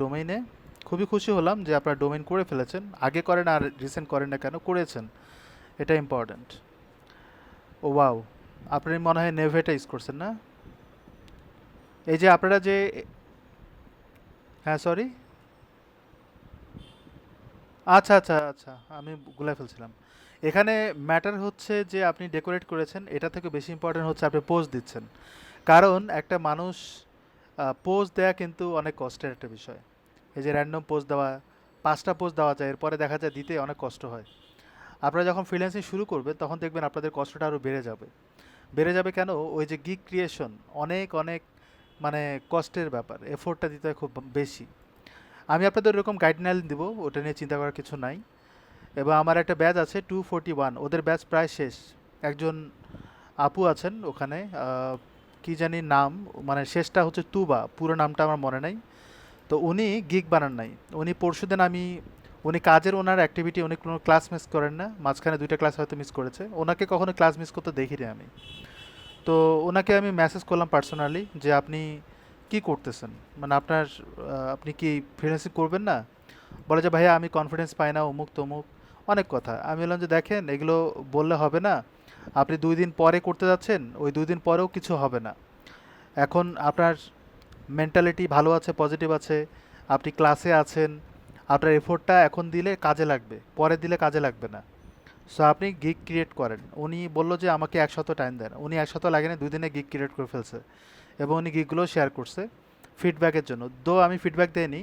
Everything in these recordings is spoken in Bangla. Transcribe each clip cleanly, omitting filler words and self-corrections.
ডোমেইনে খুবই খুশি হলাম যে আপনার ডোমেইন করে ফেলেছেন। আগে করেন আর রিসেন্ট করেন না কেন, করেছেন, এটা ইম্পর্ট্যান্ট। ও ওয়াও, আপনি মনে হয় নেভেটা ইউজ করছেন না? এই যে আপনারা যে, হ্যাঁ সরি, আচ্ছা আচ্ছা আচ্ছা, আমি গুলাই ফেলছিলাম। এখানে ম্যাটার হচ্ছে যে আপনি ডেকোরেট করেছেন, এটা থেকে বেশি ইম্পর্ট্যান্ট হচ্ছে আপনি পোজ দিচ্ছেন। কারণ একটা মানুষ পোজ দেয়া কিন্তু অনেক কষ্টের একটা বিষয়। এই যে র্যান্ডম পোজ দেওয়া, 5টা পোজ দেওয়া যায়, এরপরে দেখা যায় দিতে অনেক কষ্ট হয়। আপনারা যখন ফ্রিল্যান্সিং শুরু করবেন তখন দেখবেন আপনাদের কষ্টটা আরও বেড়ে যাবে। বেড়ে যাবে কেন? ওই যে গিগ ক্রিয়েশন অনেক অনেক মানে কষ্টের ব্যাপার, এফোর্টটা দিতে হয় খুব বেশি। আমি আপনাদের এরকম গাইডলাইন দিব, ওটা নিয়ে চিন্তা করার কিছু নাই। এবং আমার একটা ব্যাচ আছে 241, ওদের ব্যাচ প্রায় শেষ। একজন আপু আছেন ওখানে, কি জানি নাম, মানে শেষটা হচ্ছে তুবা, পুরো নামটা আমার মনে নাই। তো উনি গিগ বানান নাই। উনি পরশুদিন আমি, উনি কাজের ওনার অ্যাক্টিভিটি, উনি কোনো ক্লাস মিস করেন না, মাঝখানে 2টা ক্লাস হয়তো মিস করেছে, ওনাকে কখনো ক্লাস মিস করতে দেখিনি আমি। তো ওনাকে আমি মেসেজ করলাম পার্সোনালি যে আপনি কি করতেছেন, মানে আপনার আপনি কি ফ্রিল্যান্সিং করবেন না? বলে যে ভাইয়া আমি কনফিডেন্স পাই না, অমুক তমুক, অনেক কথা। আমি বললাম যে দেখেন এগুলো বললে হবে না, আপনি 2 দিন পরে করতে যাচ্ছেন, ওই 2 দিন পরেও কিছু হবে না। এখন আপনার মেন্টালিটি ভালো আছে, পজিটিভ আছে, আপনি ক্লাসে আছেন, আপনার এফোর্টটা এখন দিলে কাজে লাগবে, পরে দিলে কাজে লাগবে না। সো আপনি গিগ ক্রিয়েট করেন। উনি বলল যে আমাকে 1 সপ্তাহ টাইম দেন, উনি 1 সপ্তাহ লাগেনি, 2 দিনে গিগ ক্রিয়েট করে ফেলছে। এবং উনি গিগগুলো শেয়ার করছে ফিডব্যাকের জন্য, দো আমি ফিডব্যাক দেয়নি।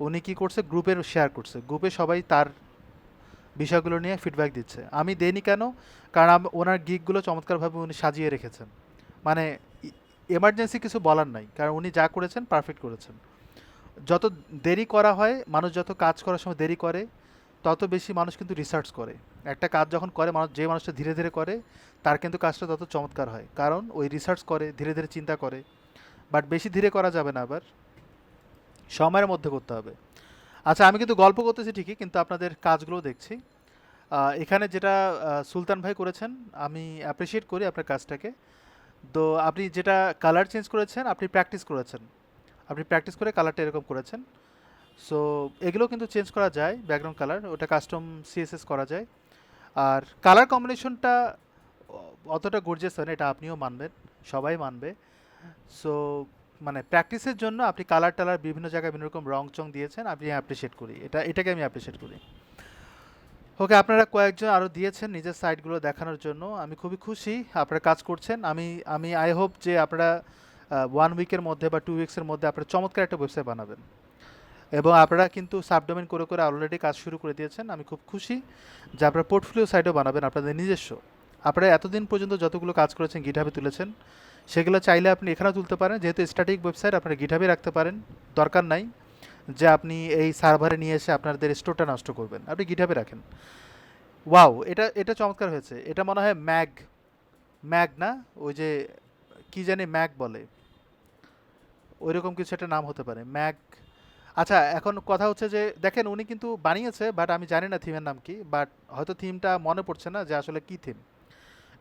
উনি কি করছে, গ্রুপের শেয়ার করছে, গ্রুপে সবাই তার বিষয়গুলো নিয়ে ফিডব্যাক দিচ্ছে। আমি দেইনি কেন? কারণ ওনার গিগগুলো চমৎকারভাবে উনি সাজিয়ে রেখেছেন। মানে এমার্জেন্সি কিছু বলার নাই, কারণ উনি যা করেছেন পারফেক্ট করেছেন। যত দেরি করা হয়, মানুষ যত কাজ করার সময় দেরি করে, তত বেশি মানুষ কিন্তু রিসার্চ করে। একটা কাজ যখন করে মানুষ, যে মানুষটা ধীরে ধীরে করে, তার কিন্তু কাজটা তত চমৎকার হয়, কারণ ওই রিসার্চ করে, ধীরে ধীরে চিন্তা করে। বাট বেশি ধীরে করা যাবে না, আবার সময়ের মধ্যে করতে হবে। আচ্ছা, আমি কিন্তু গল্প করতেছি ঠিকই, কিন্তু আপনাদের কাজগুলো দেখছি। এখানে যেটা সুলতান ভাই করেছেন, আমি অ্যাপ্রিসিয়েট করি আপনার কাজটাকে। তো আপনি যেটা কালার চেঞ্জ করেছেন, আপনি প্র্যাকটিস করেছেন, আপনি প্র্যাকটিস করে কালারটা এরকম করেছেন। সো এগুলো কিন্তু চেঞ্জ করা যায়, ব্যাকগ্রাউন্ড কালার ওটা কাস্টম সিএসএস করা যায়। আর কালার কম্বিনেশনটা অতটা গর্জিয়াস হয় না, এটা আপনিও মানবেন, সবাই মানবে। সো মানে প্র্যাকটিসের জন্য আপনি কালার টালার বিভিন্ন জায়গায় বিভিন্ন রকম রং চং দিয়েছেন, আপনি অ্যাপ্রিসিয়েট করি, এটাকে আমি অ্যাপ্রিসিয়েট করি। ওকে, আপনারা কয়েকজন আরও দিয়েছেন নিজের সাইটগুলো দেখানোর জন্য, আমি খুবই খুশি আপনারা কাজ করছেন। আমি আমি আই হোপ যে আপনারা 1 উইকের মধ্যে বা 2 উইক্সের মধ্যে আপনারা চমৎকার একটা ওয়েবসাইট বানাবেন। এবং আপনারা কিন্তু সাবডোমেন করে করে অলরেডি কাজ শুরু করে দিয়েছেন, আমি খুব খুশি যে আপনারা পোর্টফোলিও সাইটও বানাবেন আপনাদের নিজস্ব। আপনারা এতদিন পর্যন্ত যতগুলো কাজ করেছেন গিটহাবে তুলেছেন, সেগুলো চাইলে আপনি এখানেও তুলতে পারেন, যেহেতু স্ট্যাটিক ওয়েবসাইট আপনারা গিটহাবে রাখতে পারেন। দরকার নাই যে আপনি এই সার্ভারে নিয়ে এসে আপনাদের স্টোরটা নষ্ট করবেন, আপনি গিটহাবে রাখেন। ওয়াও, এটা এটা চমৎকার হয়েছে। এটা মনে হয় ম্যাগ, ম্যাগ না, ওই যে কি জানি ম্যাগ বলে, ওইরকম কিছু একটা নাম হতে পারে, ম্যাগ। আচ্ছা, এখন কথা হচ্ছে যে দেখেন উনি কিন্তু বানিয়েছে, বাট আমি জানি না থিমের নাম কি, বাট হয়তো থিমটা মনে পড়ছে না যে আসলে কি থিম।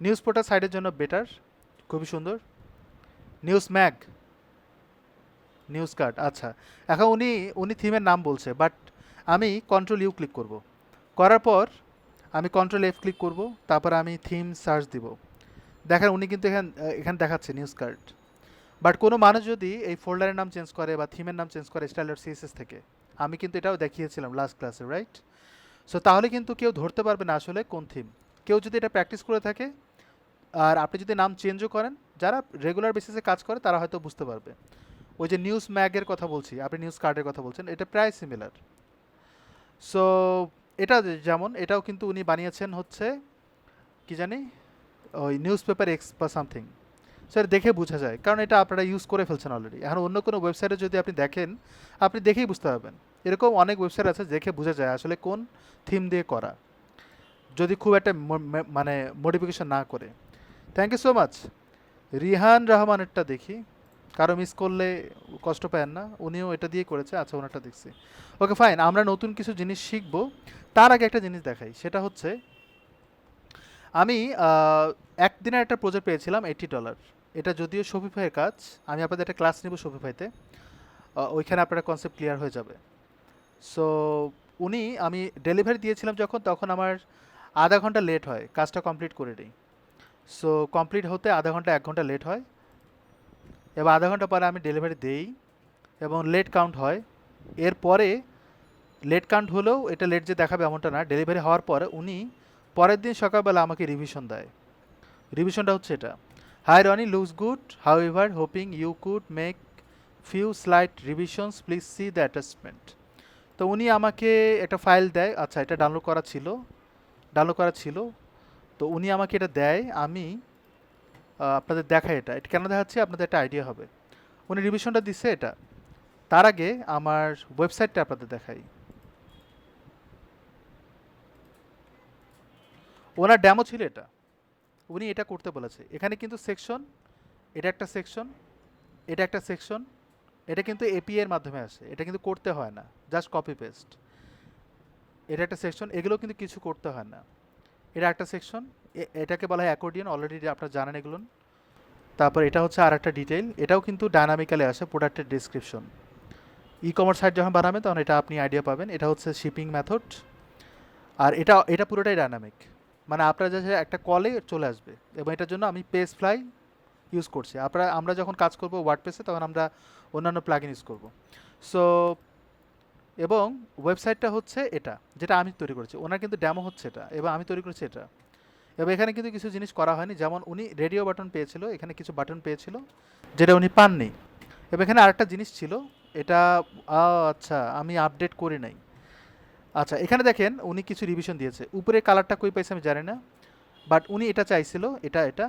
নিউজ পোর্টাল সাইডের জন্য বেটার, খুবই সুন্দর। নিউজ ম্যাগ, নিউজ কার্ড, আচ্ছা। এখন উনি উনি থিমের নাম বলছে, বাট আমি কন্ট্রোল ইউ ক্লিক করব, করার পর আমি কন্ট্রোল এফ ক্লিক করব, তারপর আমি থিম সার্চ দিব। দেখেন উনি কিন্তু এখানে দেখাচ্ছে নিউজ কার্ড। বাট কোনো মানুষ যদি এই ফোল্ডারের নাম চেঞ্জ করে বা থিমের নাম চেঞ্জ করে স্টাইলার সিএসএস থেকে, আমি কিন্তু এটাও দেখিয়েছিলাম লাস্ট ক্লাসে, রাইট? সো তাহলে কিন্তু কেউ ধরতে পারবে না আসলে কোন থিম। কেউ যদি এটা প্র্যাকটিস করে থাকে, আর আপনি যদি নাম চেঞ্জও করেন, যারা রেগুলার বেসিসে কাজ করে তারা হয়তো বুঝতে পারবে। ওই যে নিউজ ম্যাগের কথা বলছি, আপনি নিউজ কার্ডের কথা বলছেন, এটা প্রায় সিমিলার। সো এটা যেমন, এটাও কিন্তু উনি বানিয়েছেন হচ্ছে কি জানি, ওই নিউজ পেপার এক্স বা সামথিং। স্যার দেখে বোঝা যায়, কারণ এটা আপনারা ইউজ করে ফেলছেন অলরেডি। এখন অন্য কোনো ওয়েবসাইটে যদি আপনি দেখেন, আপনি দেখেই বুঝতে পারবেন। এরকম অনেক ওয়েবসাইট আছে দেখে বোঝা যায় আসলে কোন থিম দিয়ে করা, যদি খুব একটা মানে মডিফিকেশন না করে। Thank you so much. Rihan রহমানেরটা দেখি, কারো মিস করলে কষ্ট পায় না, উনিও এটা দিয়ে করেছে, আচ্ছা ওনারটা দেখছি। ওকে ফাইন, আমরা নতুন কিছু জিনিস শিখবো। তার আগে একটা জিনিস দেখাই, সেটা হচ্ছে আমি একদিনের একটা প্রজেক্ট পেয়েছিলাম $80। এটা যদিও শপিফাইয়ের কাজ, আমি আপনাদের একটা ক্লাস নেব শপিফাইতে। ওইখানে আপনার কনসেপ্ট ক্লিয়ার হয়ে যাবে। সো আমি ডেলিভারি দিয়েছিলাম যখন, তখন আমার আধা ঘন্টা লেট হয় কাজটা কমপ্লিট করে নিই। সো কমপ্লিট হতে আধা ঘন্টা 1 ঘন্টা লেট হয়, এবার আধা ঘন্টা পরে আমি ডেলিভারি দেই এবং লেট কাউন্ট হয়। এরপরে লেট কাউন্ট হলেও এটা লেট যে দেখাবে এমনটা না, ডেলিভারি হওয়ার পরে উনি পরের দিন সকালবেলা আমাকে রিভিশন দেয়। রিভিশনটা হচ্ছে এটা: hi Ronnie, looks good, however hoping you could make few slight revisions, please see the attachment. তো উনি আমাকে একটা ফাইল দেয়, আচ্ছা এটা ডাউনলোড করা ছিল। তো উনি আমাকে এটা দেয়, আমি আপনাদের দেখাই। এটা এটা কেন দেখাচ্ছি আপনাদের একটা আইডিয়া হবে। উনি রিভিশনটা দিচ্ছে এটা। তার আগে আমার ওয়েবসাইটটা আপনাদের দেখাই। ওনার ডেমো ছিল এটা, উনি এটা করতে বলেছে। এখানে কিন্তু সেকশন, এটা একটা সেকশন, এটা একটা সেকশন, এটা কিন্তু এপিআই এর মাধ্যমে আসে, এটা কিন্তু করতে হয় না, জাস্ট কপি পেস্ট। এটা একটা সেকশন, এগুলো কিন্তু কিছু করতে হয় না। এটা একটা সেকশন, এটাকে বলা হয় অ্যাকর্ডিয়ন, অলরেডি আপনারা জানেন এগুলো। তারপর এটা হচ্ছে আর একটা ডিটেইল, এটাও কিন্তু ডায়নামিক্যালি আসে, প্রোডাক্টের ডিসক্রিপশন। ই কমার্স সাইট যখন বানাবেন তখন এটা আপনি আইডিয়া পাবেন। এটা হচ্ছে শিপিং মেথড, আর এটা এটা পুরোটাই ডায়নামিক, মানে আপনার যে একটা কলে চলে আসবে। এবং এটার জন্য আমি পেজ ফ্লাই ইউজ করছি। আমরা যখন কাজ করব ওয়ার্ডপ্রেসে তখন আমরা অন্যান্য প্লাগইন ইউজ করব। সো এবং ওয়েবসাইটটা হচ্ছে এটা, যেটা আমি তৈরি করেছি। ওনার কিন্তু ডেমো হচ্ছে এটা, এবং আমি তৈরি করেছি এটা। এবং এখানে কিন্তু কিছু জিনিস করা হয়নি, যেমন উনি রেডিও বাটন পেয়েছিল, এখানে কিছু বাটন পেয়েছিল যেটা উনি পাননি। এবং এখানে আরেকটা জিনিস ছিল, এটা আচ্ছা আমি আপডেট করি নাই। আচ্ছা এখানে দেখেন উনি কিছু রিভিশন দিয়েছে, উপরে কালারটা কই পাইছে আমি জানি না, বাট উনি এটা চাইছিল, এটা এটা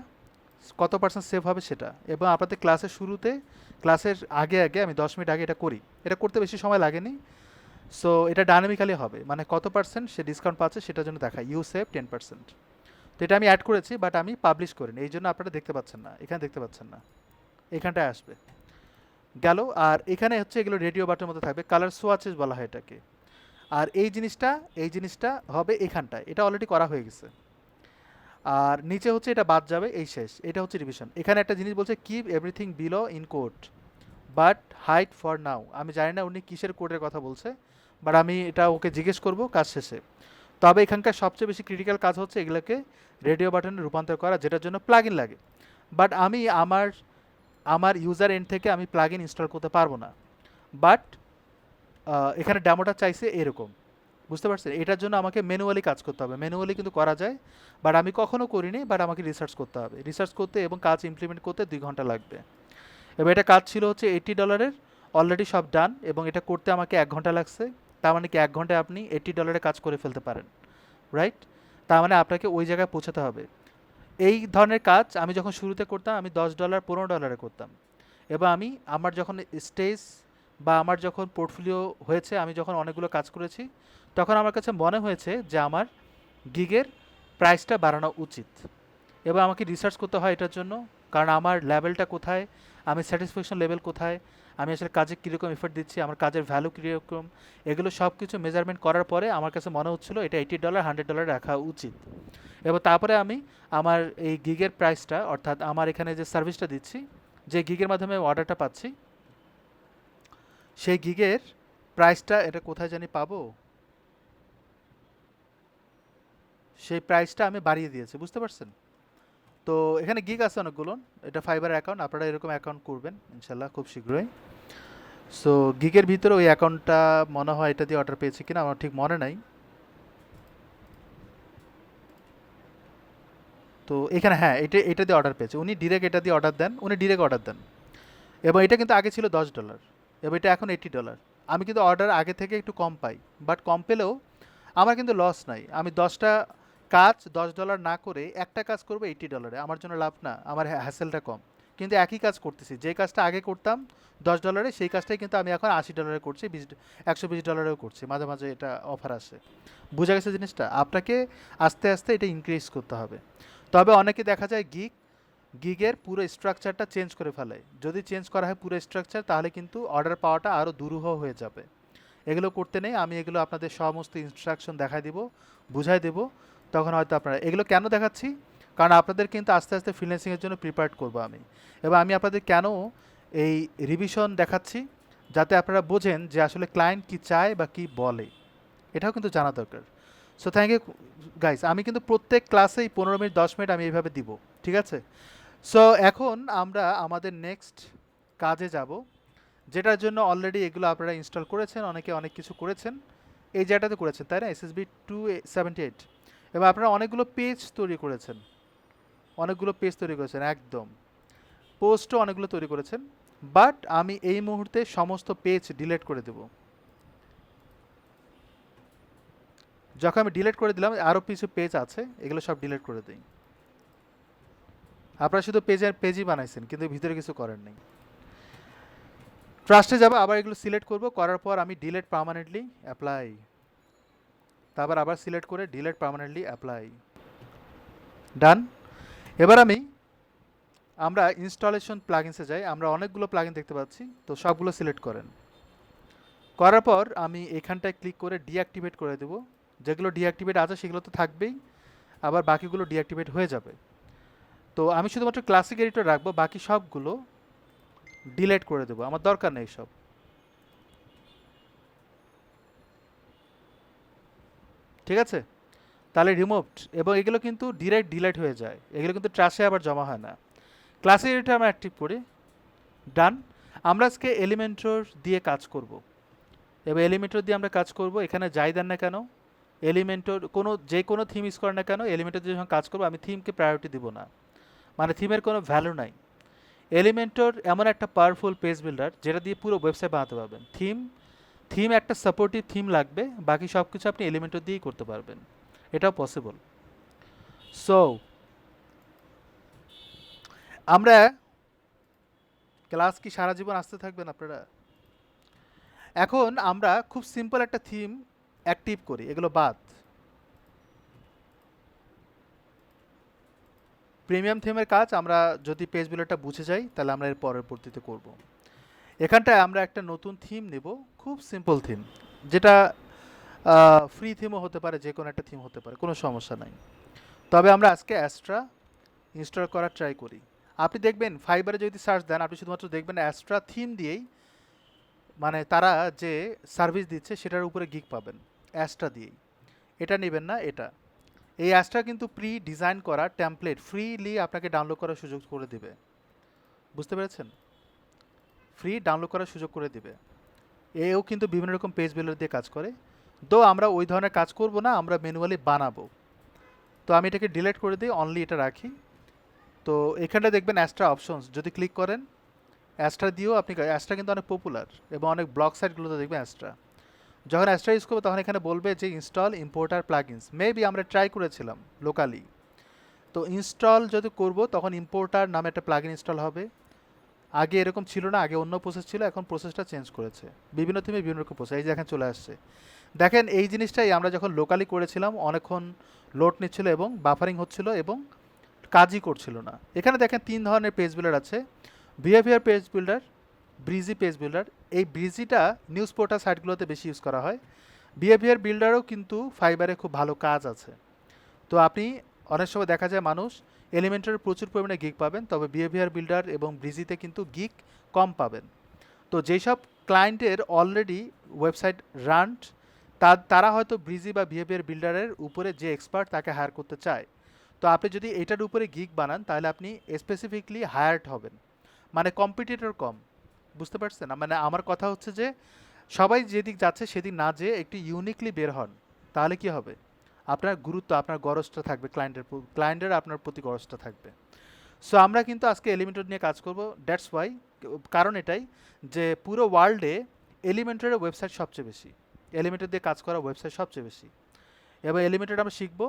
কত পার্সেন্ট সেভ হবে সেটা। এবং আপনাদের ক্লাসের শুরুতে, ক্লাসের আগে আগে আমি 10 মিনিট আগে এটা করি, এটা করতে বেশি সময় লাগেনি। সো এটা ডায়নামিক্যালি হবে, মানে কত পার্সেন্ট সে ডিসকাউন্ট পাচ্ছে সেটার জন্য দেখায়, ইউ সেভ 10%। তো এটা আমি অ্যাড করেছি, বাট আমি পাবলিশ করিনি, এই জন্য আপনারা দেখতে পাচ্ছেন না, এখানে দেখতে পাচ্ছেন না, এখানটায় আসবে। গেল। আর এখানে হচ্ছে এগুলো রেডিও বাটনের মধ্যে থাকবে, কালার সোয়াচেস বলা হয় এটাকে। আর এই জিনিসটা হবে এখানটায়, এটা অলরেডি করা হয়ে গেছে। আর নিচে হচ্ছে এটা বাদ যাবে, এই শেষ, এটা হচ্ছে রিভিশন। এখানে একটা জিনিস বলছে keep everything below in code but hide for now. আমি জানি না উনি কিসের কোডের কথা বলছে, বাট আমি এটা ওকে জিজ্ঞেস করব কাজ শেষে। তবে এখানকার সবচেয়ে বেশি ক্রিটিক্যাল কাজ হচ্ছে এগুলোকে রেডিও বাটনে রূপান্তর করা, যেটার জন্য প্লাগইন লাগে। বাট আমি আমার আমার ইউজার এন্ড থেকে আমি প্লাগইন ইনস্টল করতে পারবো না। বাট এখানে ডেমোটা চাইছে এরকম, বুঝতে পারছেন? এটার জন্য আমাকে ম্যানুয়ালি কাজ করতে হবে, ম্যানুয়ালি কিন্তু করা যায়, বাট আমি কখনো করিনি। বাট আমাকে রিসার্চ করতে হবে, রিসার্চ করতে এবং কাজ ইমপ্লিমেন্ট করতে 2 ঘন্টা লাগবে। এবার এটা কাজ ছিল হচ্ছে $80, অলরেডি সব ডান, এবং এটা করতে আমাকে 1 ঘন্টা লাগছে। তার মানে কি 1 ঘন্টায় আপনি $80 কাজ করে ফেলতে পারেন, রাইট? তার মানে আপনাকে ওই জায়গায় পৌঁছাতে হবে। এই ধরনের কাজ আমি যখন শুরুতে করতাম, আমি $10 $15 করতাম। এবং আমার যখন স্টেজ বা আমার যখন পোর্টফোলিও হয়েছে, আমি যখন অনেকগুলো কাজ করেছি, তখন আমার কাছে মনে হয়েছে যে আমার গিগের প্রাইসটা বাড়ানো উচিত। এবং আমাকে রিসার্চ করতে হয় এটার জন্য, কারণ আমার লেভেলটা কোথায়, আমি স্যাটিসফ্যাকশন লেভেল কোথায়, আমি আসলে কাজে কীরকম এফোর্ট দিচ্ছি, আমার কাজের ভ্যালু কীরকম, এগুলো সব কিছু মেজারমেন্ট করার পরে আমার কাছে মনে হচ্ছিলো এটা $80 $100 রাখা উচিত। এবং তারপরে আমি আমার এই গিগের প্রাইসটা, অর্থাৎ আমার এখানে যে সার্ভিসটা দিচ্ছি, যে গিগের মাধ্যমে অর্ডারটা পাচ্ছি, সেই গিগের প্রাইসটা, এটা কোথায় জানি পাবো, সেই প্রাইসটা আমি বাড়িয়ে দিয়েছি, বুঝতে পারছেন? তো এখানে গিগ আছে অনেকগুলো, এটা ফাইবার অ্যাকাউন্ট, আপনারা এরকম অ্যাকাউন্ট করবেন ইনশাল্লাহ খুব শীঘ্রই। সো গিগের ভিতরে ওই অ্যাকাউন্টটা মনে হয় এটা দিয়ে অর্ডার পেয়েছি কিনা আমার ঠিক মনে নাই। তো এখানে হ্যাঁ, এটা দিয়ে অর্ডার পেয়েছে উনি, ডিরেক্ট এটা দিয়ে অর্ডার দেন, উনি ডিরেক্ট অর্ডার দেন। এবং এটা কিন্তু আগে ছিল $10, এবং এটা এখন $80। আমি কিন্তু অর্ডার আগে থেকে একটু কম পাই, বাট কম পেলেও আমার কিন্তু লস নাই। আমি 10টা কাজ $10 না করে একটা কাজ করবো $80, আমার জন্য লাভ না, আমার হ্যাসেলটা কম। কিন্তু একই কাজ করতেছি, যে কাজটা আগে করতাম $10, সেই কাজটাই কিন্তু আমি এখন $80 করছি, $120 করছি, মাঝে মাঝে এটা অফার আসে। বোঝা গেছে জিনিসটা? আপনাকে আস্তে আস্তে এটা ইনক্রিজ করতে হবে। তবে অনেকে দেখা যায় গিগের পুরো স্ট্রাকচারটা চেঞ্জ করে ফেলে। যদি চেঞ্জ করা হয় পুরো স্ট্রাকচার, তাহলে কিন্তু অর্ডার পাওয়াটা আরও দুরূহ হয়ে যাবে। এগুলো করতে নেই, আমি এগুলো আপনাদের সমস্ত ইনস্ট্রাকশন দেখাই দিব, বুঝাই দেব। তখন হয়তো আপনারা এগুলো কেন দেখাচ্ছি, কারণ আপনাদের কিন্তু আস্তে আস্তে ফ্রিল্যান্সিংয়ের জন্য প্রিপেয়ার করবো আমি। এবং আমি আপনাদের কেন এই রিভিশন দেখাচ্ছি, যাতে আপনারা বোঝেন যে আসলে ক্লায়েন্ট কি চায় বা কি বলে, এটাও কিন্তু জানা দরকার। সো থ্যাংক ইউ গাইস, আমি কিন্তু প্রত্যেক ক্লাসেই 15 মিনিট 10 মিনিট আমি এইভাবে দিব, ঠিক আছে? সো এখন আমরা আমাদের নেক্সট কাজে যাব, যেটার জন্য অলরেডি এগুলো আপনারা ইনস্টল করেছেন, অনেকে অনেক কিছু করেছেন, এই জায়গাটাতে করেছেন তাই না, SSB 278, এবং আপনারা অনেকগুলো পেজ তৈরি করেছেন, একদম পোস্টও অনেকগুলো তৈরি করেছেন। বাট আমি এই মুহূর্তে সমস্ত পেজ ডিলিট করে দেব। যখন আমি ডিলিট করে দিলাম, আরও কিছু পেজ আছে, এগুলো সব ডিলিট করে দিই। আপনারা শুধু পেজই বানাইছেন, কিন্তু ভিতরে কিছু করেন নাই। ট্রাস্টে যাবো, আবার এগুলো সিলেক্ট করব, করার পর আমি ডিলিট পার্মানেন্টলি অ্যাপ্লাই, তারপর আবার সিলেক্ট করে ডিলিট পার্মানেন্টলি অ্যাপ্লাই, ডান। এবার আমরা ইনস্টলেশন প্লাগইনসে যাই, আমরা অনেকগুলো প্লাগইন দেখতে পাচ্ছি, তো সবগুলো সিলেক্ট করেন। করার পর আমি এখানটায় ক্লিক করে ডিঅ্যাক্টিভেট করে দেব, যেগুলো ডিঅ্যাক্টিভেট আছে সেগুলো তো থাকবেই, আবার বাকিগুলো ডিঅ্যাক্টিভেট হয়ে যাবে। তো আমি শুধুমাত্র ক্লাসিক এডিটর রাখবো, বাকি সবগুলো ডিলিট করে দেবো, আমার দরকার নেই সব। ঠিক আছে, তাহলে রিমুভড, এবং এগুলো কিন্তু ডিরেক্ট ডিলিট হয়ে যায়, এগুলো কিন্তু ট্রাশে আবার জমা হয় না। ক্লাসিক এডিটর আমরা অ্যাক্টিভ করি, ডান। আমরা আজকে এলিমেন্টর দিয়ে কাজ করব, এবার এলিমেন্টর দিয়ে আমরা কাজ করব। এখানে যাই দেন না কেন, এলিমেন্টর যে কোনো থিম ইউজ করে না কেন, এলিমেন্টর দিয়ে যখন কাজ করবো আমি থিমকে প্রায়োরিটি দিব না, মানে থিমের কোনো ভ্যালু নাই। এলিমেন্টর এমন একটা পাওয়ারফুল পেজ বিল্ডার যেটা দিয়ে পুরো ওয়েবসাইট বানাতে পারবেন। থিম একটা সাপোর্টিভ থিম লাগবে, বাকি সব কিছু আপনি এলিমেন্টর দিয়েই করতে পারবেন, এটাও পসিবল। সো আমরা ক্লাস কি সারা জীবন আসতে থাকবেন আপনারা? এখন আমরা খুব সিম্পল একটা থিম অ্যাক্টিভ করি, এগুলো বাদ। প্রিমিয়াম থিমের কাজ আমরা যদি পেজ বিল্ডারটা বুঝে যাই, তাহলে আমরা এর পরবর্তীতে করব। এখানটায় আমরা একটা নতুন থিম নেব, খুব সিম্পল থিম, যেটা ফ্রি থিমও হতে পারে, যে কোনো একটা থিম হতে পারে, কোনো সমস্যা নাই। তবে আমরা আজকে অ্যাস্ট্রা ইনস্টল করার ট্রাই করি। আপনি দেখবেন ফাইবারে যদি সার্চ দেন, আপনি শুধুমাত্র দেখবেন অ্যাস্ট্রা থিম দিয়েই, মানে তারা যে সার্ভিস দিচ্ছে সেটার উপরে গিগ পাবেন অ্যাস্ট্রা দিয়েই। এটা নেবেন না, এটা এই অ্যাস্ট্রা কিন্তু প্রি ডিজাইন করা টেমপ্লেট ফ্রিলি আপনাকে ডাউনলোড করার সুযোগ করে দিবে, বুঝতে পেরেছেন? ফ্রি ডাউনলোড করার সুযোগ করে দিবে। এও কিন্তু বিভিন্ন রকম পেজ বিল্ডার দিয়ে কাজ করে, তো আমরা ওই ধরনের কাজ করব না, আমরা ম্যানুয়ালি বানাবো। তো আমি এটাকে ডিলিট করে দিই, অনলি এটা রাখি। তো এখানটা দেখবেন অ্যাস্ট্রা অপশনস, যদি ক্লিক করেন অ্যাস্ট্রা দিয়েও আপনি, অ্যাস্ট্রা কিন্তু অনেক পপুলার এবং অনেক ব্লগ সাইটগুলোতে দেখবেন অ্যাস্ট্রা। যখন অ্যাস্ট্রা ইউজ করবো তখন এখানে বলবে যে ইনস্টল ইম্পোর্টার প্লাগইনস, মেবি আমরা ট্রাই করেছিলাম লোকালি। তো ইনস্টল যদি করব তখন ইম্পোর্টার নামে একটা প্লাগইন ইনস্টল হবে। আগে এরকম ছিল না, আগে অন্য প্রসেস ছিল, এখন প্রসেসটা চেঞ্জ করেছে, বিভিন্ন থিমে বিভিন্ন রকম প্রসেস, এই যে এখন চলে আসছে। দেখেন এই জিনিসটাই আমরা যখন লোকালি করেছিলাম অনেকক্ষণ লোড নিচ্ছিল এবং বাফারিং হচ্ছিল এবং কাজই করছিল না। এখানে দেখেন 3 ধরনের পেজ বিল্ডার আছে, Beaver page builder, Brizy page builder. এই ব্রিজিটা নিউজ পোর্টাল সাইটগুলোতে বেশি ইউজ করা হয়। বিহেভিয়ার বিল্ডারও কিন্তু ফাইবারে খুব ভালো কাজ আছে। তো আপনি অনেক সময় দেখা যায় মানুষ এলিমেন্টারে প্রচুর পরিমাণে গিগ পাবেন, তবে বিহেভিয়ার বিল্ডার এবং ব্রিজিতে কিন্তু গিগ কম পাবেন। তো যেসব ক্লায়েন্টের অলরেডি ওয়েবসাইট রান্ড, তারা হয়তো ব্রিজি বা বিহেভিয়ার বিল্ডারের উপরে যে এক্সপার্ট তাকে হায়ার করতে চায়। তো আপনি যদি এটার উপরে গিগ বানান তাহলে আপনি স্পেসিফিকলি হায়ার্ড হবেন, মানে কম্পিটিটর কম। বুঝতে পারছেন? মানে আমার কথা হচ্ছে যে সবাই যেদিক যাচ্ছে সেদিক না যেয়ে একটু ইউনিকলি বের হন, তাহলে কি হবে? আপনার গুরুত্ব, আপনার গরজটা থাকবে, ক্লায়েন্টের আপনার প্রতি গরজটা থাকবে। সো আমরা কিন্তু আজকে এলিমেন্টর নিয়ে কাজ করব, দ্যাটস ওয়াই, কারণ এটাই যে পুরো ওয়ার্ল্ডে এলিমেন্টরের ওয়েবসাইট সবচেয়ে বেশি, এলিমেন্টর দিয়ে কাজ করা ওয়েবসাইট সবচেয়ে বেশি। এবার এলিমেন্টর আমরা শিখব।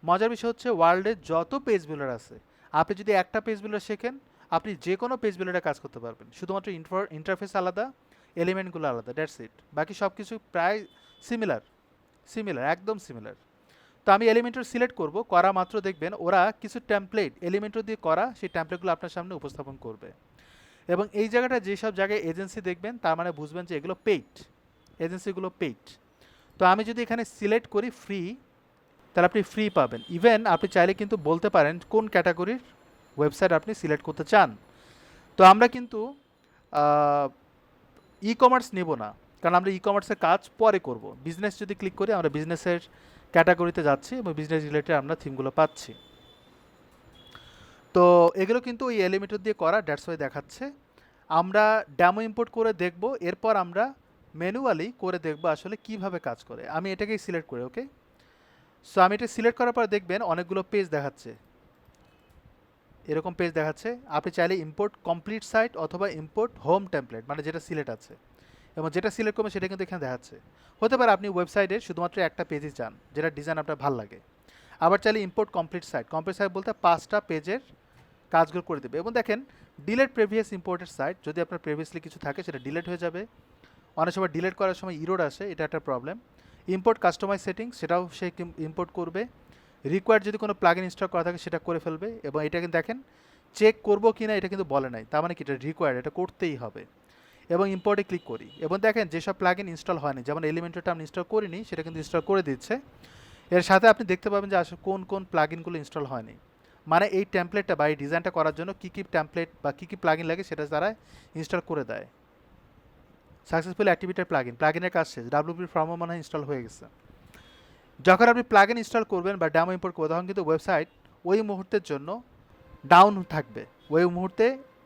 মজার বিষয় হচ্ছে ওয়ার্ল্ডে যত পেজ বিল্ডার আছে, আপনি যদি একটা পেজ বিল্ডার শেখেন আপনি যে কোনো পেজ বিল্ডারে কাজ করতে পারবেন, শুধুমাত্র ইন্টারফেস আলাদা, এলিমেন্টগুলো আলাদা, দ্যাটস ইট। বাকি সব কিছু প্রায় সিমিলার, একদম সিমিলার। তো আমি এলিমেন্টর সিলেক্ট করব, করা মাত্র দেখবেন ওরা কিছু টেমপ্লেট এলিমেন্টর দিয়ে করা সেই টেমপ্লেটগুলো আপনার সামনে উপস্থাপন করবে। এবং এই জায়গাটা যেসব জায়গায় এজেন্সি দেখবেন তার মানে বুঝবেন যে এগুলো পেইড, এজেন্সিগুলো পেইড। তো আমি যদি এখানে সিলেক্ট করি ফ্রি, তাহলে আপনি ফ্রি পাবেন। ইভেন আপনি চাইলে কিন্তু বলতে পারেন কোন ক্যাটাগরির ওয়েবসাইট আপনি সিলেক্ট করতে চান। তো আমরা কিন্তু ই কমার্স নেব না, কারণ আমরা ই কমার্সের কাজ পরে করব। বিজনেস যদি ক্লিক করি আমরা বিজনেসের ক্যাটাগরিতে যাচ্ছি এবং বিজনেস রিলেটেড আমরা থিমগুলো পাচ্ছি। তো এগুলো কিন্তু ওই এলিমেন্টর দিয়ে করা, দ্যাটস ওয়াই দেখাচ্ছে। আমরা ডেমো ইম্পোর্ট করে দেখব, এরপর আমরা ম্যানুয়ালি করে দেখব আসলে কিভাবে কাজ করে। আমি এটাকেই সিলেক্ট করি, ওকে। সো আমি এটা সিলেক্ট করার পর দেখবেন অনেকগুলো পেজ দেখাচ্ছে, এরকম পেজ দেখাচ্ছে। আপনি চাইলে ইম্পোর্ট কমপ্লিট সাইট অথবা ইম্পোর্ট হোম টেমপ্লেট, মানে যেটা সিলেক্ট আছে এবং যেটা সিলেক্ট করবেন সেটা কিন্তু এখানে দেখাচ্ছে। হতে পারে আপনি ওয়েবসাইটে শুধুমাত্র একটা পেজই চান, যেটা ডিজাইন আপনার ভালো লাগে। আবার চাইলে import complete site, complete site বলতে 5টা পেজের কাজগুলো করে দেবে। এবং দেখেন ডিলেট প্রিভিয়াস ইম্পোর্টেড সাইট, যদি আপনার প্রিভিয়াসলি কিছু থাকে সেটা ডিলেট হয়ে যাবে। অনেক সময় ডিলেট করার সময় ইরোড আসে, এটা একটা প্রবলেম। ইম্পোর্ট কাস্টমাইজ সেটিংস, সেটাও সে ইম্পোর্ট করবে। রিকোয়ার্ড যদি কোনো প্লাগইন ইনস্টল করা থাকে সেটা করে ফেলবে। এবং এটা কিন্তু দেখেন চেক করবো কি না এটা কিন্তু বলে নাই, তার মানে কি এটা রিকোয়ার্ড, এটা করতেই হবে। এবং ইম্পোর্টে ক্লিক করি এবং দেখেন যেসব প্লাগইন ইনস্টল হয়নি, যেমন এলিমেন্টরটা আমি ইনস্টল করিনি, সেটা কিন্তু ইনস্টল করে দিচ্ছে। এর সাথে আপনি দেখতে পাবেন যে আসলে কোন কোন প্লাগইনগুলো ইনস্টল হয়নি, মানে এই টেমপ্লেটটা বা এই ডিজাইনটা করার জন্য কী কী টেমপ্লেট বা কী কী প্লাগইন লাগে সেটা তারা ইনস্টল করে দেয়। সাকসেসফুল অ্যাক্টিভেটেড প্লাগইনের কাজ শেষ, ডাব্লিউপি ফর্মও মনে হয় ইনস্টল হয়ে গেছে। যখন আপনি প্লাগইন ইনস্টল করবেন বা ডেমো ইম্পোর্ট করবেন তখন কিন্তু ওয়েবসাইট ওই মুহূর্তের জন্য ডাউন থাকবে, ওই মুহূর্তে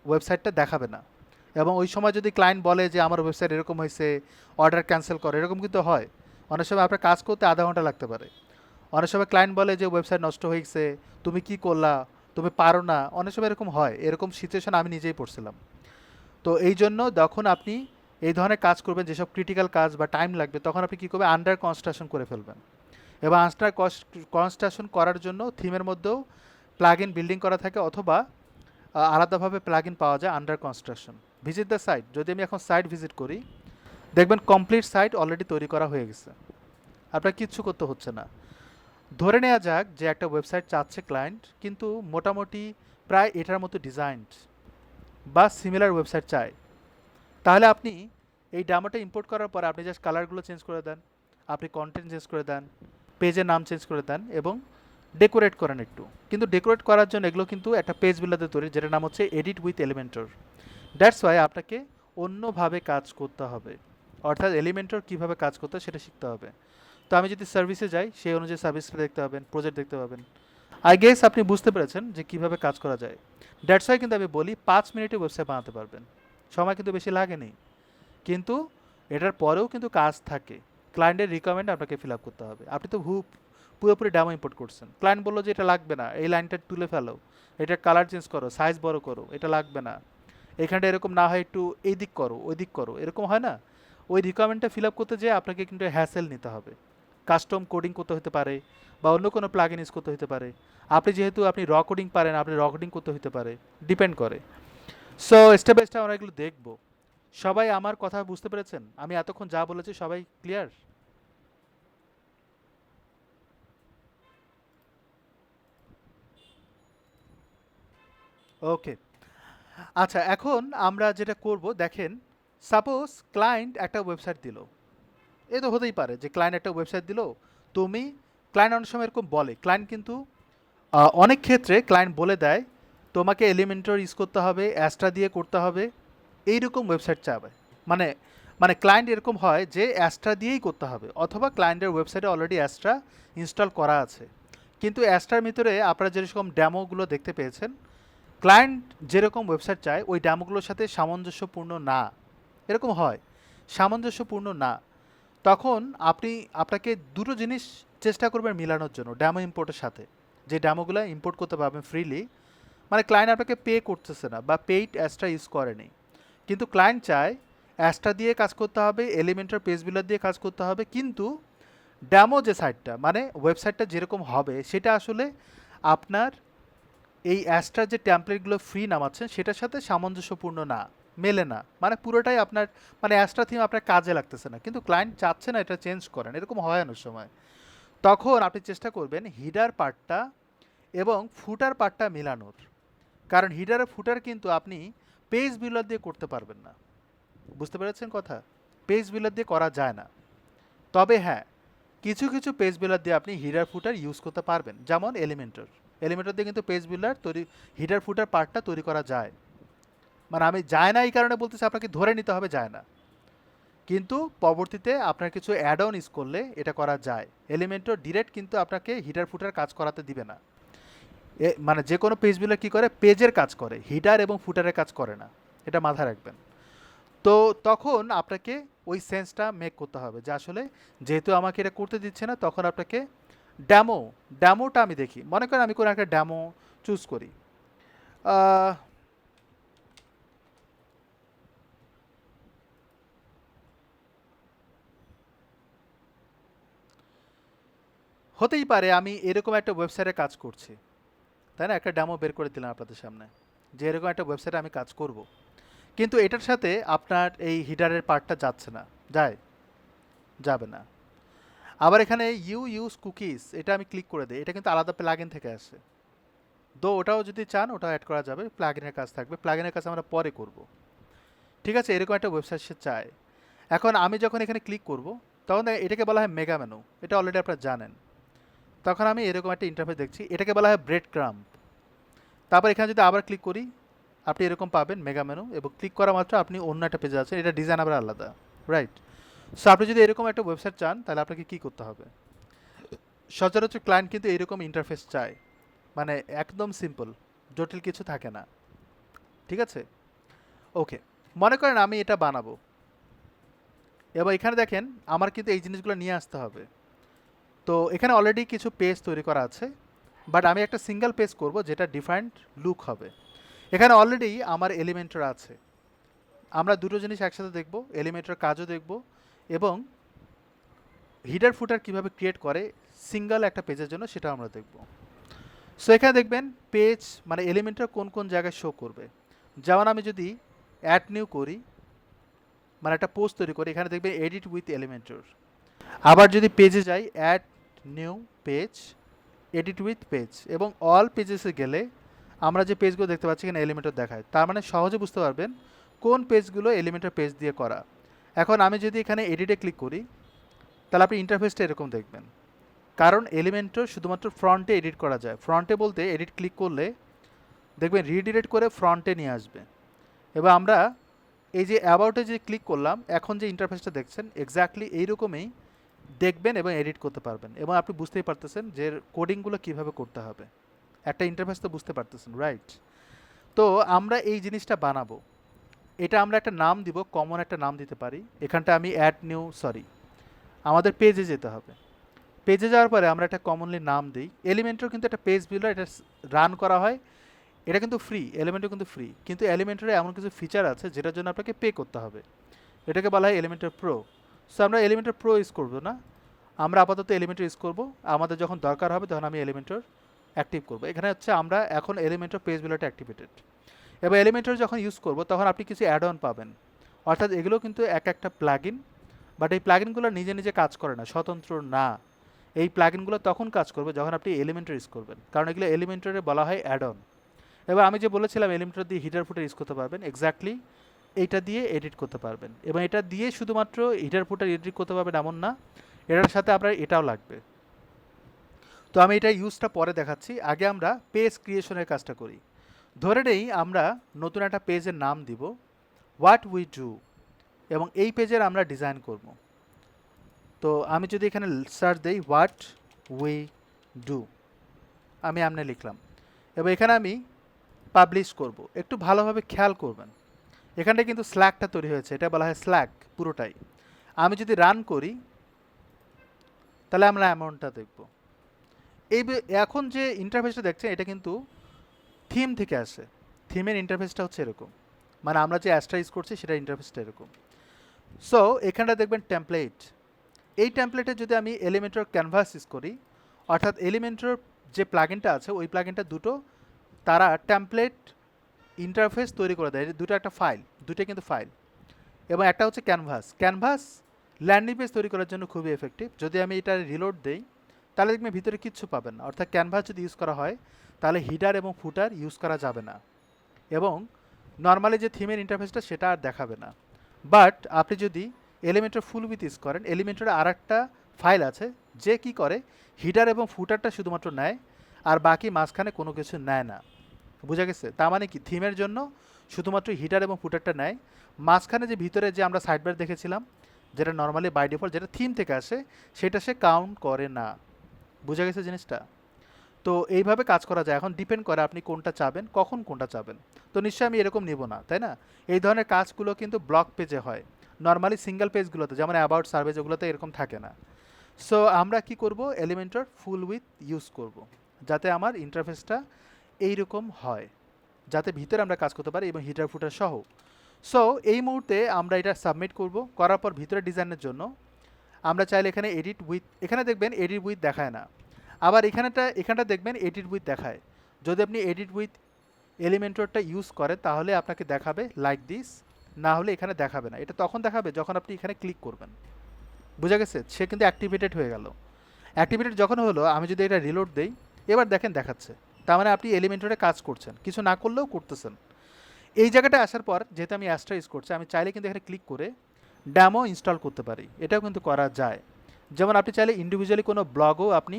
ওয়েবসাইটটা দেখাবে না। এবং ওই সময় যদি ক্লায়েন্ট বলে যে আমার ওয়েবসাইট এরকম হয়েছে, অর্ডার ক্যান্সেল করে, এরকম কিন্তু হয়। অনেক সময় আপনার কাজ করতে আধা ঘন্টা লাগতে পারে। অনেক সময় ক্লায়েন্ট বলে যে ওয়েবসাইট নষ্ট হয়ে গেছে, তুমি কি করলা, তুমি পারো না, অনেক সময় এরকম হয়। এরকম সিচুয়েশন আমি নিজেই পড়ছিলাম। তো এই জন্য যখন আপনি এই ধরনের কাজ করবেন, যেসব ক্রিটিক্যাল কাজ বা টাইম লাগবে, তখন আপনি কী করবেন, আন্ডার কনস্ট্রাকশন করে ফেলবেন। এবং আন্ডার কনস্ট্রাকশন করার জন্য থিমের মধ্যেও প্লাগইন বিল্ডিং করা থাকে, অথবা আলাদাভাবে প্লাগইন পাওয়া যায় under construction. Visit the site, যদি আমি এখন সাইট ভিজিট করি দেখবেন কমপ্লিট সাইট অলরেডি তৈরি করা হয়ে গেছে, আপনার কিচ্ছু করতে হচ্ছে না। ধরে নেওয়া যাক যে একটা ওয়েবসাইট চাচ্ছে ক্লায়েন্ট, কিন্তু মোটামুটি প্রায় এটার মতো ডিজাইনড বা সিমিলার ওয়েবসাইট চায়, তাহলে আপনি এই ডেমোটা ইম্পোর্ট করার পরে আপনি জাস্ট কালারগুলো চেঞ্জ করে দেন, আপনি কন্টেন্ট চেঞ্জ করে দেন, পেজের নাম চেঞ্জ করে দেন এবং ডেকোরেট করেন একটু। কিন্তু ডেকোরেট করার জন্য এগুলো কিন্তু একটা পেজ বিল্ডারে তৈরি, যেটার নাম হচ্ছে edit with Elementor. That's why আপনাকে অন্যভাবে কাজ করতে হবে, অর্থাৎ এলিমেন্টর কীভাবে কাজ করতে হয় সেটা শিখতে হবে। তো আমি যদি সার্ভিসে যাই সেই অনুযায়ী সার্ভিসটা দেখতে পাবেন, প্রজেক্ট দেখতে পাবেন। আই গেস আপনি বুঝতে পেরেছেন যে কীভাবে কাজ করা যায়। দ্যাটস ওয়াই কিন্তু আমি বলি 5 মিনিটে ওয়েবসাইট বানাতে পারবেন, সময় কিন্তু বেশি লাগেনি। কিন্তু এটার পরেও কিন্তু কাজ থাকে, ক্লায়েন্টের রিকোয়ারমেন্ট আপনাকে ফিল আপ করতে হবে। আপনি তো পুরোপুরি ডেমো ইম্পোর্ট করছেন, ক্লায়েন্ট বললো যে এটা লাগবে না, এই লাইনটা তুলে ফেলো, এটা কালার চেঞ্জ করো, সাইজ বড় করো, এটা লাগবে না, এখানটা এরকম না হয় একটু এই দিক করো ওই দিক করো, এরকম হয় না। ওই রিকোয়ারমেন্টটা ফিল আপ করতে যেয়ে আপনাকে কিন্তু হ্যাসেল নিতে হবে, কাস্টম কোডিং করতে হতে পারে বা অন্য কোনো প্লাগইন ইউজ করতে হতে পারে। যেহেতু আপনি র কোডিং পারেন, আপনি র কোডিং করতে হতে পারে, ডিপেন্ড করে। সো স্টেপ বাই স্টেপ আমরা এগুলো দেখবো। সবাই আমার কথা বুঝতে পেরেছেন? আমি এতক্ষণ যা বলেছি সবাই ক্লিয়ার? ওকে, আচ্ছা এখন আমরা যেটা করব দেখেন, সাপোজ ক্লায়েন্ট একটা ওয়েবসাইট দিল, এ তো হতেই পারে যে ক্লায়েন্ট একটা ওয়েবসাইট দিল, তুমি ক্লায়েন্ট অনেক সময় এরকম বলে, ক্লায়েন্ট কিন্তু অনেক ক্ষেত্রে ক্লায়েন্ট বলে দেয় তোমাকে এলিমেন্টর ইউজ করতে হবে, অ্যাস্ট্রা দিয়ে করতে হবে, এইরকম ওয়েবসাইট চাবে। মানে মানে ক্লায়েন্ট এরকম হয় যে অ্যাস্ট্রা দিয়েই করতে হবে, অথবা ক্লায়েন্টের ওয়েবসাইটে অলরেডি অ্যাস্ট্রা ইনস্টল করা আছে, কিন্তু অ্যাস্ট্রার ভিতরে আপনারা যেরকম ড্যামোগুলো দেখতে পেয়েছেন, ক্লায়েন্ট যেরকম ওয়েবসাইট চায় ওই ড্যামোগুলোর সাথে সামঞ্জস্যপূর্ণ না, এরকম হয়, সামঞ্জস্যপূর্ণ না। তখন আপনাকে দুটো জিনিস চেষ্টা করবেন মিলানোর জন্য ড্যামো ইম্পোর্টের সাথে, যে ড্যামোগুলো ইম্পোর্ট করতে পারবেন ফ্রিলি, মানে ক্লায়েন্ট আপনাকে পে করতেছে না বা পেইড অ্যাস্ট্রা ইউজ করেনি, কিন্তু ক্লায়েন্ট চায় অ্যাস্ট্রা দিয়ে কাজ করতে হবে, এলিমেন্টার পেজ বিল্ডার দিয়ে কাজ করতে হবে, কিন্তু ড্যামো যে সাইটটা মানে ওয়েবসাইটটা যেরকম হবে সেটা আসলে আপনার এই অ্যাস্ট্রার যে ট্যাম্পলেটগুলো ফ্রি নামাচ্ছেন সেটার সাথে সামঞ্জস্যপূর্ণ না, মেলে না, মানে পুরোটাই আপনার মানে অ্যাস্ট্রা থিম আপনার কাজে লাগতেছে না, কিন্তু ক্লায়েন্ট চাচ্ছে না এটা চেঞ্জ করেন, এরকম হয় অনেক সময়। তখন আপনি চেষ্টা করবেন হিডার পার্টটা এবং ফুটার পার্টটা মেলানোর, কারণ হিডার আর ফুটার কিন্তু আপনি পেজ বিল্ডার দিয়ে করতে পারবেন না। বুঝতে পেরেছেন কথা? পেজ বিল্ডার দিয়ে করা যায় না। তবে হ্যাঁ, কিছু কিছু পেজ বিল্ডার দিয়ে আপনি হিডার ফুটার ইউজ করতে পারবেন, যেমন এলিমেন্টর দিয়ে কিন্তু পেজ বিল্ডার তৈরি, হিডার ফুটার পার্টটা তৈরি করা যায়। মানে আমি যায় না এই কারণে বলতেছি, আপনাকে ধরে নিতে হবে যায় না, কিন্তু পরবর্তীতে আপনার কিছু অ্যাড অন ইউজ করলে এটা করা যায়। এলিমেন্টর ডিরেক্ট কিন্তু আপনাকে হিটার ফুটার কাজ করাতে দিবে না। মানে যে কোনো পেজ বিল্ডার কী করে, পেজের কাজ করে, হিটার এবং ফুটারের কাজ করে না। এটা মাথায় রাখবেন। তো তখন আপনাকে ওই সেন্সটা মেক করতে হবে যে আসলে যেহেতু আমাকে এটা করতে দিচ্ছে না, তখন আপনাকে ড্যামোটা আমি দেখি। মনে করেন আমি কোনো একটা ড্যামো চুজ করি। আহ, হতেই পারে আমি এরকম একটা ওয়েবসাইটে কাজ করছি, তাই না? একটা ডেমো বের করে দিলাম আপনাদের সামনে যে এরকম একটা ওয়েবসাইটে আমি কাজ করব, কিন্তু এটার সাথে আপনার এই হিটারের পার্টটা যাচ্ছে না। যায়? যাবে না। আবার এখানে ইউজ কুকিজ, এটা আমি ক্লিক করে দিই, এটা কিন্তু আলাদা প্লাগইন থেকে আসে। ওটাও যদি চান ওটাও অ্যাড করা যাবে, প্লাগইনের কাজ থাকবে, প্লাগইনের কাজ আমরা পরে করব। ঠিক আছে, এরকম একটা ওয়েবসাইট সে চায়। এখন আমি যখন এখানে ক্লিক করব, তখন এটাকে বলা হয় মেগা মেনু, এটা অলরেডি আপনারা জানেন। তখন আমি এরকম একটা ইন্টারফেস দেখছি, এটাকে বলা হয় ব্রেড ক্রাম্প। তারপর এখানে যদি আবার ক্লিক করি, আপনি এরকম পাবেন মেগা মেনু, এবং ক্লিক করা মাত্র আপনি অন্য একটা পেজে আছেন। এটা ডিজাইন আবার আলাদা, রাইট? সো আপনি যদি এরকম একটা ওয়েবসাইট চান, তাহলে আপনাকে কী করতে হবে? সচরাচর ক্লায়েন্ট কিন্তু এরকম ইন্টারফেস চায়, মানে একদম সিম্পল, জটিল কিছু থাকে না। ঠিক আছে, ওকে। মনে করেন আমি এটা বানাবো, এবার এখানে দেখেন আমার কিন্তু এই জিনিসগুলো নিয়ে আসতে হবে। তো এখানে অলরেডি কিছু পেজ তৈরি করা আছে, বাট আমি একটা সিঙ্গেল পেজ করব যেটা ডিফারেন্ট লুক হবে। এখানে অলরেডি আমার এলিমেন্টর আছে। আমরা দুটো জিনিস একসাথে দেখব, এলিমেন্টর কাজও দেখব, এবং হিডার ফুটার কিভাবে ক্রিয়েট করে সিঙ্গেল একটা পেজের জন্য সেটা আমরা দেখব। সো এখানে দেখবেন পেজ মানে এলিমেন্টর কোন কোন জায়গায় শো করবে। যেমন আমি যদি অ্যাড নিউ করি, মানে একটা পোস্ট তৈরি করি, এখানে দেখবেন এডিট উইথ এলিমেন্টর। আবার যদি পেজে যাই, add new page, edit with page, এবং অল পেজেসে গেলে আমরা যে পেজগুলো দেখতে পাচ্ছি এখানে এলিমেন্টর দেখায়। তার মানে সহজে বুঝতে পারবেন কোন পেজগুলো এলিমেন্টর পেজ দিয়ে করা। এখন আমি যদি এখানে এডিটে ক্লিক করি, তাহলে আপনি ইন্টারফেসটা এরকম দেখবেন। কারণ এলিমেন্টর শুধুমাত্র ফ্রন্টে এডিট করা যায়। ফ্রন্টে বলতে এডিট ক্লিক করলে দেখবেন রিডিরেক্ট করে ফ্রন্টে নিয়ে আসবে। এবার আমরা এই যে অ্যাবাউটে যে ক্লিক করলাম, এখন যে ইন্টারফেসটা দেখছেন এক্স্যাক্টলি এইরকমই দেখবেন এবং এডিট করতে পারবেন। এবং আপনি বুঝতেই পারতেছেন যে কোডিংগুলো কীভাবে করতে হবে। একটা ইন্টারফেস তো বুঝতে পারতেছেন, রাইট? তো আমরা এই জিনিসটা বানাবো, এটা আমরা একটা নাম দিব, কমন একটা নাম দিতে পারি। এখানটা আমি আমাদের পেজে যেতে হবে। পেজে যাওয়ার পরে আমরা একটা কমনলি নাম দিই। এলিমেন্টর কিন্তু একটা পেজ বিল্ডার, এটা রান করা হয়, এটা কিন্তু ফ্রি, এলিমেন্টর কিন্তু ফ্রি। কিন্তু এলিমেন্টরে এমন কিছু ফিচার আছে যেটার জন্য আপনাকে পে করতে হবে, এটাকে বলা হয় এলিমেন্টর প্রো। সো আমরা এলিমেন্টর প্রো ইউজ করবো না, আমরা আপাতত এলিমেন্টর ইউজ করব। আমাদের যখন দরকার হবে তখন আমি এলিমেন্টর অ্যাক্টিভ করব। এখানে হচ্ছে আমরা এখন এলিমেন্টর পেজ বিল্ডারটা অ্যাক্টিভেটেড। এবার এলিমেন্টর যখন ইউজ করব তখন আপনি কিছু অ্যাড অন পাবেন, অর্থাৎ এগুলো কিন্তু এক একটা প্লাগইন, বাট এই প্লাগইনগুলো নিজে নিজে কাজ করে না, স্বতন্ত্র না। এই প্লাগইনগুলো তখন কাজ করবে যখন আপনি এলিমেন্টর ইউজ করবেন, কারণ এগুলো এলিমেন্টরে বলা হয় অ্যাড অন। এবার আমি যে বলেছিলাম এলিমেন্টর দিয়ে হিটার ফুটার ইউজ করতে পারবেন, এক্স্যাক্টলি এইটা দিয়ে এডিট করতে পারবেন। এবং এটা দিয়ে শুধুমাত্র হিটার ফুটার এডিট করতে পারবেন এমন না, এটার সাথে আপনার এটাও লাগবে। তো আমি এটা ইউজটা পরে দেখাচ্ছি, আগে আমরা পেজ ক্রিয়েশনের কাজটা করি। ধরে নেই আমরা নতুন একটা পেজের নাম দিব হোয়াট উই ডু, এবং এই পেজের আমরা ডিজাইন করব। তো আমি যদি এখানে সার্চ দিই হোয়াট উই ডু, আমি আমনে লিখলাম, এবং এখানে আমি পাবলিশ করব। একটু ভালোভাবে খেয়াল করবেন, এখানটা কিন্তু স্ল্যাকটা তৈরি হয়েছে, এটা বলা হয় স্ল্যাক পুরোটাই। আমি যদি রান করি তাহলে আমরা অ্যামাউন্টটা দেখব। এখন যে ইন্টারফেসটা দেখছেন এটা কিন্তু থিম থেকে আসে। থিমের ইন্টারফেসটা হচ্ছে এরকম, মানে আমরা যে অ্যাস্ট্রা ইউজ করছি সেটা ইন্টারফেসটা এরকম। সো এখানটা দেখবেন টেমপ্লেট, এই টেমপ্লেটে যদি আমি এলিমেন্টর ক্যানভাস ইউজ করি, অর্থাৎ এলিমেন্টর যে প্লাগইনটা আছে ওই প্লাগইনটা দুটো তারা টেমপ্লেট ইন্টারফেস তৈরি করে দেয়। দুটো একটা ফাইল, দুটো কিন্তু ফাইল। এবং একটা হচ্ছে ক্যানভাস ল্যান্ডিং পেজ তৈরি করার জন্য খুবই এফেক্টিভ। যদি আমি এটা রিলোড দেই তাহলে দেখবেন ভিতরে কিচ্ছু পাবেন না, অর্থাৎ ক্যানভাস যদি ইউজ করা হয় তাহলে হিডার এবং ফুটার ইউজ করা যাবে না, এবং নর্মালি যে থিমের ইন্টারফেসটা সেটা আর দেখাবে না। বাট আপনি যদি এলিমেন্টর ফুল উইথ ইউজ করেন, এলিমেন্টরে আর একটা ফাইল আছে যে কি করে হিডার এবং ফুটারটা শুধুমাত্র নেয়, আর বাকি মাঝখানে কোনো কিছু নেয় না। বোঝা গেছে? তার মানে কি থিমের জন্য শুধুমাত্র হিটার এবং ফুটারটা নেয়, মাঝখানে যে ভিতরে যে আমরা সাইডবার দেখেছিলাম যেটা নর্মালি বাই ডিফল্ট যেটা থিম থেকে আসে সেটা সে কাউন্ট করে না। বুঝা গেছে জিনিসটা? তো এইভাবে কাজ করা যায়। এখন ডিপেন্ড করে আপনি কোনটা চাবেন, কখন কোনটা চাবেন। তো নিশ্চয়ই আমি এরকম নিব না, তাই না? এই ধরনের কাজগুলো কিন্তু ব্লক পেজে হয়। নর্মালি সিঙ্গেল পেজগুলোতে যেমন অ্যাবাউট সার্ভিস ওগুলোতে এরকম থাকে না। সো আমরা কি করব, এলিমেন্টর ফুল উইথ ইউজ করব, যাতে আমার ইন্টারফেসটা এইরকম হয়, যাতে ভিতরে আমরা কাজ করতে পারি এবং হিটার ফুটার সহ। সো এই মুহূর্তে আমরা এটা সাবমিট করব, করার পর ভিতরে ডিজাইনের জন্য আমরা চাইলে এখানে এডিট উইথ, এখানে দেখবেন এডিট উইথ দেখায় না, আবার এখানটা দেখবেন এডিট উইথ দেখায়। যদি আপনি এডিট উইথ এলিমেন্টরটা ইউজ করেন তাহলে আপনাকে দেখাবে লাইক দিস, না হলে এখানে দেখাবে না। এটা তখন দেখাবে যখন আপনি এখানে ক্লিক করবেন। বুঝা গেছে? সে কিন্তু অ্যাক্টিভেটেড হয়ে গেল। অ্যাক্টিভেটেড যখন হলো, আমি যদি এটা রিলোড দেই, এবার দেখেন দেখাচ্ছে। তার মানে আপনি এলিমেন্টরে কাজ করছেন, কিছু না করলেও করতেছেন। এই জায়গাটা আসার পর যেহেতু আমি অ্যাস্ট্রা ইউজ করছি, আমি চাইলে কিন্তু এখানে ক্লিক করে ড্যামো ইনস্টল করতে পারি, এটাও কিন্তু করা যায়। যেমন আপনি চাইলে ইন্ডিভিজুয়ালি কোনো ব্লগও আপনি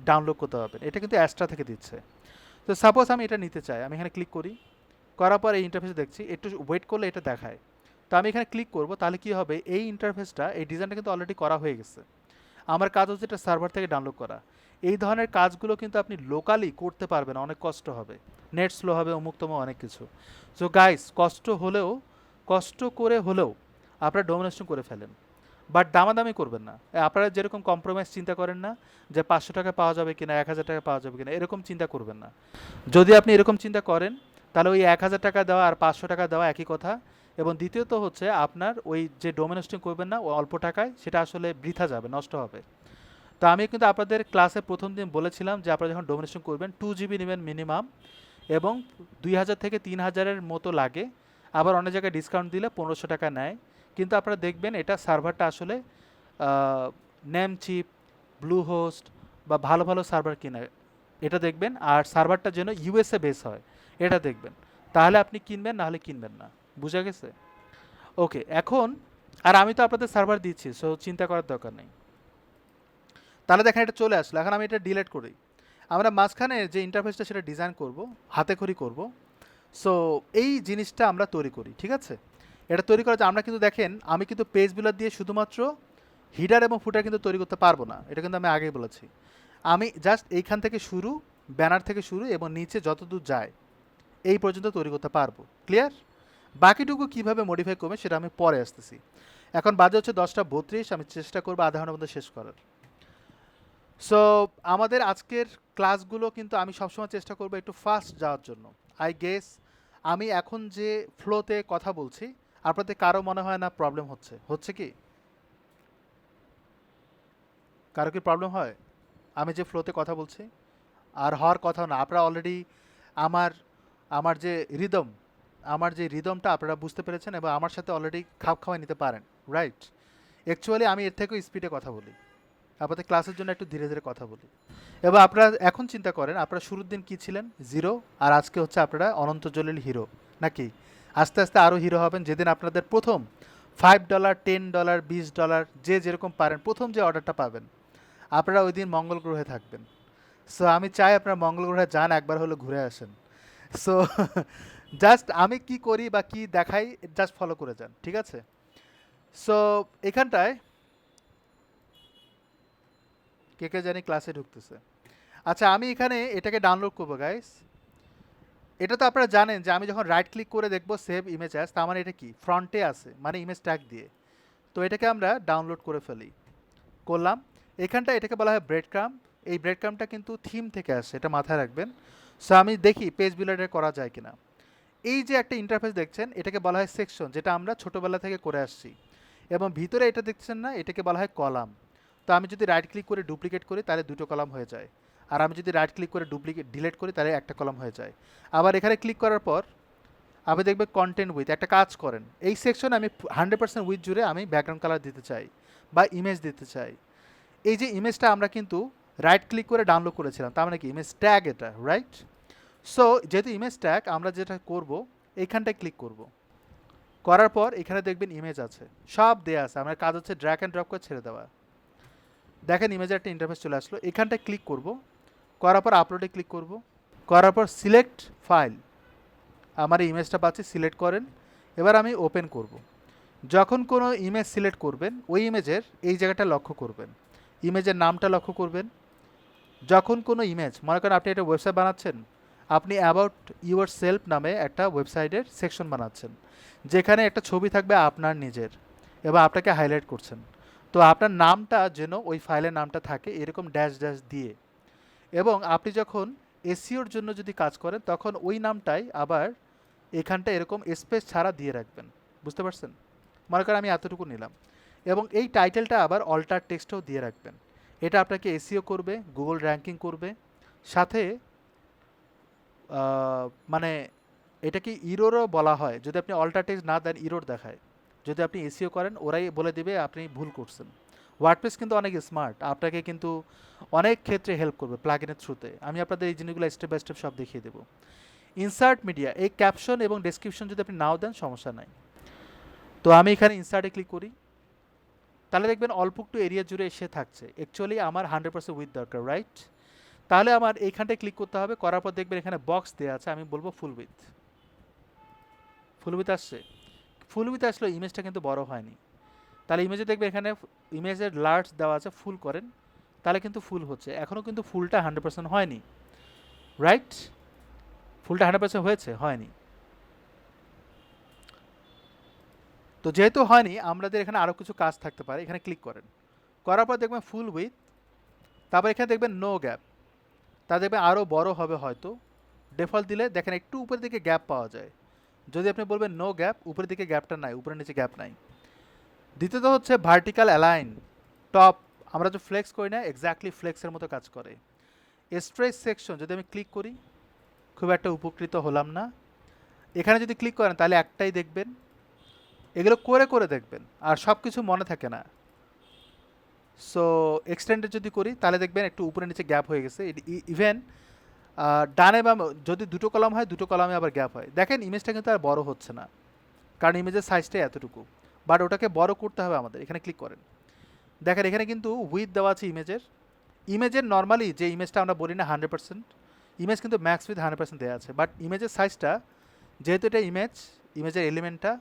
ডাউনলোড করতে পারবেন, এটা কিন্তু অ্যাস্ট্রা থেকে দিচ্ছে। তো সাপোজ আমি এটা নিতে চাই, আমি এখানে ক্লিক করি, করার পর এই ইন্টারফেস দেখছি, একটু ওয়েট করলে এটা দেখায়। তো আমি এখানে ক্লিক করব, তাহলে কি হবে, এই ইন্টারফেসটা, এই ডিজাইনটা কিন্তু অলরেডি করা হয়ে গেছে। আমার কাজ হচ্ছে এটা সার্ভার থেকে ডাউনলোড করা। এই ধরনের কাজগুলো কিন্তু আপনি লোকালি করতে পারবেন, অনেক কষ্ট হবে, নেট স্লো হবে, অমুকতম অনেক কিছু। সো গাইস, কষ্ট করে হলেও আপনারা ডোমিনেশন করে ফেলেন, বাট দামাদামি করবেন না। আপনারা যেরকম কম্প্রোমাইজ চিন্তা করেন না, যে 500 টাকা পাওয়া যাবে কিনা, 1000 টাকা পাওয়া যাবে কিনা, এরকম চিন্তা করবেন না। যদি আপনি এরকম চিন্তা করেন, তাহলে ওই 1000 টাকা দেওয়া আর 500 টাকা দেওয়া একই কথা। এবং দ্বিতীয়ত হচ্ছে আপনার ওই যে ডোমিনেশন করবেন না ও অল্প টাকায়, সেটা আসলে বৃথা যাবে, নষ্ট হবে। তো আমি কিন্তু আপনাদের ক্লাসে প্রথম দিন বলেছিলাম যে আপনারা যখন ডোমিনেশন করবেন 2 GB নেবেন মিনিমাম, এবং 2000 থেকে 3000-এর মতো লাগে। আবার অনেক জায়গায় ডিসকাউন্ট দিলে 1500 টাকা নেয়। কিন্তু আপনারা দেখবেন এটা সার্ভারটা আসলে নেম চিপ, ব্লু হোস্ট বা ভালো ভালো সার্ভার কিনা, এটা দেখবেন। আর সার্ভারটা যেন ইউএসএ বেস হয়, এটা দেখবেন। তাহলে আপনি কিনবেন, না হলে কিনবেন না। বুঝা গেছে? ওকে, এখন আর আমি তো আপনাদের সার্ভার দিচ্ছি, সো চিন্তা করার দরকার নেই। তাহলে দেখেন এটা চলে আসলো। এখন আমি এটা ডিলিট করি। আমরা মাঝখানে যে ইন্টারফেসটা সেটা ডিজাইন করব, হাতে খড়ি করব। সো এই জিনিসটা আমরা তৈরি করি, ঠিক আছে? এটা তৈরি করার আমরা কিন্তু দেখেন, আমি কিন্তু পেজ বিল্ডার দিয়ে শুধুমাত্র হিডার এবং ফুটার কিন্তু তৈরি করতে পারবো না, এটা কিন্তু আমি আগেই বলেছি। আমি জাস্ট এইখান থেকে শুরু, ব্যানার থেকে শুরু এবং নিচে যতদূর যায় এই পর্যন্ত তৈরি করতে পারবো। ক্লিয়ার? বাকিটুকু কিভাবে মডিফাই করবে সেটা আমি পরে আসতেছি। এখন বাজে হচ্ছে 10টা 32, আমি চেষ্টা করবো আধা ঘন্টার মধ্যে শেষ করার। সো আমাদের আজকের ক্লাসগুলো কিন্তু আমি সবসময় চেষ্টা করবো একটু ফাস্ট যাওয়ার জন্য। আই গেস আমি এখন যে ফ্লোতে কথা বলছি, আপনাদের কারো মনে হয় না প্রবলেম হচ্ছে? হচ্ছে কি? কারো কি প্রবলেম হয় আমি যে ফ্লোতে কথা বলছি? আর হওয়ার কথা না, আপনারা অলরেডি আমার আমার যে রিদম আমার যে রিদমটা আপনারা বুঝতে পেরেছেন এবং আমার সাথে অলরেডি খাপ খাওয়াই নিতে পারেন, রাইট? অ্যাকচুয়ালি আমি এর থেকেও স্পিডে কথা বলি, আপনাদের ক্লাসের জন্য একটু ধীরে ধীরে কথা বলি। এবার আপনারা এখন চিন্তা করেন, আপনারা শুরুর দিন কি ছিলেন? জিরো। আর আজকে হচ্ছে আপনারা অনন্ত জলিল হিরো, নাকি? আস্তে আস্তে আরও হিরো হবেন যেদিন আপনাদের প্রথম $5, $10, $20, যে যেরকম পারেন, প্রথম যে অর্ডারটা পাবেন, আপনারা ওই দিন মঙ্গল গ্রহে থাকবেন। সো আমি চাই আপনারা মঙ্গল গ্রহে যান, একবার হলো ঘুরে আসেন। সো জাস্ট আমি কি করি বা কি দেখাই, জাস্ট ফলো করে যান, ঠিক আছে? সো এখানটায় কে কে জানি ক্লাসে ঢুকতেছে। আচ্ছা, আমি এখানে এটাকে ডাউনলোড করবো গাইস। এটা তো আপনারা জানেন যে আমি যখন রাইট ক্লিক করে দেখবো সেভ ইমেজ অ্যাজ, তার মানে এটা কি ফ্রন্টে আছে, মানে ইমেজ ট্যাগ দিয়ে। তো এটাকে আমরা ডাউনলোড করে ফেলি, করলাম। এখানটা এটাকে বলা হয় ব্রেড ক্রাম্ব। এই ব্রেড ক্রাম্বটা কিন্তু থিম থেকে আসে, এটা মাথায় রাখবেন। সো আমি দেখি পেজ বিল্ডারে করা যায় কিনা। এই যে একটা ইন্টারফেস দেখছেন, এটাকে বলা হয় সেকশন, যেটা আমরা ছোটোবেলা থেকে করে আসছি। এবং ভিতরে এটা দেখছেন না, এটাকে বলা হয় কলাম। তো আমি যদি রাইট ক্লিক করে ডুপ্লিকেট করি তাহলে দুটো কলাম হয়ে যায়। আর আমি যদি রাইট ক্লিক করে ডিলিট করি তাহলে একটা কলাম হয়ে যায়। আবার এখানে ক্লিক করার পর আপনি দেখবেন কন্টেন্ট উইথ, একটা কাজ করেন, এই সেকশনে আমি 100% উইথ জুড়ে আমি ব্যাকগ্রাউন্ড কালার দিতে চাই বা ইমেজ দিতে চাই। এই যে ইমেজটা আমরা কিন্তু রাইট ক্লিক করে ডাউনলোড করেছিলাম, তার মানে কি ইমেজ ট্যাগ এটা, রাইট? সো যেহেতু ইমেজ ট্যাগ, আমরা যেটা করব এইখানটায় ক্লিক করব, করার পর এখানে দেখবেন ইমেজ আছে, সব দেয়া আছে। আমার কাজ হচ্ছে ড্র্যাগ অ্যান্ড ড্রপ করে ছেড়ে দেওয়া। দেখেন ইমেজের একটা ইন্টারফেস চলে আসলো। এখানটায় ক্লিক করব, করার পর আপলোডে ক্লিক করব, করার পর সিলেক্ট ফাইল, আমার এই ইমেজটা পাচ্ছি, সিলেক্ট করেন। এবার আমি ওপেন করব, যখন কোনো ইমেজ সিলেক্ট করবেন ওই ইমেজের এই জায়গাটা লক্ষ্য করবেন, ইমেজের নামটা লক্ষ্য করবেন। যখন কোনো ইমেজ, মনে করেন আপনি একটা ওয়েবসাইট বানাচ্ছেন, আপনি অ্যাবাউট ইউর সেলফ নামে একটা ওয়েবসাইটের সেকশন বানাচ্ছেন, যেখানে একটা ছবি থাকবে আপনার নিজের এবং আপনাকে হাইলাইট করছেন। তো আপনার নামটা যেন ওই ফাইলের নামটা থাকে এরকম ড্যাশ ড্যাশ দিয়ে, এবং আপনি যখন এসইওর জন্য যদি কাজ করেন তখন ওই নামটাই আবার এখানটা এরকম স্পেস ছাড়া দিয়ে রাখবেন। বুঝতে পারছেন? মনে করেন আমি এতটুকু নিলাম, এবং এই টাইটেলটা আবার অল্টার টেক্সটও দিয়ে রাখবেন। এটা আপনাকে এসইও করবে, গুগল র্যাঙ্কিং করবে, সাথে মানে এটাকে ইরোরও বলা হয়, যদি আপনি অল্টার টেক্সট না দেন ইরোর দেখায়। যদি আপনি এসইও করেন ওরাই বলে দিবে আপনি ভুল করছেন। ওয়ার্ডপ্রেস কিন্তু অনেক স্মার্ট, আপনাকে কিন্তু অনেক ক্ষেত্রে হেল্প করবে প্লাগইনের থ্রুতে। আমি আপনাদের এই জিনিসগুলো স্টেপ বাই স্টেপ সব দেখিয়ে দেবো। ইনসার্ট মিডিয়া, এই ক্যাপশন এবং ডেসক্রিপশন যদি আপনি নাও দেন সমস্যা নাই। তো আমি এখানে ইনসার্টে ক্লিক করি, তাহলে দেখবেন অল্প একটু এরিয়া জুড়ে এসে থাকছে। অ্যাকচুয়ালি আমার 100% উইথ দরকার, রাইট? তাহলে আমার এইখানটায় ক্লিক করতে হবে, করার পর দেখবেন এখানে বক্স দেওয়া আছে, আমি বলবো ফুল উইথ। ফুল উইথ আসছে। ফুল উইথ আসলে ইমেজটা কিন্তু বড় হয়নি। তাহলে ইমেজে দেখবে এখানে ইমেজের লার্জ দেওয়া আছে, ফুল করেন, তাহলে কিন্তু ফুল হচ্ছে। এখনও কিন্তু ফুলটা 100% হয়নি, রাইট? ফুলটা 100% হয়েছে, হয়নি। তো যেহেতু হয়নি, আমাদের এখানে আরও কিছু কাজ থাকতে পারে। এখানে ক্লিক করেন, করার পর দেখবেন ফুল উইথ, তারপর এখানে দেখবেন নো গ্যাপ, তা দেখবেন আরও বড় হবে হয়তো। ডিফল্ট দিলে দেখেন একটু উপরের দিকে গ্যাপ পাওয়া যায়। যদি আপনি বলবেন নো গ্যাপ, উপরের দিকে গ্যাপটা নাই, উপরের নিচে গ্যাপ নাই। দ্বিতীয়ত হচ্ছে ভার্টিক্যাল অ্যালাইন টপ, আমরা যে ফ্লেক্স করি না, এক্স্যাক্টলি ফ্লেক্সের মতো কাজ করে। স্ট্রেস সেকশন যদি আমি ক্লিক করি, খুব একটা উপকৃত হলাম না। এখানে যদি ক্লিক করেন তাহলে একটাই দেখবেন, এগুলো করে করে দেখবেন, আর সব কিছু মনে থাকে না। সো এক্সটেন্ডেড যদি করি তাহলে দেখবেন একটু উপরে নিচে গ্যাপ হয়ে গেছে। ইভেন ডানে বা যদি দুটো কলাম হয়, দুটো কলামে আবার গ্যাপ হয়। দেখেন ইমেজটা কিন্তু আর বড় হচ্ছে না, কারণ ইমেজের সাইজটাই এতটুকু। বাট ওটাকে বড় করতে হবে আমাদের। এখানে ক্লিক করেন, দেখেন এখানে কিন্তু উইথ দেওয়া আছে ইমেজের। ইমেজের নর্মালি যে ইমেজটা আমরা বলি না 100%, ইমেজ কিন্তু ম্যাক্স উইথ 100% দেওয়া আছে। বাট ইমেজের সাইজটা, যেহেতু এটা ইমেজ, ইমেজের এলিমেন্টটা,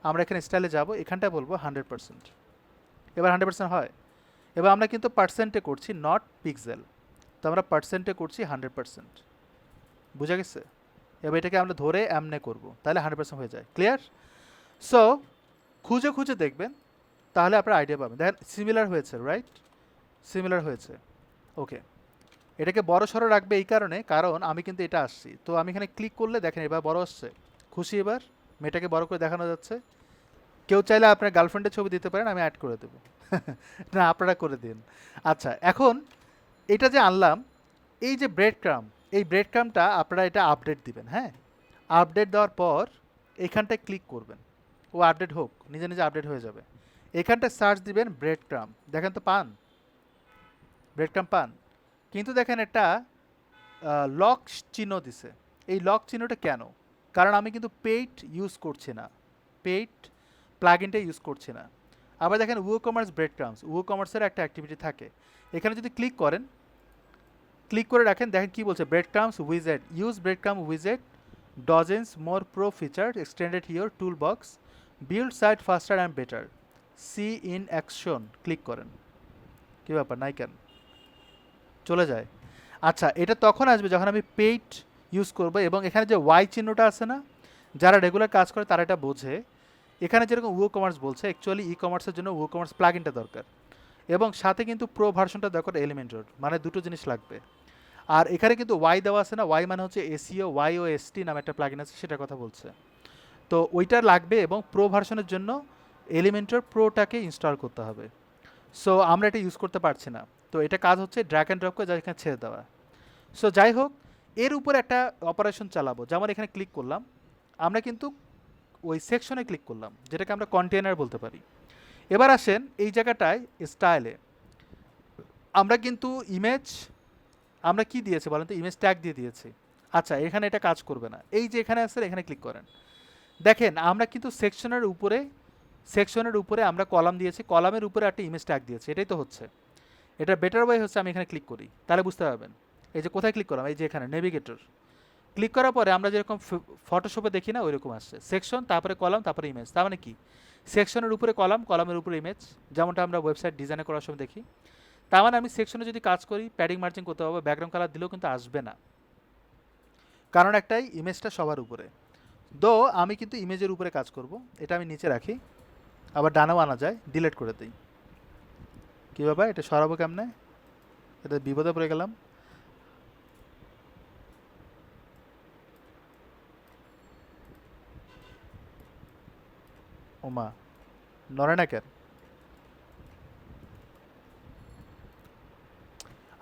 আমরা এখানে স্টাইলে যাব, এখানটায় বলবো 100%। এবার 100% হয়। এবার আমরা কিন্তু পার্সেন্টে করছি, নট পিক্সেল। তো আমরা পার্সেন্টে করছি 100%। বুঝা গেছে? এবার এটাকে আমরা ধরে এমনে করব, তাহলে 100% হয়ে যায়। ক্লিয়ার? সো খুঁজে খুঁজে দেখবেন, তাহলে আপনার আইডিয়া পাবেন। দেখেন সিমিলার হয়েছে, রাইট? সিমিলার হয়েছে। ওকে, এটাকে বড় সড়ো রাখবে এই কারণে, কারণ আমি কিন্তু এটা আসছি। তো আমি এখানে ক্লিক করলে দেখেন এবার বড় আসছে। খুশি? এবার মেয়েটাকে বড় করে দেখানো যাচ্ছে। কেউ চাইলে আপনার গার্লফ্রেন্ডের ছবি দিতে পারেন, আমি অ্যাড করে দেবো। না, আপনারা করে দিন। আচ্ছা, এখন এটা যে আনলাম, এই যে ব্রেড ক্রাম, এই ব্রেড ক্রামটা আপনারা এটা আপডেট দিবেন। হ্যাঁ, আপডেট দেওয়ার পর এখানটায় ক্লিক করবেন, ও আপডেট হোক, নিজে নিজে আপডেট হয়ে যাবে। এখানটায় সার্চ দিবেন ব্রেড ক্রাম, দেখেন তো পান? ব্রেড ক্রাম পান? কিন্তু দেখেন একটা লক চিহ্ন দিছে। এই লক চিহ্নটা কেন? কারণ আমি কিন্তু পেইড ইউজ করছি না, পেইড প্লাগইনটা ইউজ করছি না। আবার দেখেন WooCommerce ব্রেড ক্রামস, WooCommerceর একটা অ্যাক্টিভিটি থাকে। এখানে যদি ক্লিক করেন, ক্লিক করে রাখেন, দেখেন কি বলছে, bread crumbs উইজেট, use bread crumb উইজেট, dozens more pro feature extended হিওর tool box, build site ফাস্টার and better, C in action. Click করেন, কী ব্যাপার নাই কেন? চলে যায়। আচ্ছা, এটা তখন আসবে যখন আমি পেইড ইউজ করব, এবং এখানে যে ওয়াই চিহ্নটা আছে না, যারা রেগুলার কাজ করে তারা এটা বোঝে। এখানে যেরকম WooCommerce বলছে, অ্যাকচুয়ালি ই কমার্সের জন্য WooCommerce প্লাগইনটা দরকার, এবং সাথে কিন্তু প্রো ভার্সনটা দরকার এলিমেন্টর, মানে দুটো জিনিস লাগবে। আর এখানে কিন্তু ওয়াই দেওয়া আছে না, ওয়াই মানে হচ্ছে এসইও, ওয়াই ও এসটি নামে একটা প্লাগইন আছে, সেটার কথা বলছে। তো ওইটা লাগবে, এবং প্রো ভার্সনের জন্য এলিমেন্টর প্রোটাকে ইনস্টল করতে হবে। সো আমরা এটা ইউজ করতে পারছি না। তো এটা কাজ হচ্ছে ড্র্যাগ অ্যান্ড ড্রপ করে যা এখানে ছেড়ে দেওয়া। সো যাই হোক, এর উপর একটা অপারেশন চালাবো, যেমন এখানে ক্লিক করলাম, আমরা কিন্তু ওই সেকশনে ক্লিক করলাম, যেটাকে আমরা কন্টেনার বলতে পারি। এবার আসেন এই জায়গাটায় স্টাইলে, আমরা কিন্তু ইমেজ, আমরা কি দিয়েছি বলেন তো? ইমেজ ট্যাগ দিয়ে দিয়েছি। আচ্ছা, এখানে এটা কাজ করবে না। এই যে এখানে আছে, এখানে ক্লিক করেন, দেখেন আমরা কিন্তু সেকশনের উপরে আমরা কলাম দিয়েছি, কলামের উপরে একটা ইমেজ ট্যাগ দিয়েছি। এটাই তো হচ্ছে। এটা বেটার ওয়ে হচ্ছে আমি এখানে ক্লিক করি, তাহলে বুঝতে পারবেন। এই যে কোথায় ক্লিক করলাম, এই যে এখানে নেভিগেটর, ক্লিক করার পরে আমরা যেরকম ফটোশপে দেখি না, ওইরকম আসছে সেকশন, তারপরে কলাম, তারপরে ইমেজ। তার মানে কি, সেকশনের উপরে কলাম, কলামের উপরে ইমেজ, যেমনটা আমরা ওয়েবসাইট ডিজাইনে করার সময় দেখি। তার মানে আমি সেকশনে যদি কাজ করি প্যাডিং মার্জিন করতে হবে, ব্যাকগ্রাউন্ড কালার দিলেও কিন্তু আসবে না, কারণ একটাই ইমেজটা সবার উপরে। দো আমি কিন্তু ইমেজের উপরে কাজ করব, এটা আমি নিচে রাখি, আবার ডানেও আনা যায়, ডিলিট করে দিই। কী ব্যাপার, এটা সরাবো কেমনে? এটা বিপদে পড়ে গেলাম। ওমা, নড়ে না কেন?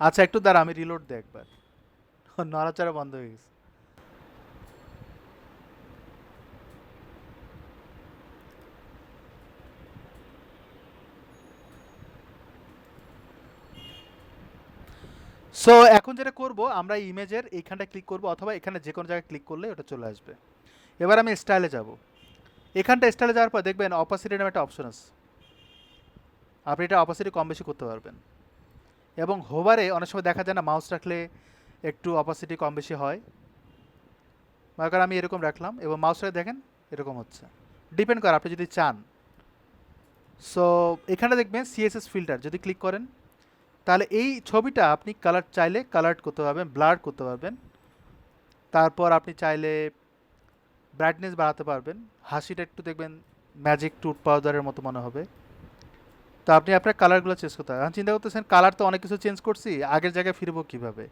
আচ্ছা একটু দাঁড়া, আমি রিলোড দিই একবার। নড়াচড়া বন্ধ হয়ে গেছে। সো এখন যেটা করব, আমরা ইমেজের এইখানটা ক্লিক করব, অথবা এখানে যে কোনো জায়গায় ক্লিক করলে ওটা চলে আসবে। এবার আমি স্টাইলে যাব। এখানটা স্টাইলে যাওয়ার পর দেখবেন অপাসিটি নামে একটা অপশন আছে, আপনি এটা অপাসিটি কম বেশি করতে পারবেন। এবং হোভারে অনেক সময় দেখা যায় না, মাউস রাখলে একটু অপাসিটি কম বেশি হয়, মনে করেন আমি এরকম রাখলাম এবং মাউস রেখে দেখেন এরকম হচ্ছে, ডিপেন্ড করে আপনি যদি চান। সো এখানে দেখবেন সিএসএস ফিল্টার যদি ক্লিক করেন, তাহলে এই ছবিটা আপনি কালার চাইলে কালার করতে পারবেন, ব্লার করতে পারবেন। তারপর আপনি চাইলে ব্রাইটনেস বাড়াতে পারবেন, হাসিটা একটু দেখবেন ম্যাজিক টুথ পাউডারের মতো মনে হবে। তো আপনি আপনার কালারগুলো চেঞ্জ করতে পারেন। চিন্তা করতেছেন কালার তো অনেক কিছু চেঞ্জ করছি, আগের জায়গায় ফিরবো কীভাবে?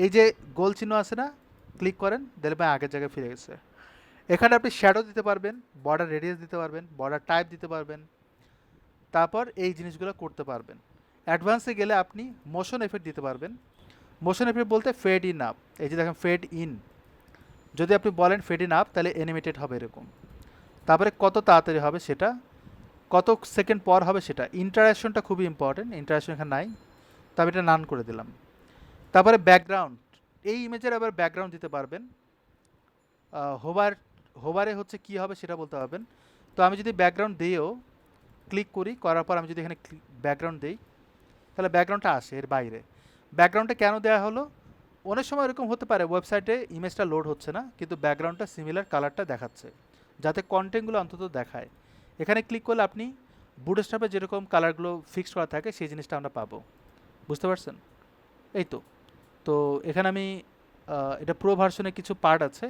এই যে গোল চিহ্ন আছে না, ক্লিক করেন, দেখবেন আগের জায়গায় ফিরে গেছে। এখানে আপনি শ্যাডো দিতে পারবেন, বর্ডার রেডিয়াস দিতে পারবেন, বর্ডার টাইপ দিতে পারবেন, তারপর এই জিনিসগুলো করতে পারবেন। অ্যাডভান্সে গেলে আপনি মোশন এফেক্ট দিতে পারবেন। মোশন এফেক্ট বলতে ফেড ইন আপ, এই যে দেখেন ফেড ইন, যদি আপনি বলেন ফেড ইন আপ তাহলে অ্যানিমেটেড হবে এরকম। তারপরে কত তাড়াতাড়ি হবে সেটা, কত সেকেন্ড পর হবে সেটা। ইন্টারাকশনটা খুবই ইম্পর্টেন্ট, ইন্টারাকশন এখানে নাই, তো আমি এটা নান করে দিলাম। তারপরে ব্যাকগ্রাউন্ড, এই ইমেজের আবার ব্যাকগ্রাউন্ড দিতে পারবেন। হোভার, হোভারে হচ্ছে কি হবে সেটা বলতে পারবেন। তো আমি যদি ব্যাকগ্রাউন্ড দিয়েও ক্লিক করি, করার পর আমি যদি এখানে ব্যাকগ্রাউন্ড দিই, তাহলে ব্যাকগ্রাউন্ডটা আসে এর বাইরে। ব্যাকগ্রাউন্ডটা কেন দেওয়া হলো? অনেক সময় এরকম হতে পারে ওয়েবসাইটে ইমেজটা লোড হচ্ছে না কিন্তু ব্যাকগ্রাউন্ডটা সিমিলার কালারটা দেখাচ্ছে, যাতে কন্টেন্টগুলো অন্তত দেখায়। এখানে ক্লিক করলে আপনি বুটস্ট্র্যাপে যেরকম কালারগুলো ফিক্স করা থাকে সেই জিনিসটা আমরা পাবো। বুঝতে পারছেন? এই তো। তো এখানে আমি এটা প্রো ভার্সনে কিছু পার্ট আছে,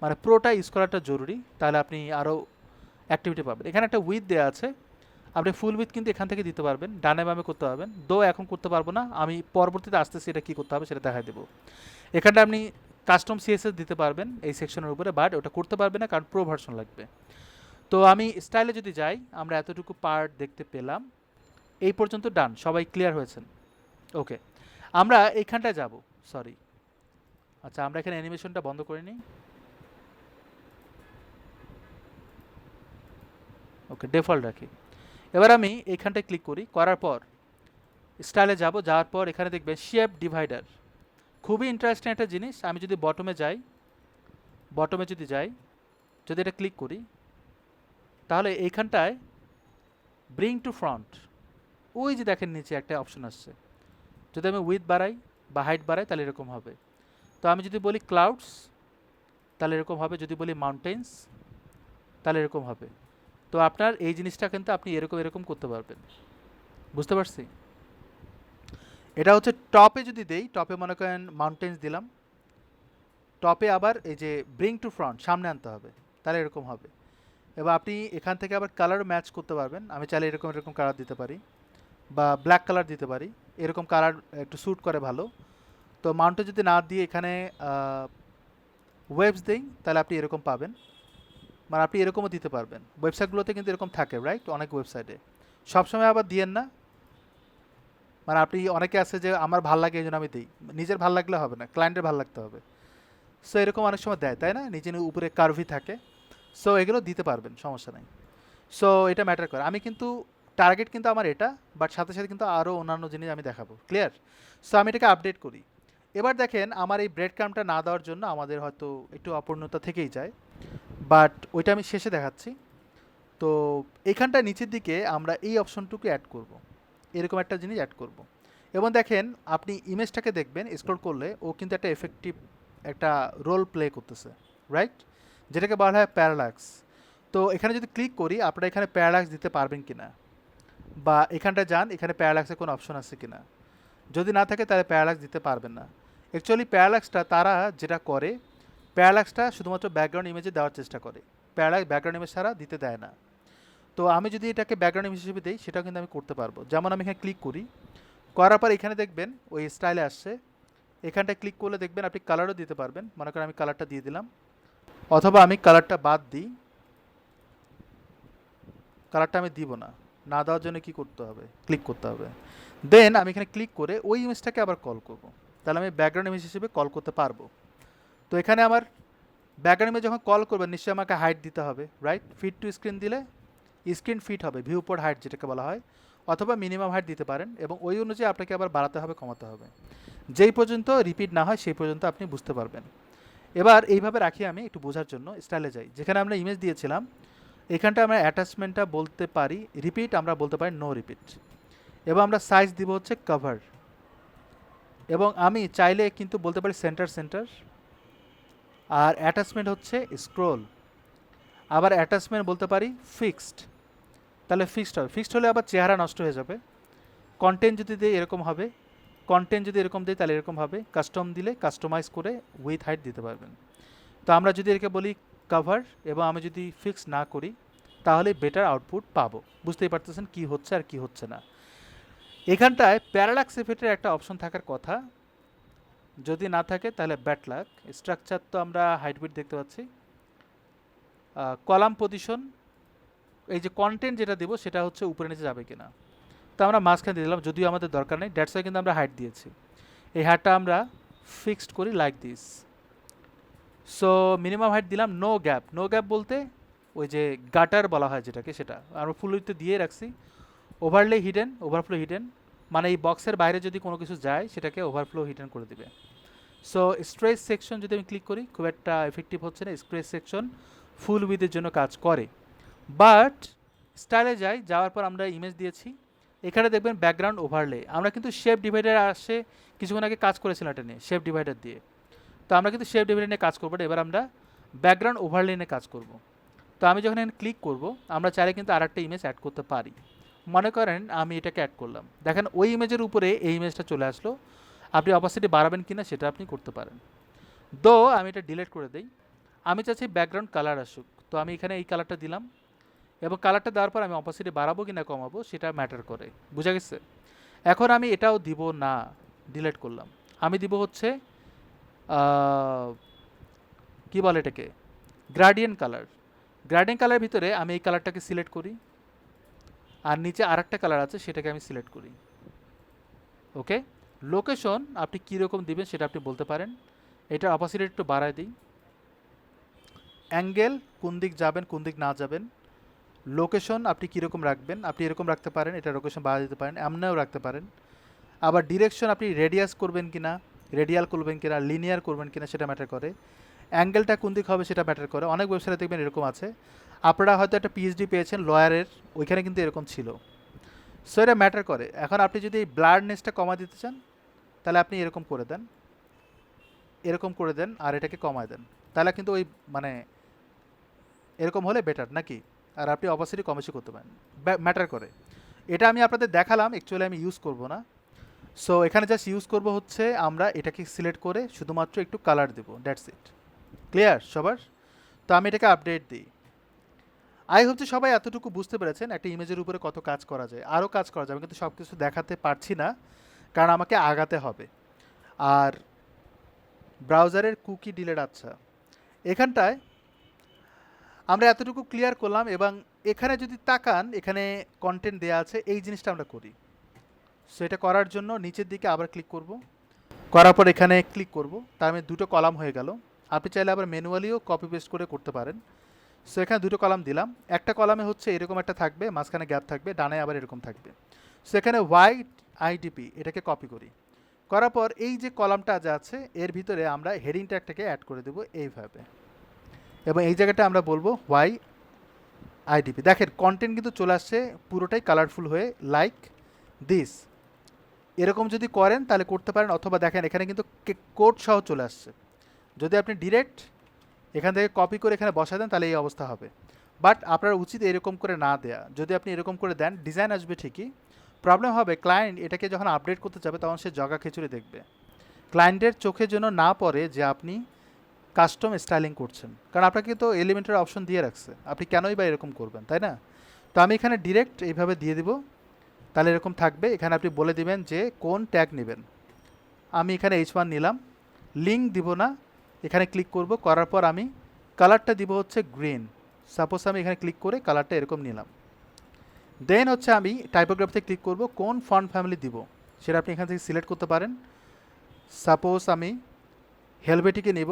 মানে প্রোটা ইউজ করাটা জরুরি, তাহলে আপনি আরও অ্যাক্টিভিটি পাবেন। এখানে একটা উইথ দেওয়া আছে, আপনি ফুল উইথ কিন্তু এখান থেকে দিতে পারবেন, ডানে বামে করতে পারবেন। দো এখন করতে পারবো না, আমি পরবর্তীতে আসতেছি এটা কী করতে হবে সেটা দেখাই দেবো। এখানটা আপনি কাস্টম সিএসএস দিতে পারবেন এই সেকশনের উপরে, বাট ওটা করতে পারবে না কারণ প্রো ভার্সন লাগবে। তো আমি স্টাইলে যদি যাই, আমরা এতটুকু পার্ট দেখতে পেলাম, এই পর্যন্ত ডান, সবাই ক্লিয়ার হয়েছেন? ওকে, আমরা এইখানটায় যাব, সরি। আচ্ছা আমরা এখানে অ্যানিমেশনটা বন্ধ করে নিই, ওকে ডিফল্ট রাখি। এবার আমি এইখানটায় ক্লিক করি, করার পর স্টাইলে যাব, যাওয়ার পর এখানে দেখবেন শেপ ডিভাইডার, খুবই ইন্টারেস্টিং একটা জিনিস। আমি যদি বটমে যাই, বটমে যদি যাই, যদি এটা ক্লিক করি, তাহলে এইখানটায় ব্রিং টু ফ্রন্ট, ওই যে দেখেন নিচে একটা অপশন আসছে, যদি আমি উইথ বাড়াই বা হাইট বাড়াই তাহলে এরকম হবে। তো আমি যদি বলি ক্লাউডস তাহলে এরকম হবে, যদি বলি মাউন্টেন্স তাহলে এরকম হবে। তো আপনার এই জিনিসটা কিন্তু আপনি এরকম এরকম করতে পারবেন। বুঝতে পারছি? এটা হচ্ছে টপে যদি দেই, টপে মনে করেন মাউন্টেন্স দিলাম, টপে আবার এই যে ব্রিং টু ফ্রন্ট সামনে আনতে হবে, তাহলে এরকম হবে। এবার আপনি এখান থেকে আবার কালার ম্যাচ করতে পারবেন, আমি চাইলে এরকম এরকম কালার দিতে পারি বা ব্ল্যাক কালার দিতে পারি, এরকম কালার একটু স্যুট করে ভালো। তো মাউন্টে যদি না দিয়ে এখানে ওয়েবস দিই তাহলে আপনি এরকম পাবেন, মানে আপনি এরকমও দিতে পারবেন। ওয়েবসাইটগুলোতে কিন্তু এরকম থাকে, রাইট? অনেক ওয়েবসাইটে সবসময় আবার দিয়েন না, মানে আপনি অনেকে আছে যে আমার ভাল লাগে এই জন্য আমি দিই, নিজের ভাল লাগলে হবে না, ক্লায়েন্টের ভাল লাগতে হবে। সো এরকম অনেক সময় দেয়, তাই না? নিচে উপরে কার্ভি থাকে, সো এগুলো দিতে পারবেন, সমস্যা নেই। সো এটা ম্যাটার করে। আমি কিন্তু টার্গেট কিন্তু আমার এটা, বাট সাথে সাথে কিন্তু আরও অন্যান্য জিনিস আমি দেখাবো, ক্লিয়ার? সো আমি এটাকে আপডেট করি। এবার দেখেন আমার এই ব্রেড ক্রামটা না দেওয়ার জন্য আমাদের হয়তো একটু অপূর্ণতা থেকেই যায়, বাট ওইটা আমি শেষে দেখাচ্ছি। তো এইখানটা নিচের দিকে আমরা এই অপশনটুকু অ্যাড করব, এরকম একটা জিনিস অ্যাড করব। এবং দেখেন আপনি ইমেজটাকে দেখবেন স্ক্রল করলে ও কিন্তু একটা এফেক্টিভ একটা রোল প্লে করতেছে, রাইট? যেটাকে বলা হয় প্যারালাক্স। তো এখানে যদি ক্লিক করি আপনারা এখানে প্যারালাক্স দিতে পারবেন কিনা, বা এখানটা যান, এখানে প্যারালাক্সের কোনো অপশন আছে কিনা। যদি না থাকে তাহলে প্যারালাক্স দিতে পারবেন না। অ্যাকচুয়ালি প্যারালাক্সটা তারা যেটা করে, প্যারালাক্সটা শুধুমাত্র ব্যাকগ্রাউন্ড ইমেজে দেওয়ার চেষ্টা করে, প্যারালাক্স ব্যাকগ্রাউন্ড ইমেজ ছাড়া দিতে দেয় না। তো আমি যদি এটাকে ব্যাকগ্রাউন্ড ইমেজ হিসেবে দিই সেটাও কিন্তু আমি করতে পারবো। যেমন আমি এখানে ক্লিক করি, করার পর এখানে দেখবেন ওই স্টাইলে আসছে, এখানটায় ক্লিক করলে দেখবেন আপনি কালারও দিতে পারবেন। মনে করেন আমি কালারটা দিয়ে দিলাম, অথবা আমি কালারটা বাদ দিই, কালারটা আমি দিব না, না দেওয়ার জন্য কি করতে হবে, ক্লিক করতে হবে। দেন আমি এখানে ক্লিক করে ওই ইমেজটাকে আবার কল করব, তাহলে আমি ব্যাকগ্রাউন্ড ইমেজ হিসেবে কল করতে পারবো। তো এখানে আমার ব্যাকগ্রাউন্ড ইমেজ যখন কল করবেন নিশ্চয়ই আমাকে হাইট দিতে হবে, রাইট? ফিট টু স্ক্রিন দিলে স্ক্রিন ফিট হবে, ভিউ পোর্ট হাইট যেটাকে বলা হয়, অথবা মিনিমাম হাইট দিতে পারেন, এবং ওই অনুযায়ী আপনাকে আবার বাড়াতে হবে, কমাতে হবে। যেই পর্যন্ত রিপিট না হয় সেই পর্যন্ত আপনি বুঝতে পারবেন। এবার এইভাবে রাখি, আমি একটু বোঝার জন্য স্টাইলে যাই, যেখানে আমরা ইমেজ দিয়েছিলাম এখানটা আমরা অ্যাটাচমেন্টটা বলতে পারি রিপিট, আমরা বলতে পারি নো রিপিট, এবং আমরা সাইজ দিব হচ্ছে কভার, এবং আমি চাইলে কিন্তু বলতে পারি সেন্টার সেন্টার, আর অ্যাটাচমেন্ট হচ্ছে স্ক্রোল, আবার অ্যাটাচমেন্ট বলতে পারি ফিক্সড। তাহলে ফিক্সড হবে, ফিক্সড হলে আবার চেহারা নষ্ট হয়ে যাবে। কন্টেন্ট যদি দিই এরকম হবে, কন্টেন্ট যদি এরকম দিই তাহলে এরকম হবে, কাস্টম দিলে কাস্টমাইজ করে উইথ হাইট দিতে পারবেন। তো আমরা যদি এটাকে বলি কভার এবং আমি যদি ফিক্স না করি তাহলে বেটার আউটপুট পাবো। বুঝতেই পারতেছেন কি হচ্ছে আর কি হচ্ছে না। এখানটায় প্যারালাক্স এফেক্টের একটা অপশন থাকার কথা, যদি না থাকে তাহলে ব্যাড লাক। স্ট্রাকচার তো আমরা হাইট দেখতে পাচ্ছি, কলাম পজিশন, এই যে কন্টেন্ট যেটা দেবো সেটা হচ্ছে উপরে নিচে যাবে কিনা, তো আমরা মাঝখানে দিয়ে দিলাম, যদিও আমাদের দরকার নেই, দ্যাটস ওয়াই কিন্তু আমরা হাইট দিয়েছি। এই হাইটটা আমরা ফিক্সড করি like this. So minimum height দিলাম, নো গ্যাপ, নো গ্যাপ বলতে ওই যে গাটার বলা হয় যেটাকে, সেটা আমরা ফুলতে দিয়ে রাখছি। ওভারলে হিডেন, ওভারফ্লো হিডেন, মানে এই বক্সের বাইরে যদি কোনো কিছু যায় সেটাকে ওভারফ্লো হিডেন করে দিবে। সো স্ট্রেস সেকশন যদি আমি ক্লিক করি খুব একটা এফেক্টিভ হচ্ছে না, স্ট্রেস সেকশন ফুল উইথের জন্য কাজ করে। বাট স্টাইলে যাই, যাওয়ার পর আমরা ইমেজ দিয়েছি, এখানে দেখবেন ব্যাকগ্রাউন্ড ওভারলে, আমরা কিন্তু শেপ ডিভাইডার আসে কিছুক্ষণ আগে কাজ করেছিলাম এটা নিয়ে, শেপ ডিভাইডার দিয়ে। তো আমরা কিন্তু শেপ ডিভাইডার নিয়ে কাজ করবো না, এবার আমরা ব্যাকগ্রাউন্ড ওভারলে নিয়ে কাজ করব। তো আমি যখন এখানে ক্লিক করব আমরা চাইলে কিন্তু আর একটা ইমেজ অ্যাড করতে পারি। মনে করেন আমি এটাকে অ্যাড করলাম, দেখেন ওই ইমেজের উপরে এই ইমেজটা চলে আসলো। আপনি অপাসিটি বাড়াবেন কিনা সেটা আপনি করতে পারেন। দো আমি এটা ডিলিট করে দিই, আমি চাচ্ছি ব্যাকগ্রাউন্ড কালার আসুক, তো আমি এখানে এই কালারটা দিলাম, এবং কালারটা দেওয়ার পর আমি অপাসিটি বাড়াবো কি না কমাবো সেটা ম্যাটার করে, বুঝা গেছে? এখন আমি এটাও দিব না, ডিলিট করলাম। আমি দিব হচ্ছে কি বলে এটাকে, গ্রাডিয়েন্ট কালার। গ্রাডিয়েন্ট কালারের ভিতরে আমি এই কালারটাকে সিলেক্ট করি, আর নিচে আরেকটা কালার আছে সেটাকে আমি সিলেক্ট করি। ওকে, লোকেশন আপনি কীরকম দিবেন সেটা আপনি বলতে পারেন, এটা অপাসিটি একটু বাড়ায় দিই। অ্যাঙ্গেল কোন দিক যাবেন কোন দিক না যাবেন, লোকেশন আপনি কীরকম রাখবেন, আপনি এরকম রাখতে পারেন, এটা লোকেশন বাড়া দিতে পারেন, এমনও রাখতে পারেন। আবার ডিরেকশন আপনি রেডিয়াস করবেন কিনা, রেডিয়াল করবেন কিনা, লিনিয়ার করবেন কিনা সেটা ম্যাটার করে। অ্যাঙ্গেলটা কোন দিক হবে সেটা ম্যাটার করে, অনেক ওয়েবসাইটে দেখবেন এরকম আছে। আপনারা হয়তো একটা পিএইচডি পেয়েছেন লয়ারের, ওইখানে কিন্তু এরকম ছিল। সো এটা ম্যাটার করে। এখন আপনি যদি এই ব্লারনেসটা কমা দিতে চান তাহলে আপনি এরকম করে দেন, এরকম করে দেন, আর এটাকে কমায় দেন, তাহলে কিন্তু ওই মানে এরকম হলে বেটার নাকি। আর আপনি অপাসিটি কম বেশি করতে পারেন, ম্যাটার করে। এটা আমি আপনাদের দেখালাম, অ্যাকচুয়ালি আমি ইউজ করব না। সো এখানে জাস্ট ইউজ করব হচ্ছে আমরা এটাকে সিলেক্ট করে শুধুমাত্র একটু কালার দেবো, দ্যাটস ইট। ক্লিয়ার সবার? তো আমি এটাকে আপডেট দিই। আই হোপ যে সবাই এতটুকু বুঝতে পেরেছেন একটা ইমেজের উপরে কত কাজ করা যায়, আরও কাজ করা যাবে, কিন্তু সব কিছু দেখাতে পারছি না কারণ আমাকে আগাতে হবে। আর ব্রাউজারের কুকি ডিলেট, আচ্ছা এখানটায় আমরা এতটুকু ক্লিয়ার করলাম, এবং এখানে যদি তাকান এখানে কন্টেন্ট দেওয়া আছে, এই জিনিসটা আমরা করি। সো এটা করার জন্য নিচের দিকে আবার ক্লিক করব, করার পর এখানে ক্লিক করব, তার মানে দুটো কলাম হয়ে গেল। আপনি চাইলে আবার ম্যানুয়ালিও কপি পেস্ট করে করতে পারেন। সো এখানে দুটো কলাম দিলাম, একটা কলামে হচ্ছে এরকম একটা থাকবে, মাঝখানে গ্যাপ থাকবে, ডানে আবার এরকম থাকবে। সো এখানে হোয়াইট আইডিপি এটাকে কপি করি, করার পর এই যে কলামটা যা আছে এর ভিতরে আমরা হেডিং ট্যাগটাকে অ্যাড করে দেবো এইভাবে, এবং এই জায়গাটা আমরা বলবো হোয়াই আইডিপি। দেখেন কন্টেন্ট কিন্তু চলে আসছে পুরোটাই কালারফুল হয়ে লাইক দিস। এরকম যদি করেন তাহলে করতে পারেন, অথবা দেখেন এখানে কিন্তু কোড সহ চলে আসছে। যদি আপনি ডিরেক্ট এখান থেকে কপি করে এখানে বসা দেন তাহলে এই অবস্থা হবে। বাট আপনার উচিত এরকম করে না দেয়া। যদি আপনি এরকম করে দেন ডিজাইন আসবে ঠিকই, প্রবলেম হবে ক্লায়েন্ট এটাকে যখন আপডেট করতে যাবে তখন সে জগা খিচুড়ি দেখবে। ক্লায়েন্টের চোখে যেন না পড়ে যে আপনি কাস্টম স্টাইলিং করছেন, কারণ আপনাকে তো এলিমেন্টের অপশন দিয়ে রাখছে, আপনি কেনই বা এরকম করবেন, তাই না? তো আমি এখানে ডিরেক্ট এইভাবে দিয়ে দিব, তাহলে এরকম থাকবে। এখানে আপনি বলে দিবেন যে কোন ট্যাগ নেবেন। আমি এখানে H1 নিলাম, লিঙ্ক দিব না, এখানে ক্লিক করব, করার পর আমি কালারটা দিব হচ্ছে গ্রিন। সাপোজ আমি এখানে ক্লিক করে কালারটা এরকম নিলাম। দেন হচ্ছে আমি টাইপোগ্রাফিতে ক্লিক করব, কোন ফন্ট ফ্যামিলি দিব সেটা আপনি এখান থেকে সিলেক্ট করতে পারেন। সাপোজ আমি হেলভেটিকে নিব।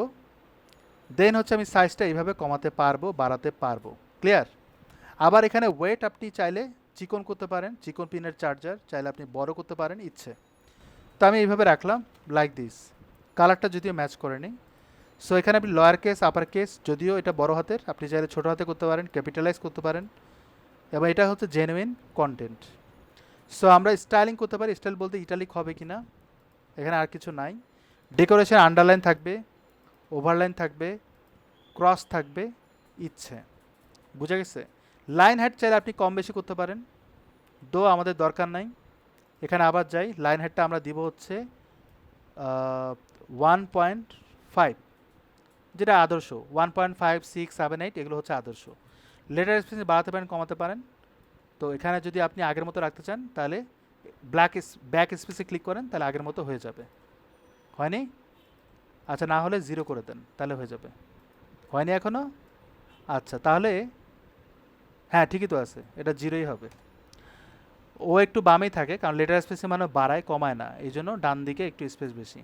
দেন হচ্ছে আমি সাইজটা এইভাবে কমাতে পারবো, বাড়াতে পারবো। ক্লিয়ার? আবার এখানে ওয়েট আপনি চাইলে চিকন করতে পারেন, চিকন পিনের চার্জার চাইলে আপনি বড় করতে পারেন ইচ্ছে। তো আমি এইভাবে রাখলাম লাইক দিস। কালারটা যদিও ম্যাচ করেনি। সো এখানে আপনি লোয়ার কেস আপার কেস, যদিও এটা বড় হাতের, আপনি চাইলে ছোটো হাতে করতে পারেন, ক্যাপিটালাইজ করতে পারেন, এবং এটা হচ্ছে জেনুইন কন্টেন্ট। সো আমরা স্টাইলিং করতে পারি, স্টাইল বলতে ইটালিক হবে কি না, এখানে আর কিছু নাই। ডেকোরেশন আন্ডারলাইন থাকবে, ওভারলাইন থাকবে, ক্রস থাকবে ইচ্ছে। বুঝা গেছে? লাইন হাইট চাইলে আপনি কম বেশি করতে পারেন, দো আমাদের দরকার নাই। এখানে আবার যাই, লাইন হাইটটা আমরা দিব হচ্ছে 1.5, যেটা আদর্শ। 1.5, 6, 7, 8 এগুলো হচ্ছে আদর্শ। লেটার স্পেস বাড়াতে পারেন, কমাতে পারেন। তো এখানে যদি আপনি আগের মতো রাখতে চান তাহলে ব্যাক স্পেসে ক্লিক করেন, তাহলে আগের মতো হয়ে যাবে। হয়নি? আচ্ছা, না হলে 0 করে দেন, তাহলে হয়ে যাবে। হয়নি এখনও? আচ্ছা, তাহলে হ্যাঁ ঠিকই তো আছে, এটা 0ই হবে। ও একটু বামেই থাকে, কারণ লেটার স্পেসে মানে বাড়ায় কমায় না, এই জন্য ডান দিকে একটু স্পেস বেশি।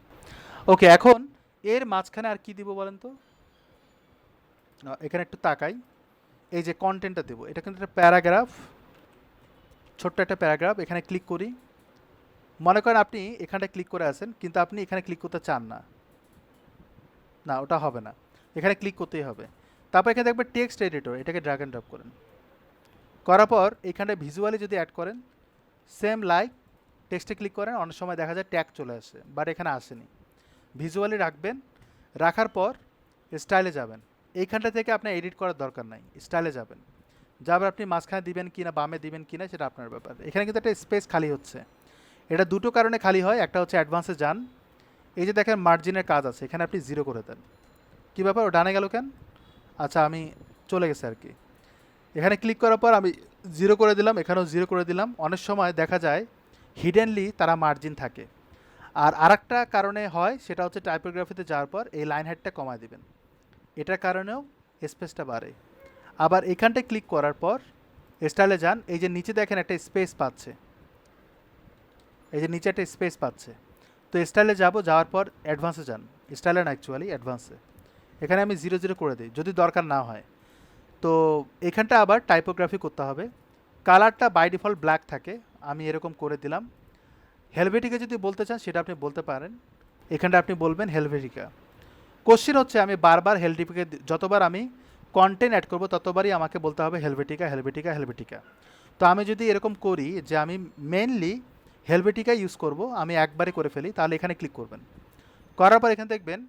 ওকে, এখন এর মাঝখানে আর কি দিব বলেন তো? এখানে একটু তাকাই, এই যে কন্টেন্টটা দেবো, এটা কিন্তু একটা প্যারাগ্রাফ, ছোট্ট একটা প্যারাগ্রাফ। এখানে ক্লিক করি, মনে করেন আপনি এখানটা ক্লিক করে আছেন কিন্তু আপনি এখানে ক্লিক করতে চান না, না ওটা হবে না, এখানে ক্লিক করতেই হবে। তারপর এখানে দেখবেন টেক্সট এডিটর, এটাকে ড্র্যাগ অ্যান্ড ড্রপ করেন। করার পর এখানে ভিজুয়ালি যদি অ্যাড করেন, সেম লাইক টেক্সটে ক্লিক করেন, অনেক সময় দেখা যায় ট্যাগ চলে আসে, বাট এখানে আসেনি। ভিজুয়ালি রাখবেন, রাখার পর স্টাইলে যাবেন। এইখানটা থেকে আপনার এডিট করার দরকার নাই, স্টাইলে যাবেন। যাবার আপনি মাঝখানে দিবেন কিনা বামে দিবেন কিনা সেটা আপনার ব্যাপার। এখানে কিন্তু একটা স্পেস খালি হচ্ছে, এটা দুটো কারণে খালি হয়। একটা হচ্ছে অ্যাডভান্সে যান, এই যে দেখেন মার্জিনের কাজ আছে, এখানে আপনি 0 করে দেন। কী ব্যাপার, ও ডানে গেল কেন? আচ্ছা, আমি চলে গেছে আর কি। এখানে ক্লিক করার পর আমি 0 করে দিলাম, এখানেও 0 করে দিলাম। অনেক সময় দেখা যায় হিডেনলি তারা মার্জিন থাকে। আর আরেকটা কারণে হয়, সেটা হচ্ছে টাইপোগ্রাফিতে যাওয়ার পর এই লাইন হাইটটা কমায় দিবেন, এটার কারণেও স্পেসটা বাড়ে। আবার এখানটায় ক্লিক করার পর স্টাইলে যান, এই যে নিচে দেখেন একটা স্পেস পাচ্ছে, এই যে নিচে একটা স্পেস পাচ্ছে। তো স্টাইলে যাব, যাওয়ার পর অ্যাডভান্সে যান, স্টাইলে না অ্যাকচুয়ালি অ্যাডভান্সে। এখানে আমি 0 করে দিই যদি দরকার না হয়। তো এখানটা আবার টাইপোগ্রাফি করতে হবে। কালারটা বাই ডিফল্ট ব্ল্যাক থাকে, আমি এরকম করে দিলাম। হেলভেটিকা যদি বলতে চান সেটা আপনি বলতে পারেন, এখানটা আপনি বলবেন হেলভেটিকা। কোশ্চেন হচ্ছে আমি বারবার হেলভেটিকা, যতবার আমি কন্টেন্ট অ্যাড করব ততবারই আমাকে বলতে হবে হেলভেটিকা হেলভেটিকা হেলভেটিকা। তো আমি যদি এরকম করি যে আমি মেনলি হেলভেটিকা ইউজ করব, আমি একবারে করে ফেলি, তাহলে এখানে ক্লিক করবেন। করার পর এখানে দেখবেন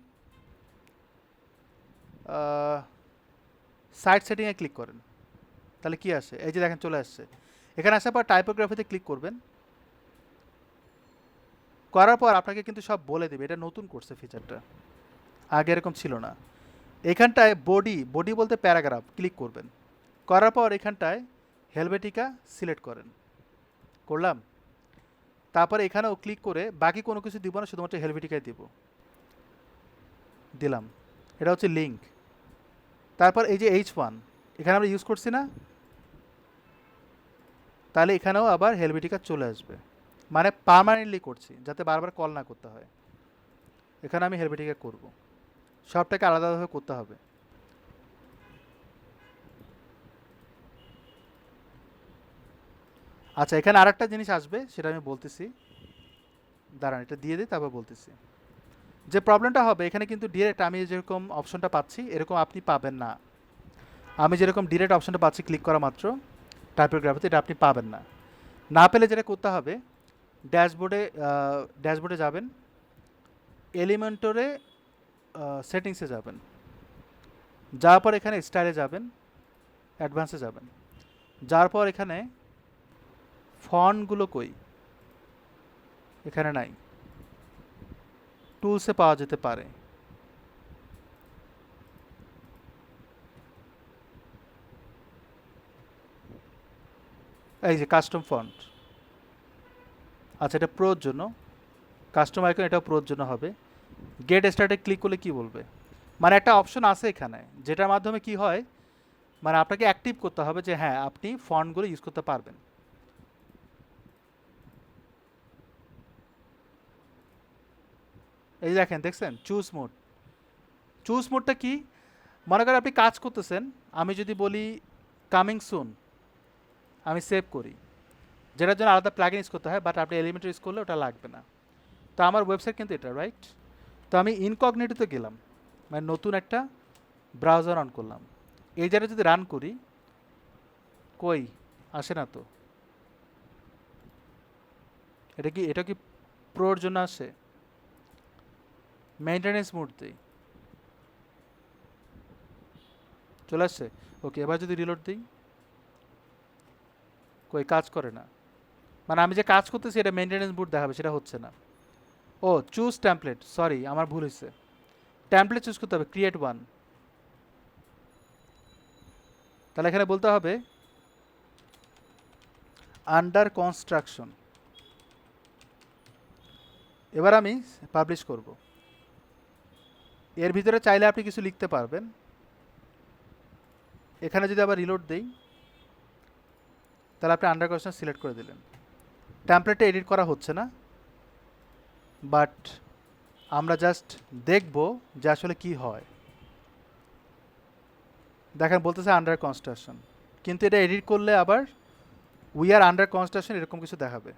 সাইট সেটিংয়ে ক্লিক করেন, তাহলে কি আসে, এই যে দেখেন চলে আসছে। এখানে আসার পর টাইপোগ্রাফিতে ক্লিক করবেন। করার পর আপনাকে কিন্তু সব বলে দেবে, এটা নতুন করছে ফিচারটা, আগে এরকম ছিল না। এখানটায় বডি, বডি বলতে প্যারাগ্রাফ, ক্লিক করবেন। করার পর এখানটায় হেলভেটিকা সিলেক্ট করেন, করলাম। তারপরে এখানেও ক্লিক করে বাকি কোনো কিছু দিব না, শুধুমাত্র হেলভেটিকায় দিব, দিলাম। এটা হচ্ছে লিঙ্ক। তারপর এই যে H1 এখানে আমরা ইউজ করছি না, তাহলে এখানেও আবার হেলভেটিকা চলে আসবে, মানে পার্মানেন্টলি করছি যাতে বারবার কল না করতে হয়। এখানে আমি হেলভেটিকা করব, সবটাকে আলাদাভাবে করতে হবে। আচ্ছা, এখানে আরেকটা জিনিস আসবে, সেটা আমি বলতেছি, দাঁড়ান এটা দিয়ে দিই তারপর বলতেছি। যে প্রবলেমটা হবে এখানে কিন্তু ডিরেক্ট আমি যেরকম অপশনটা পাচ্ছি এরকম আপনি পাবেন না। আমি যেরকম ডিরেক্ট অপশনটা পাচ্ছি ক্লিক করা মাত্র টাইপোগ্রাফিতে, এটা আপনি পাবেন না। না পেলে যেটা করতে হবে, ড্যাশবোর্ডে ড্যাশবোর্ডে যাবেন, এলিমেন্টরে সেটিংসে যাবেন, যাওয়ার পর এখানে স্টাইলে যাবেন, অ্যাডভান্সে যাবেন, যার পর এখানে ফন্টগুলো কই, এখানে নাই, টুলসে পাওয়া যেতে পারে। এই যে কাস্টম ফন্ট, আচ্ছা এটা প্রোর জন্য, কাস্টম আইকন এটাও প্রোর জন্য হবে। গেট স্টার্টে ক্লিক করলে কি বলবে, মানে একটা অপশন আছে এখানে যেটার মাধ্যমে কি হয়, মানে আপনাকে অ্যাক্টিভ করতে হবে যে হ্যাঁ আপনি ফন্টগুলো ইউজ করতে পারবেন। এই দেখেন, দেখছেন চুজ মোড। চুজ মোডটা কি, মনে করেন আপনি কাজ করতেছেন, আমি যদি বলি কামিং সুন, আমি সেভ করি, যেটার জন্য আলাদা প্লাগইন ইউজ করতে হয়, বাট আপনি এলিমেন্টর ইউজ করলে ওটা লাগবে না। তো আমার ওয়েবসাইট কিন্তু এটা, রাইট? তো আমি ইনকগনিটোতে গেলাম, মানে নতুন একটা ব্রাউজার অন করলাম, এই জায়গায় যদি রান করি, কই আসে না তো। এটা কি প্রোর জন্য আসে? মেইনটেনেন্স মোড দিই, চলে আসছে। ওকে, এবার যদি রিলোড দিই, কই কাজ করে না, মানে আমি যে কাজ করতেছি এটা মেইনটেনেন্স মোড দেখাবে, সেটা হচ্ছে না। ও চুজ টেমপ্লেট, সরি আমার ভুল হয়েছে, টেমপ্লেট চুজ করতে হবে, ক্রিয়েট ওয়ান। তাহলে এখানে বলতে হবে আন্ডার কনস্ট্রাকশন। এবার আমি পাবলিশ করব। এর ভিতরে চাইলে আপনি কিছু লিখতে পারবেন। এখানে যদি আবার রিলোড দেই, তাহলে আপনি আন্ডার কনস্ট্রাকশন সিলেক্ট করে দিলেন। টেমপ্লেটটা এডিট করা হচ্ছে না, বাট আমরা জাস্ট দেখব যে আসলে কি হয়। দেখেন বলতেছে আন্ডার কনস্ট্রাকশন, কিন্তু এটা এডিট করলে আবার উই আর আন্ডার কনস্ট্রাকশন এরকম কিছু দেখাবে।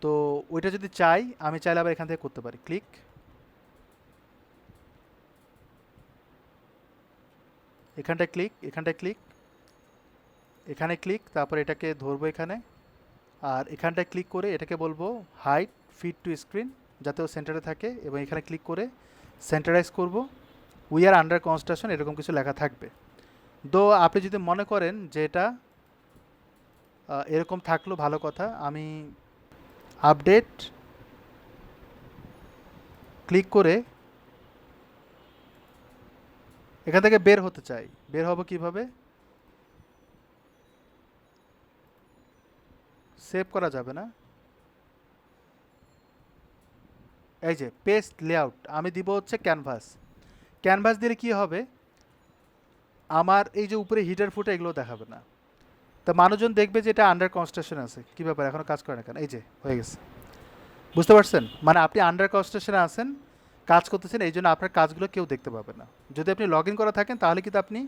তো ওইটা যদি চাই, আমি চাইলে আবার এখান থেকে করতে পারি, ক্লিক, এখানটায় ক্লিক, এখানটায় ক্লিক, এখানে ক্লিক, তারপর এটাকে ধরবো এখানে, আর এখানটায় ক্লিক করে এটাকে বলবো হাইট ফিট টু স্ক্রিন, যাতে ও সেন্টারে থাকে, এবং এখানে ক্লিক করে সেন্টারাইজ করব। উই আর আন্ডার কনস্ট্রাকশন এরকম কিছু লেখা থাকবে। তো আপনি যদি মনে করেন যে এটা এরকম থাকলো ভালো কথা, আমি আপডেট ক্লিক করে এখান থেকে বের হতে চাই। বের হব কিভাবে? সেভ করা যাবে না। এই যে পেস্ট লেআউট, আমি দিব হচ্ছে ক্যানভাস। ক্যানভাস দিলে কি হবে, আমার এই যে উপরে হিটার ফুটার এগুলো দেখাবে না। তা মানুষজন দেখবে যে এটা আন্ডার কনস্ট্রাকশন আছে, কী ব্যাপার এখনও কাজ করে না কেন? এই যে হয়ে গেছে, বুঝতে পারছেন? মানে আপনি আন্ডার কনস্ট্রাকশনে আছেন, কাজ করতেছেন, এই জন্য আপনার কাজগুলো কেউ দেখতে পাবে না। যদি আপনি লগ ইন করা থাকেন তাহলে কিন্তু আপনি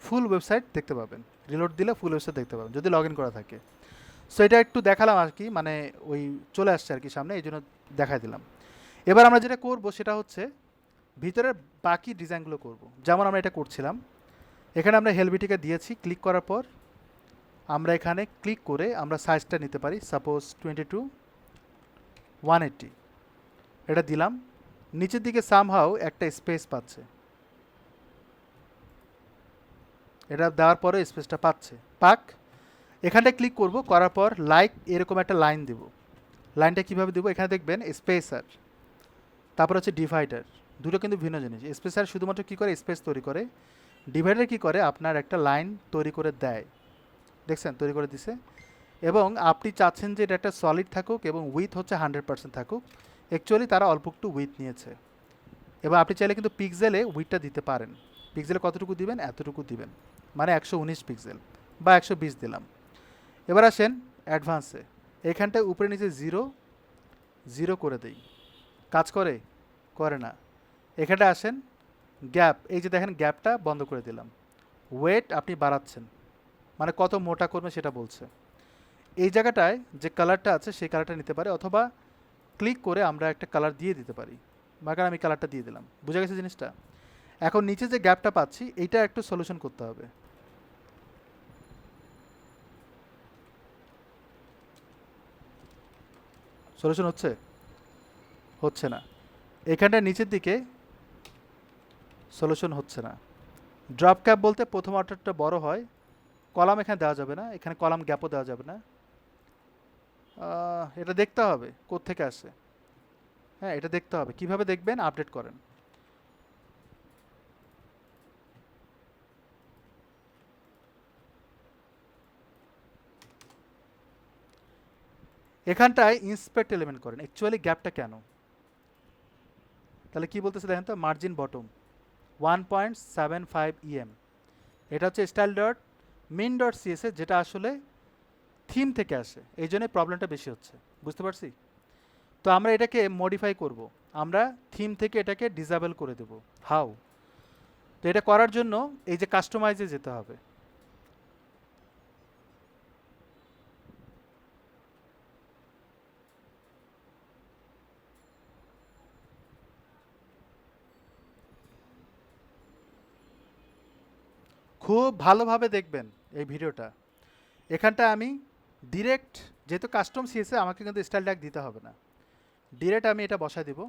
ফুল ওয়েবসাইট দেখতে পাবেন, রিলোড দিলে ফুল ওয়েবসাইট দেখতে পাবেন যদি লগ ইন করা থাকে। সো এটা একটু দেখালাম আর কি, মানে ওই চলে আসছে আর কি সামনে, এই জন্য দেখাই দিলাম। এবার আমরা যেটা করব সেটা হচ্ছে ভিতরের বাকি ডিজাইনগুলো করব, যেমন আমরা এটা করছিলাম। এখানে আমরা হেলভিটিকে দিয়েছি, ক্লিক করার পর আমরা এখানে ক্লিক করে আমরা সাইজটা নিতে পারি, সাপোজ 22/180, এটা দিলাম। নিচের দিকে সামহাও একটা স্পেস পাচ্ছে, এটা দেওয়ার পরে স্পেসটা পাচ্ছে, পাক। এখানটায় ক্লিক করব, করার পর লাইক এরকম একটা লাইন দেব। লাইনটা কীভাবে দেবো, এখানে দেখবেন স্পেসার, তারপর হচ্ছে ডিভাইডার, দুটো কিন্তু ভিন্ন জিনিস। স্পেসার শুধুমাত্র কী করে, স্পেস তৈরি করে। ডিভাইডার কী করে, আপনার একটা লাইন তৈরি করে দেয়, দেখছেন তৈরি করে দিছে। এবং আপনি চাচ্ছেন যে এটা একটা সলিড থাকুক এবং উইথ হচ্ছে 100% থাকুক। অ্যাকচুয়ালি তারা অল্প একটু উইথ নিয়েছে। এবার আপনি চাইলে কিন্তু পিক্সেলে উইথটা দিতে পারেন। পিক্সেলে কতটুকু দিবেন, এতটুকু দিবেন, মানে 119 পিক্সেল বা 120 দিলাম। এবার আসেন অ্যাডভান্সে, এখানটায় উপরে নিচে 0 0 করে দেই, কাজ করে? করে না। এখানটা আসেন গ্যাপ, এই যে দেখেন গ্যাপটা বন্ধ করে দিলাম। ওয়েট আপনি বাড়াচ্ছেন, মানে কত মোটা করবে সেটা বলছে। এই জায়গাটায় যে কালারটা আছে সেই কালারটা নিতে পারে, অথবা ক্লিক করে আমরা একটা কালার দিয়ে দিতে পারি। মাগার আমি কালারটা দিয়ে দিলাম, বুঝা গেছে জিনিসটা? এখন নিচে যে গ্যাপটা পাচ্ছি এইটা একটু সলিউশন করতে হবে। সলিউশন হচ্ছে? হচ্ছে না। এখানটা নিচের দিকে সলিউশন হচ্ছে না। ড্রপ ক্যাপ বলতে প্রথম অর্ডারটা বড় হয়, কলাম এখানে দেওয়া যাবে না, এখানে কলাম গ্যাপও দেওয়া যাবে না। এটা দেখতে হবে কোত্থেকে আসে। হ্যাঁ, এটা দেখতে হবে, কিভাবে দেখবেন, আপডেট করেন। এখানটায় ইন্সপেক্ট এলিমেন্ট করেন, অ্যাকচুয়ালি গ্যাপটা কেন। তাহলে কি বলতেছে দেখেন তো, মার্জিন বটম 1.75 EM, এটা হচ্ছে style dot min dot CSS, যেটা আসলে থিম থেকে আসে, এই জন্য প্রবলেমটা বেশি হচ্ছে। বুঝতে পারছি? তো আমরা এটাকে মডিফাই করব, আমরা থিম থেকে এটাকে ডিসেবল করে দেব। হাউ? তো এটা করার জন্য এই যে কাস্টমাইজে যেতে হবে। খুব ভালোভাবে দেখবেন এই ভিডিওটা। এখানটা আমি ডিরেক্ট, যেহেতু কাস্টম সিএসএ আমাকে কিন্তু স্টাইল ট্যাগ দিতে হবে না, ডিরেক্ট আমি এটা বসায় দিব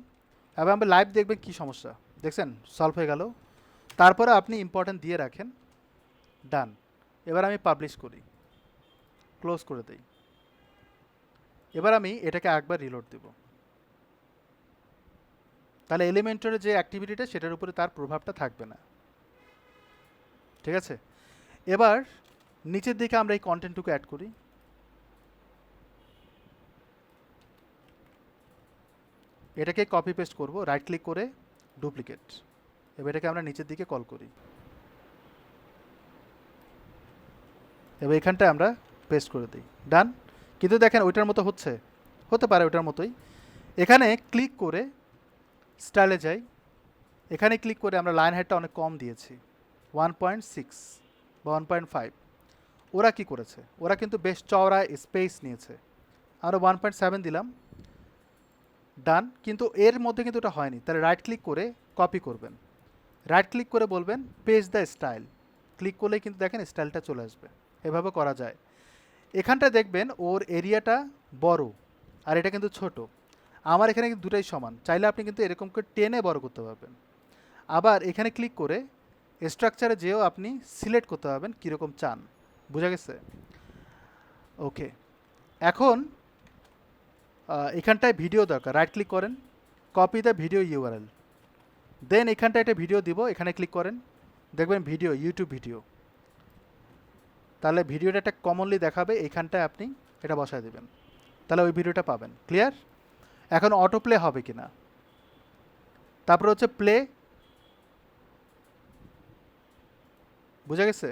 এবং আমি লাইভ দেখবেন কি সমস্যা। দেখছেন, সলভ হয়ে গেল। তারপরে আপনি ইম্পর্টেন্ট দিয়ে রাখেন, ডান। এবার আমি পাবলিশ করি, ক্লোজ করে দেই। এবার আমি এটাকে একবার রিলোড দেব, তাহলে এলিমেন্টের যে অ্যাক্টিভিটিটা সেটার উপরে তার প্রভাবটা থাকবে না। ঠিক আছে? এবার নিচের দিকে আমরা এই কন্টেন্টটুকু অ্যাড করি। এটাকে কপি পেস্ট করব, রাইট ক্লিক করে ডুপ্লিকেট। এবার এটাকে আমরা নিচের দিকে কল করি, এবার এখানটায় আমরা পেস্ট করে দিই, ডান। কিন্তু দেখেন ওইটার মতো হচ্ছে, হতে পারে ওইটার মতোই। এখানে ক্লিক করে স্টাইলে যাই, এখানে ক্লিক করে আমরা লাইন হাইটটা অনেক কম দিয়েছি, 1.6 বা 1.5। ওরা কি করেছে, ওরা কিন্তু বেশ চওড়া স্পেস নিয়েছে, আমরা 1.7 দিলাম, ডান। কিন্তু এর মধ্যে কিন্তু ওটা হয়নি, তাহলে রাইট ক্লিক করে কপি করবেন, রাইট ক্লিক করে বলবেন পেজ দ্য স্টাইল, ক্লিক করলেই কিন্তু দেখেন স্টাইলটা চলে আসবে। এভাবে করা যায়। এখানটা দেখবেন ওর এরিয়াটা বড় আর এটা কিন্তু ছোট। আমার এখানে কিন্তু দুটাই সমান, চাইলে আপনি কিন্তু এরকম করে টেনে বড় করতে পারবেন। আবার এখানে ক্লিক করে স্ট্রাকচারে যেও আপনি সিলেক্ট করতে পারবেন কীরকম চান। বোঝা গেছে? ওকে। এখন এখানটায় ভিডিও দরকার, রাইট ক্লিক করেন, কপি দ্য ভিডিও ইউআরএল, দেন এখানটায় একটা ভিডিও দিব, এখানে ক্লিক করেন, দেখবেন ভিডিও, ইউটিউব ভিডিও। তাহলে ভিডিওটা একটা কমনলি দেখাবে, এইখানটায় আপনি এটা বসায় দেবেন, তাহলে ওই ভিডিওটা পাবেন। ক্লিয়ার? এখন অটো প্লে হবে কি না, তারপরে হচ্ছে প্লে, বুঝা গেছে?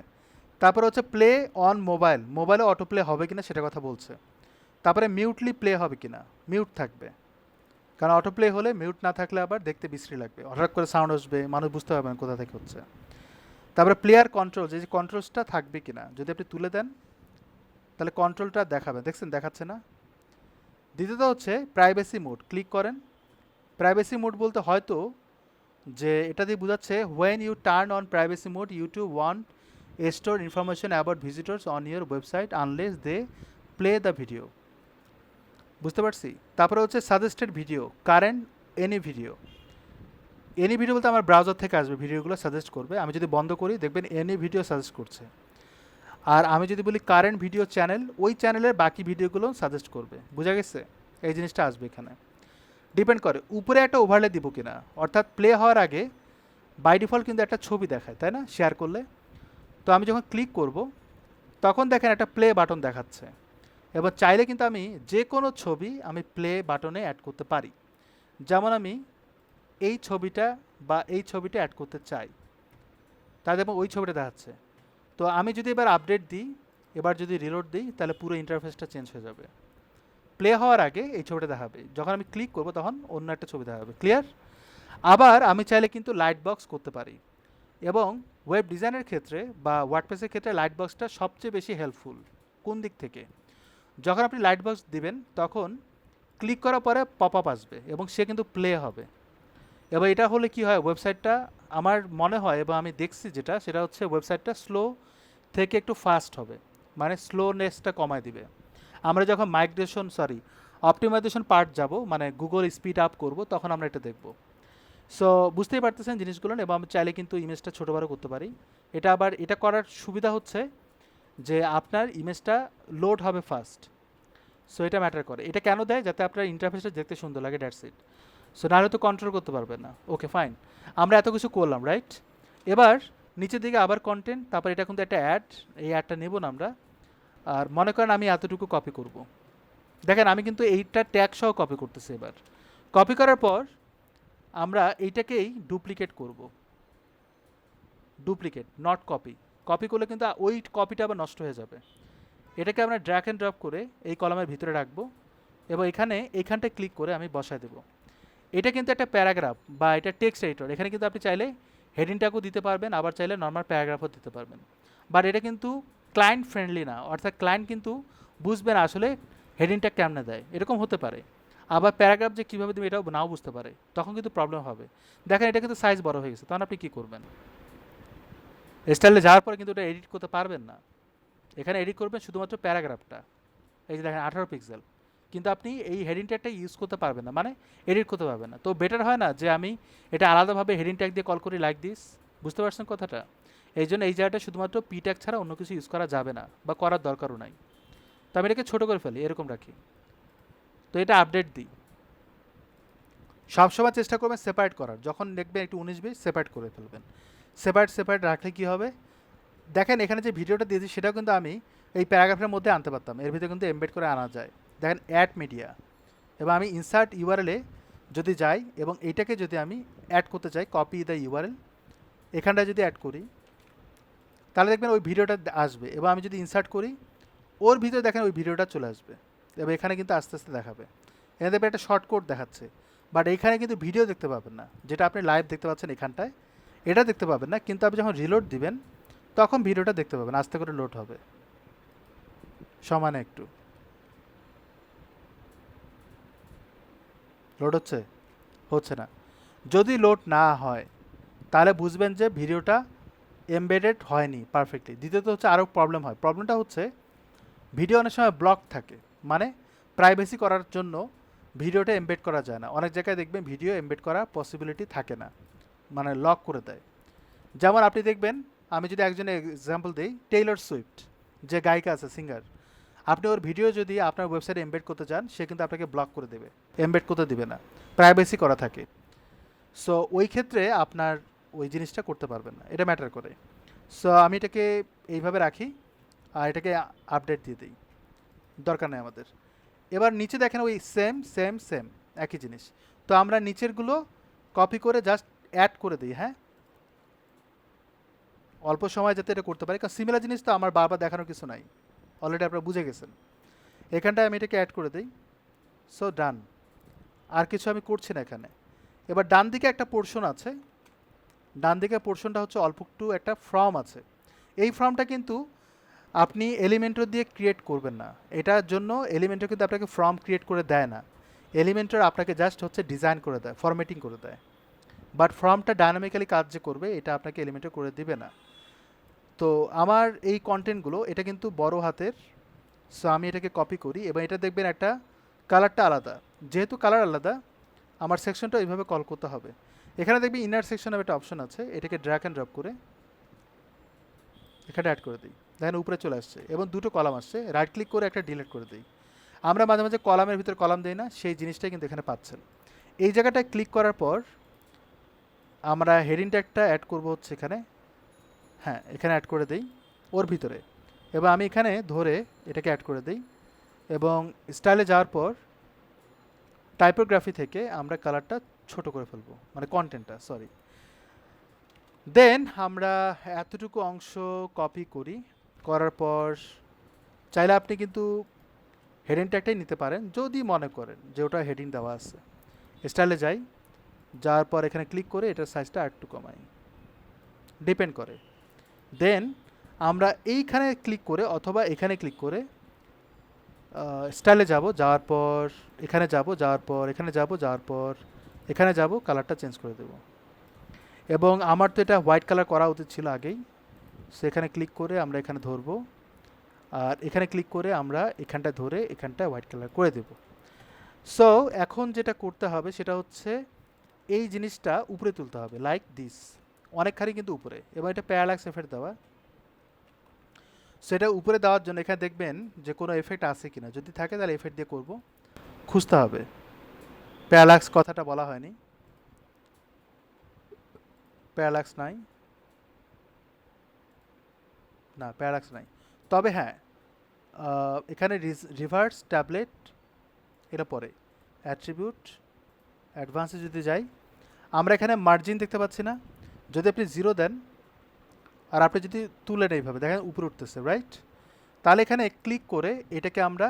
তারপরে হচ্ছে প্লে অন মোবাইল, মোবাইলে অটো প্লে হবে কিনা সেটা কথা বলছে। তারপরে মিউটলি প্লে হবে কিনা, মিউট থাকবে, কারণ অটো প্লে হলে মিউট না থাকলে আবার দেখতে বিশ্রী লাগবে, হঠাৎ করে সাউন্ড আসবে, মানুষ বুঝতে পারবে না কোথা থেকে হচ্ছে। তারপরে প্লেয়ার কন্ট্রোল, যে কন্ট্রোলসটা থাকবে কিনা, যদি আপনি তুলে দেন তাহলে কন্ট্রোলটা দেখাবে, দেখছেন দেখাচ্ছে না। দ্বিতীয়ত হচ্ছে প্রাইভেসি মোড, ক্লিক করেন। প্রাইভেসি মোড বলতে হয়তো যে এটা দিয়ে বোঝাচ্ছে when you turn on privacy mode YouTube won't store information about visitors on your website unless they play the video. বুঝতে পারছি? তারপরে হচ্ছে suggested video, current any video. Any video বলতে আমার ব্রাউজার থেকে আসবে, ভিডিওগুলো সাজেস্ট করবে। আমি যদি বন্ধ করি দেখবেন এনি ভিডিও সাজেস্ট করছে। আর আমি যদি বলি কারেন্ট ভিডিও চ্যানেল, ওই চ্যানেলের বাকি ভিডিওগুলো সাজেস্ট করবে। বোঝা গেছে? এই জিনিসটা আসবে এখানে। ডিপেন্ড করে উপরে একটা ওভারলে দিব কিনা, অর্থাৎ প্লে হওয়ার আগে বাই ডিফল্ট কিন্তু একটা ছবি দেখায়, তাই না, শেয়ার করলে। তো আমি যখন ক্লিক করব তখন দেখেন একটা প্লে বাটন দেখাচ্ছে। এবার চাইলে কিন্তু আমি যে কোনো ছবি আমি প্লে বাটনে অ্যাড করতে পারি। যেমন আমি এই ছবিটা বা এই ছবিটা অ্যাড করতে চাই, তাই দেখবো ওই ছবিটা দেখাচ্ছে। তো আমি যদি এবার আপডেট দিই, এবার যদি রিলোড দিই, তাহলে পুরো ইন্টারফেসটা চেঞ্জ হয়ে যাবে। প্লে হওয়ার আগে এই ছবিটা দেখাবে, যখন আমি ক্লিক করব তখন অন্য একটা ছবি দেখাবে। ক্লিয়ার? আবার আমি চাইলে কিন্তু লাইট বক্স করতে পারি, এবং ওয়েব ডিজাইনের ক্ষেত্রে বা ওয়ার্ডপ্রেসের ক্ষেত্রে লাইট বক্সটা সবচেয়ে বেশি হেল্পফুল। কোন দিক থেকে? যখন আপনি লাইট বক্স দিবেন তখন ক্লিক করার পরে পপ আপ আসবে এবং সে কিন্তু প্লে হবে। এবার এটা হলে কি হয়, ওয়েবসাইটটা আমার মনে হয় এবং আমি দেখছি যেটা, সেটা হচ্ছে ওয়েবসাইটটা স্লো থেকে একটু ফাস্ট হবে, মানে স্লোনেসটা কমায় দিবে। আমরা যখন অপটিমাইজেশন পার্ট যাব, মানে গুগল স্পিড আপ করব, তখন আমরা এটা দেখব। সো বুঝতেই পারতেছেন জিনিসগুলো, এবং আমি চাইলে কিন্তু ইমেজটা ছোটো বড়ো করতে পারি। এটা আবার এটা করার সুবিধা হচ্ছে যে আপনার ইমেজটা লোড হবে ফাস্ট। সো এটা ম্যাটার করে। এটা কেন দেয়? যাতে আপনার ইন্টারফেসটা দেখতে সুন্দর লাগে, দ্যাটস ইট। সো নাহলে তো কন্ট্রোল করতে পারবেন না। ওকে ফাইন, আমরা এত কিছু করলাম রাইট। এবার নিচের দিকে আবার কন্টেন্ট, তারপর এটা কিন্তু একটা অ্যাড, এই অ্যাডটা নেব না আমরা। আর মনে করেন আমি এতটুকু কপি করব। দেখেন আমি কিন্তু এইটা ট্যাগ সহ কপি করতেছি। এবার কপি করার পর আমরা এইটাকেই ডুপ্লিকেট করব। Duplicate not copy. কপি করলে কিন্তু ওই কপিটা আবার নষ্ট হয়ে যাবে। এটাকে আমরা ড্র্যাগ অ্যান্ড ড্রপ করে এই কলামের ভিতরে রাখবো, এবং এইখানটায় ক্লিক করে আমি বসায় দেবো। এটা কিন্তু একটা প্যারাগ্রাফ বা এটা টেক্সট এডিটর। এখানে কিন্তু আপনি চাইলে হেডিংটাকেও দিতে পারবেন, আবার চাইলে নর্মাল প্যারাগ্রাফও দিতে পারবেন। বাট এটা কিন্তু ক্লায়েন্ট ফ্রেন্ডলি না, অর্থাৎ ক্লায়েন্ট কিন্তু বুঝবে না আসলে হেডিংটা কেমনে দেয়, এরকম হতে পারে। আবার প্যারাগ্রাফ যে কীভাবে দেবে এটাও নাও বুঝতে পারে, তখন কিন্তু প্রবলেম হবে। দেখেন এটা কিন্তু সাইজ বড় হয়ে গেছে, তখন আপনি কী করবেন? স্টাইলে যাওয়ার পরে কিন্তু এটা এডিট করতে পারবেন না। এখানে এডিট করবেন শুধুমাত্র প্যারাগ্রাফটা। এই যে দেখেন 18 পিক্সেল, কিন্তু আপনি এই হেডিং ট্যাগটা ইউজ করতে পারবেন না, মানে এডিট করতে পারবেন না। তো বেটার হয় না যে আমি এটা আলাদাভাবে হেডিং ট্যাগ দিয়ে কল করি লাইক দিস? বুঝতে পারছেন কথাটা? এই জন্য এই জায়গাটা শুধুমাত্র পি ট্যাগ ছাড়া অন্য কিছু ইউজ করা যাবে না, বা করার দরকারও নাই। তো আমি এটাকে ছোটো করে ফেলি, এরকম রাখি। তো এটা আপডেট দিই। সবসময় চেষ্টা করবেন সেপারেট করার, যখন দেখবেন একটু 19-20 সেপারেট করে ফেলবেন। সেপারেট রাখলে কী হবে? দেখেন এখানে যে ভিডিওটা দিয়েছি সেটাও কিন্তু আমি এই প্যারাগ্রাফের মধ্যে আনতে পারতাম, এর ভিতরে কিন্তু এমবেড করে আনা যায়। দেখেন অ্যাড মিডিয়া, এবং আমি ইনসার্ট ইউআরএলে যদি যাই এবং এইটাকে যদি আমি অ্যাড করতে চাই, কপি দ্য ইউআরএল, এখানটায় যদি অ্যাড করি তাহলে দেখবেন ওই ভিডিওটা আসবে, এবং আমি যদি ইনসার্ট করি ওর ভিতরে দেখেন ওই ভিডিওটা চলে আসবে, এবং এখানে কিন্তু আস্তে আস্তে দেখাবে। এখানে দেখবেন একটা শর্ট কোড দেখাচ্ছে, বাট এইখানে কিন্তু ভিডিও দেখতে পাবেন না, যেটা আপনি লাইভ দেখতে পাচ্ছেন এখানটায় এটা দেখতে পাবেন না। কিন্তু আপনি যখন রিলোড দিবেন তখন ভিডিওটা দেখতে পাবেন, আস্তে করে লোড হবে সমানে। একটু লোড হচ্ছে না। যদি লোড না হয় তাহলে বুঝবেন যে ভিডিওটা এমবেডেড হয়নি পারফেক্টলি। দ্বিতীয়ত হচ্ছে আরও প্রবলেম হয়। প্রবলেমটা হচ্ছে ভিডিও অনেক সময় ব্লক থাকে, মানে প্রাইভেসি করার জন্য ভিডিওটা এমবেড করা যায় না। অনেক জায়গায় দেখবেন ভিডিও এমবেড করার পসিবিলিটি থাকে না, মানে লক করে দেয়। যেমন আপনি দেখবেন, আমি যদি একজনের এক্সাম্পল দিই, টেইলর সুইফট যে গায়িকা আছে, সিঙ্গার, আপনি ওর ভিডিও যদি আপনার ওয়েবসাইটে এমবেড করতে চান সে কিন্তু আপনাকে ব্লক করে দেবে, এমবেড করতে দিবে না, প্রাইভেসি করা থাকে। সো ওই ক্ষেত্রে আপনার ওই জিনিসটা করতে পারবেন না, এটা ম্যাটার করে। সো আমি এটাকে এইভাবে রাখি, আর এটাকে আপডেট দিয়ে দিই, দরকার নেই আমাদের। এবার নিচে দেখেন ওই সেম সেম সেম একই জিনিস। তো আমরা নিচেরগুলো কপি করে জাস্ট অ্যাড করে দিই। হ্যাঁ, অল্প সময় যাতে এটা করতে পারি, কারণ সিমিলার জিনিস তো আমার বারবার দেখানোর কিছু নাই, অলরেডি আপনারা বুঝে গেছেন। এখানটায় আমি এটাকে অ্যাড করে দিই। সো ডান, আর কিছু আমি করছি না এখানে। এবার ডান দিকে একটা পোর্শন আছে, ডান দিকে পোর্শনটা হচ্ছে অল্প একটু একটা ফর্ম আছে। এই ফর্মটা কিন্তু আপনি এলিমেন্টর দিয়ে ক্রিয়েট করবেন না, এটার জন্য এলিমেন্টর কিন্তু আপনাকে ফর্ম ক্রিয়েট করে দেয় না। এলিমেন্টর আপনাকে জাস্ট হচ্ছে ডিজাইন করে দেয়, ফরম্যাটিং করে দেয়, বাট ফর্মটা ডায়নামিক্যালি কাজ যে করবে এটা আপনাকে এলিমেন্টর করে দিবে না। তো আমার এই কন্টেন্টগুলো এটা কিন্তু বড় হাতের। সো আমি এটাকে কপি করি, এবং এটা দেখবেন একটা কালারটা আলাদা। যেহেতু কালার আলাদা, আমার সেকশনটা এইভাবে কল করতে হবে। এখানে দেখবি ইনার সেকশন একটা অপশন আছে, এটাকে ড্র্যাগ অ্যান্ড ড্রপ করে এখানে অ্যাড করে দিই। দেখেন উপরে চলে আসছে এবং দুটো কলাম আসছে। রাইট ক্লিক করে একটা ডিলিট করে দিই। আমরা মাঝে মাঝে কলামের ভিতরে কলাম দিই না, সেই জিনিসটাই কিন্তু এখানে পাচ্ছেন। এই জায়গাটায় ক্লিক করার পর আমরা হেডিং ট্যাগটা অ্যাড করবো হচ্ছে এখানে। হ্যাঁ, এখানে অ্যাড করে দিই ওর ভিতরে, এবং আমি এখানে ধরে এটাকে অ্যাড করে দিই, এবং স্টাইলে যাওয়ার পর টাইপোগ্রাফি থেকে আমরা কালারটা ছোট করে ফেলবো, মানে কন্টেন্টটা সরি। দেন আমরা এতটুকু অংশ কপি করি, করার পর চাইলে আপনি কিন্তু হেডিং ট্যাগটাই নিতে পারেন যদি মনে করেন যে ওটা হেডিং দেওয়া আছে। স্টাইলে যাই, যাওয়ার পর এখানে ক্লিক করে এটার সাইজটা একটু কমাই, ডিপেন্ড করে। দেন আমরা এইখানে ক্লিক করে অথবা এখানে ক্লিক করে স্টাইলে যাব, যাওয়ার পর এখানে যাব, যাওয়ার পর এখানে যাব, যাওয়ার পর এখানে যাব, কালারটা চেঞ্জ করে দেব। এবং আমার তো এটা হোয়াইট কালার করা উচিত ছিল আগেই। সেখানে ক্লিক করে আমরা এখানে ধরবো, আর এখানে ক্লিক করে আমরা এখানটা ধরে এখানটা হোয়াইট কালার করে দেব। সো এখন যেটা করতে হবে সেটা হচ্ছে এই জিনিসটা উপরে তুলতে হবে লাইক দিস, অনেকখানি কিন্তু উপরে, এবং এটা প্যারালাক্স এফেক্ট দেওয়া। সেটা উপরে দেওয়ার জন্য এখানে দেখবেন যে কোনো এফেক্ট আছে কিনা, যদি থাকে তাহলে এফেক্ট দিয়ে করব, খুঁজতে হবে। প্যারালাক্স কথাটা বলা হয়নি, প্যারালাক্স নাই, না প্যারালাক্স নাই। তবে হ্যাঁ, এখানে রিভার্স ট্যাবলেট, এটা পরে অ্যাট্রিবিউট অ্যাডভান্সে যদি যাই, আমরা এখানে মার্জিন দেখতে পাচ্ছি না। যদি আপনি 0 দেন আর আপনি যদি তুলেন এইভাবে দেখেন উপরে উঠতেছে, রাইট? তাহলে এখানে ক্লিক করে এটাকে আমরা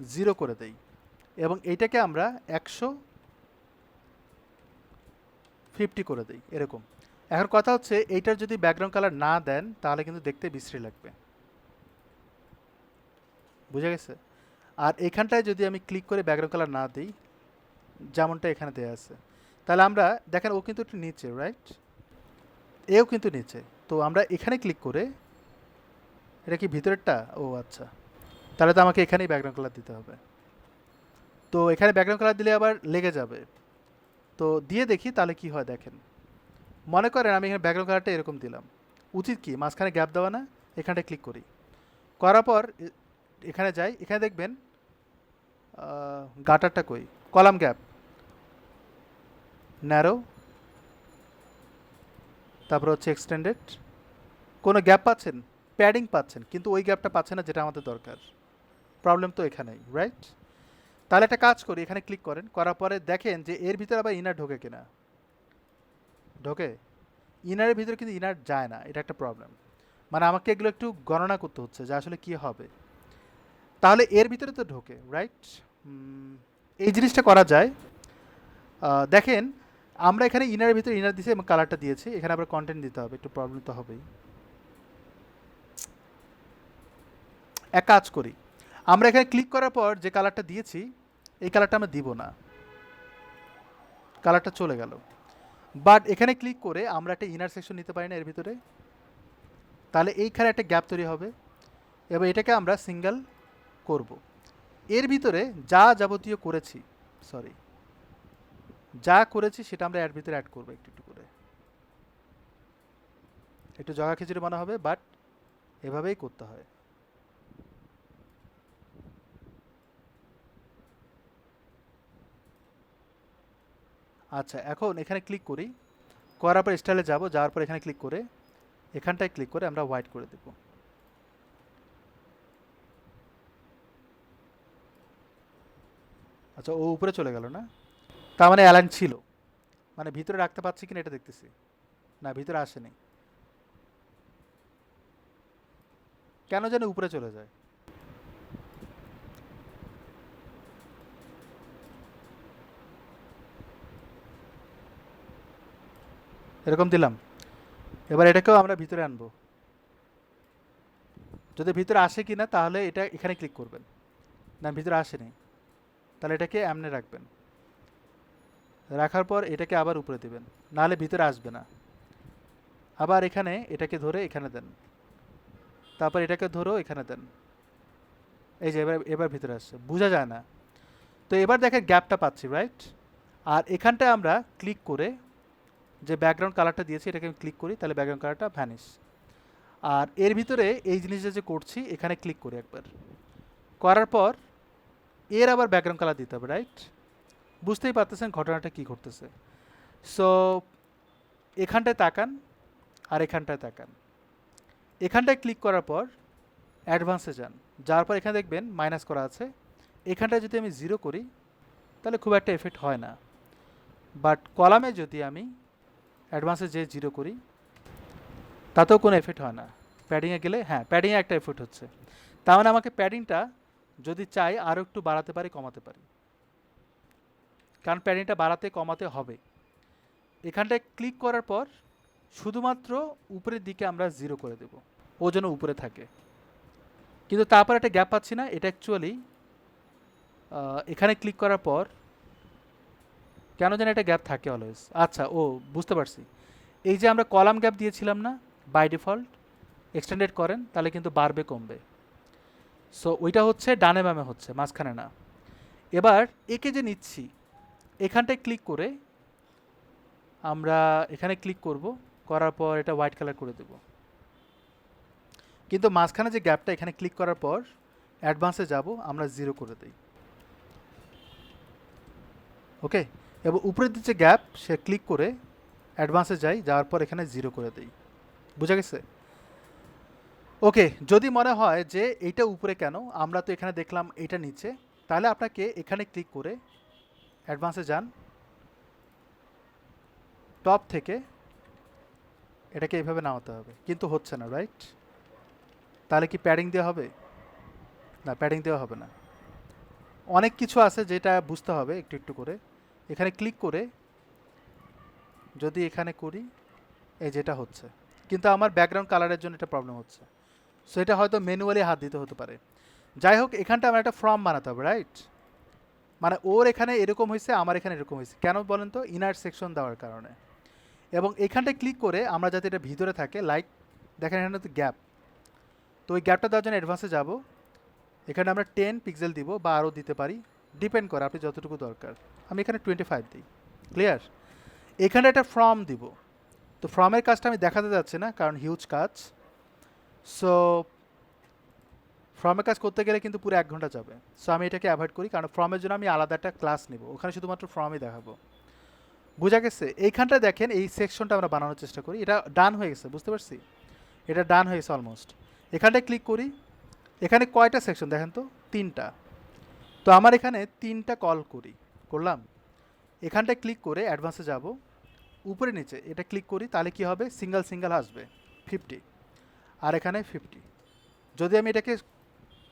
0 করে দেই এবং এইটাকে আমরা 150 করে দেই, এরকম। এখন কথা হচ্ছে এইটার যদি ব্যাকগ্রাউন্ড কালার না দেন তাহলে কিন্তু দেখতে বিশ্রী লাগবে, বুঝা গেছে? আর এখানটায় যদি আমি ক্লিক করে ব্যাকগ্রাউন্ড কালার না দিই, যেমনটা এখানে দেওয়া আছে, তাহলে আমরা দেখেন ও কিন্তু একটু নিচে, রাইট? এও কিন্তু নিচে। তো আমরা এখানে ক্লিক করে, এটা কি ভিতরেরটা? ও আচ্ছা, তাহলে তো আমাকে এখানেই ব্যাকগ্রাউন্ড কালার দিতে হবে। তো এখানে ব্যাকগ্রাউন্ড কালার দিলে আবার লেগে যাবে। তো দিয়ে দেখি তাহলে কি হয়। দেখেন, মনে করেন আমি এখানে ব্যাকগ্রাউন্ড কালারটা এরকম দিলাম, উচিত কি মাঝখানে গ্যাপ দেওয়া না? এখানটা ক্লিক করি, করার পর এখানে যাই, এখানে দেখবেন গাটারটা কই, কলাম গ্যাপ, ন্যারো, তারপর হচ্ছে এক্সটেন্ডেড। কোনো গ্যাপ পাচ্ছেন? প্যাডিং পাচ্ছেন, কিন্তু ওই গ্যাপটা পাচ্ছেন না যেটা আমাদের দরকার। প্রবলেম তো এখানেই, রাইট? তাহলে একটা কাজ করি, এখানে ক্লিক করেন, করার পরে দেখেন যে এর ভিতরে আবার ইনার ঢোকে কিনা। ঢোকে? ইনারের ভিতরে কিন্তু ইনার যায় না, এটা একটা প্রবলেম। মানে আমাকে এগুলো একটু গণনা করতে হচ্ছে যে আসলে কি হবে। তাহলে এর ভিতরে তো ঢোকে, রাইট? এই জিনিসটা করা যায়। দেখেন, আমরা এখানে ইনারের ভিতরে ইনার দিয়েছি এবং কালারটা দিয়েছি, এখানে আবার কন্টেন্ট দিতে হবে, একটু প্রবলেম তো হবেই। এক কাজ করি, আমরা এখানে ক্লিক করার পর যে কালারটা দিয়েছি এই কালারটা আমরা দিব না, কালারটা চলে গেল। বাট এখানে ক্লিক করে আমরা একটা ইনার সেকশন নিতে পারি না এর ভিতরে, তাহলে এইখানে একটা গ্যাপ তৈরি হবে এবং এটাকে আমরা সিঙ্গেল করব। এর ভিতরে যা যাবতীয় করেছি, সরি, যা করেছি সেটা আমরা এর ভিতরে অ্যাড করবো একটু একটু করে। একটু জগা খিচুড়ি মনে হবে, বাট এভাবেই করতে হয়। আচ্ছা, এখন এখানে ক্লিক করি, করার পর স্টাইলে যাব, যাওয়ার পর এখানে ক্লিক করে এখানটায় ক্লিক করে আমরা হোয়াইট করে দেব। আচ্ছা, ও উপরে চলে গেল না? তার মানে অ্যালাইন ছিল, মানে ভিতরে রাখতে পারছি কিনা এটা দেখতেছি। না, ভিতরে আসেনি, কেন যেন উপরে চলে যায়। এরকম দিলাম, এবার এটাকেও আমরা ভিতরে আনবো। যদি ভিতরে আসে কিনা তাহলে এটা এখানে ক্লিক করবেন। না, ভিতরে আসেনি, তাহলে এটাকে এমনে রাখবেন, রাখার পর এটাকে আবার উপরে দেবেন, নাহলে ভিতরে আসবে না। আবার এখানে এটাকে ধরে এখানে দেন, তারপর এটাকে ধরো এখানে দেন, এই যে এবার এবার ভিতরে আসছে, বোঝা যায় না। তো এবার দেখেন গ্যাপটা পাচ্ছি, রাইট? আর এখানটায় আমরা ক্লিক করে যে ব্যাকগ্রাউন্ড কালারটা দিয়েছি এটাকে আমি ক্লিক করি, তাহলে ব্যাকগ্রাউন্ড কালারটা ভ্যানিশ। আর এর ভিতরে এই জিনিসটা যে করছি এখানে ক্লিক করি একবার, করার পর এর আবার ব্যাকগ্রাউন্ড কালার দিতে হবে, রাইট? বুঝতেই পারতেছেন ঘটনাটা কি ঘটতেছে। সো এখানটায় তাকান আর এখানটায় তাকান, এখানটায় ক্লিক করার পর অ্যাডভান্সে যান, যাওয়ার পর এখানে দেখবেন মাইনাস করা আছে। এখানটায় যদি আমি 0 করি তাহলে খুব একটা এফেক্ট হয় না, বাট কলামে যদি আমি অ্যাডভান্সে যে 0 করি তাতেও কোনো এফেক্ট হয় না। প্যাডিংয়ে গেলে হ্যাঁ, প্যাডিংয়ে একটা এফেক্ট হচ্ছে। তার মানে আমাকে প্যাডিংটা যদি চাই আরও একটু বাড়াতে পারি, কমাতে পারি, কারণ প্যাডিংটা বাড়াতে কমাতে হবে। এখানটায় ক্লিক করার পর শুধুমাত্র উপরের দিকে আমরা 0 করে দেব, ও যেন উপরে থাকে। কিন্তু তারপর একটা গ্যাপ পাচ্ছি না, এটা অ্যাকচুয়ালি এখানে ক্লিক করার পর কেন যেন একটা গ্যাপ থাকে অলওয়েজ। আচ্ছা, ও বুঝতে পারছি, এই যে আমরা কলাম গ্যাপ দিয়েছিলাম না বাই ডিফল্ট, এক্সটেন্ডেড করেন তাহলে কিন্তু বাড়বে কমবে। সো ওইটা হচ্ছে ডানে বামে হচ্ছে, মাঝখানে না। এবার একে যে নিচ্ছি এখানটায় ক্লিক করে আমরা এখানে ক্লিক করব, করার পর এটা হোয়াইট কালার করে দেব। কিন্তু মাঝখানে যে গ্যাপটা, এখানে ক্লিক করার পর অ্যাডভান্সে যাব, আমরা 0 করে দিই। ওকে, এবং উপরের দিকে যে গ্যাপ, সে ক্লিক করে অ্যাডভান্সে যাই, যাওয়ার পর এখানে 0 করে দিই। বুঝা গেছে? ওকে, যদি মনে হয় যে এইটা উপরে কেন, আমরা তো এখানে দেখলাম এটা নিচে, তাহলে আপনাকে এখানে ক্লিক করে অ্যাডভান্সে যান, টপ থেকে এটাকে এইভাবে নামাতে হবে, কিন্তু হচ্ছে না, রাইট? তাহলে কি প্যাডিং দেওয়া হবে? না, প্যাডিং দেওয়া হবে না। অনেক কিছু আছে যেটা বুঝতে হবে একটু একটু করে। এখানে ক্লিক করে যদি এখানে করি, এই যেটা হচ্ছে, কিন্তু আমার ব্যাকগ্রাউন্ড কালারের জন্য এটা প্রবলেম হচ্ছে। সো এটা হয়তো ম্যানুয়ালি হাত দিতে হতে পারে। যাই হোক, এখানটা আমার একটা ফর্ম বানাতে হবে, রাইট? মানে ওর এখানে এরকম হয়েছে, আমার এখানে এরকম হয়েছে, কেন বলেন তো? ইনার সেকশন দেওয়ার কারণে। এবং এখানটায় ক্লিক করে আমরা যাতে এটা ভিতরে থাকে, লাইক দেখেন এখানে তো গ্যাপ, তো ওই গ্যাপটা দেওয়ার জন্য অ্যাডভান্সে যাব। এখানে আমরা 10 পিক্সেল দিব বা আরও দিতে পারি, ডিপেন্ড করে আপনি যতটুকু দরকার। আমি এখানে 25 দিই। ক্লিয়ার? এখানে একটা ফর্ম দিব, তো ফর্মের কাজটা আমি দেখাতে যাচ্ছি না কারণ হিউজ কাজ। সো ফর্মের কাজ করতে গেলে কিন্তু পুরো 1 ঘন্টা যাবে। সো আমি এটাকে অ্যাভয়েড করি, কারণ ফর্মের জন্য আমি আলাদা একটা ক্লাস নেব, ওখানে শুধুমাত্র ফর্মই দেখাবো। বোঝা গেছে? এইখানটা দেখেন, এই সেকশনটা আমরা বানানোর চেষ্টা করি। এটা ডান হয়ে গেছে, বুঝতে পারছি? এটা ডান হয়ে গেছে অলমোস্ট। এখানটায় ক্লিক করি, এখানে কয়টা সেকশন দেখেন তো? 3টা। তো আমার এখানে 3টা কল করলাম। এখানটায় ক্লিক করে অ্যাডভান্সে যাব, উপরে নিচে এটা ক্লিক করি, তাহলে কি হবে? সিঙ্গেল সিঙ্গেল আসবে 50, আর এখানে 50। যদি আমি এটাকে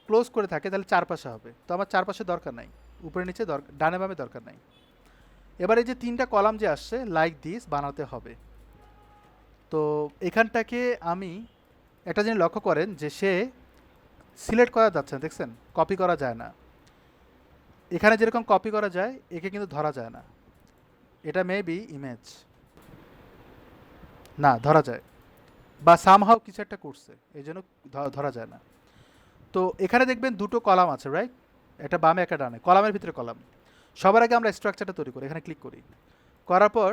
ক্লোজ করে থাকি তাহলে চারপাশে হবে, তো আমার চারপাশে দরকার নাই, উপরে নিচে ডানে বামে দরকার নাই। এবার এই যে 3টা কলাম যে আসছে, লাইক দিস বানাতে হবে। তো এখানটাকে আমি একটা জিনিস লক্ষ্য করেন যে সে সিলেক্ট করা যাচ্ছে না, দেখছেন? কপি করা যায় না। এখানে যেরকম কপি করা যায়, একে কিন্তু ধরা যায় না। এটা মেবি ইমেজ, না ধরা যায়, বা সামহাও কিছু একটা করছে, এই জন্য ধরা যায় না। তো এখানে দেখবেন 2টো কলাম আছে, রাইট? একটা বামে একটা ডানে, কলামের ভিতরে কলাম। সবার আগে আমরা স্ট্রাকচারটা তৈরি করি, এখানে ক্লিক করি, করার পর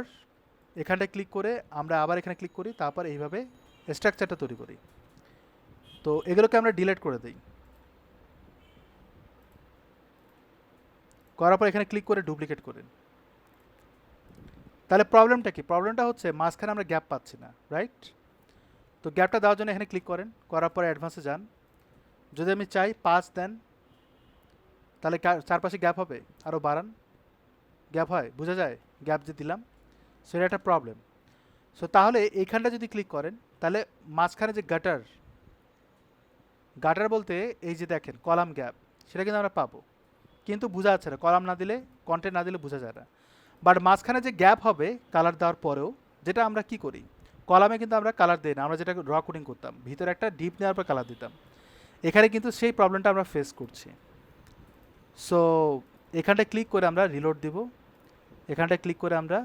এখানটায় ক্লিক করে আমরা আবার এখানে ক্লিক করি, তারপর এইভাবে স্ট্রাকচারটা তৈরি করি। তো এগুলোকে আমরা ডিলিট করে দিই, করার পর এখানে ক্লিক করে ডুপ্লিকেট করেন। তাহলে প্রবলেমটা কি? প্রবলেমটা হচ্ছে মাঝখানে আমরা গ্যাপ পাচ্ছি না, রাইট? তো গ্যাপটা দেওয়ার জন্য এখানে ক্লিক করেন, করার পর অ্যাডভান্সে যান। যদি আমি চাই 5 দেন, তাহলে চারপাশে গ্যাপ হবে, আরও বাড়ান, গ্যাপ হয়, বোঝা যায় গ্যাপ যে দিলাম। সো এটা একটা প্রবলেম। সো তাহলে এইখানটা যদি ক্লিক করেন, তাহলে মাঝখানে যে গাটার, গাটার বলতে এই যে দেখেন কলাম গ্যাপ, সেটা কিন্তু আমরা পাবো, কিন্তু বোঝা যাচ্ছে না, কলাম না দিলে, কন্টেন্ট না দিলে বোঝা যায় না। বাট মাঝখানে যে গ্যাপ হবে কালার দেওয়ার পরেও, যেটা আমরা কি করি, কলামে কিন্তু আমরা কালার দিই না, আমরা যেটা র কোডিং করতাম, ভিতরে একটা ডিপ নেওয়ার পর কালার দিতাম। এখানে কিন্তু সেই প্রবলেমটা আমরা ফেস করছি। সো এখানটায় ক্লিক করে আমরা রিলোড দিব, এখানটায় ক্লিক করে আমরা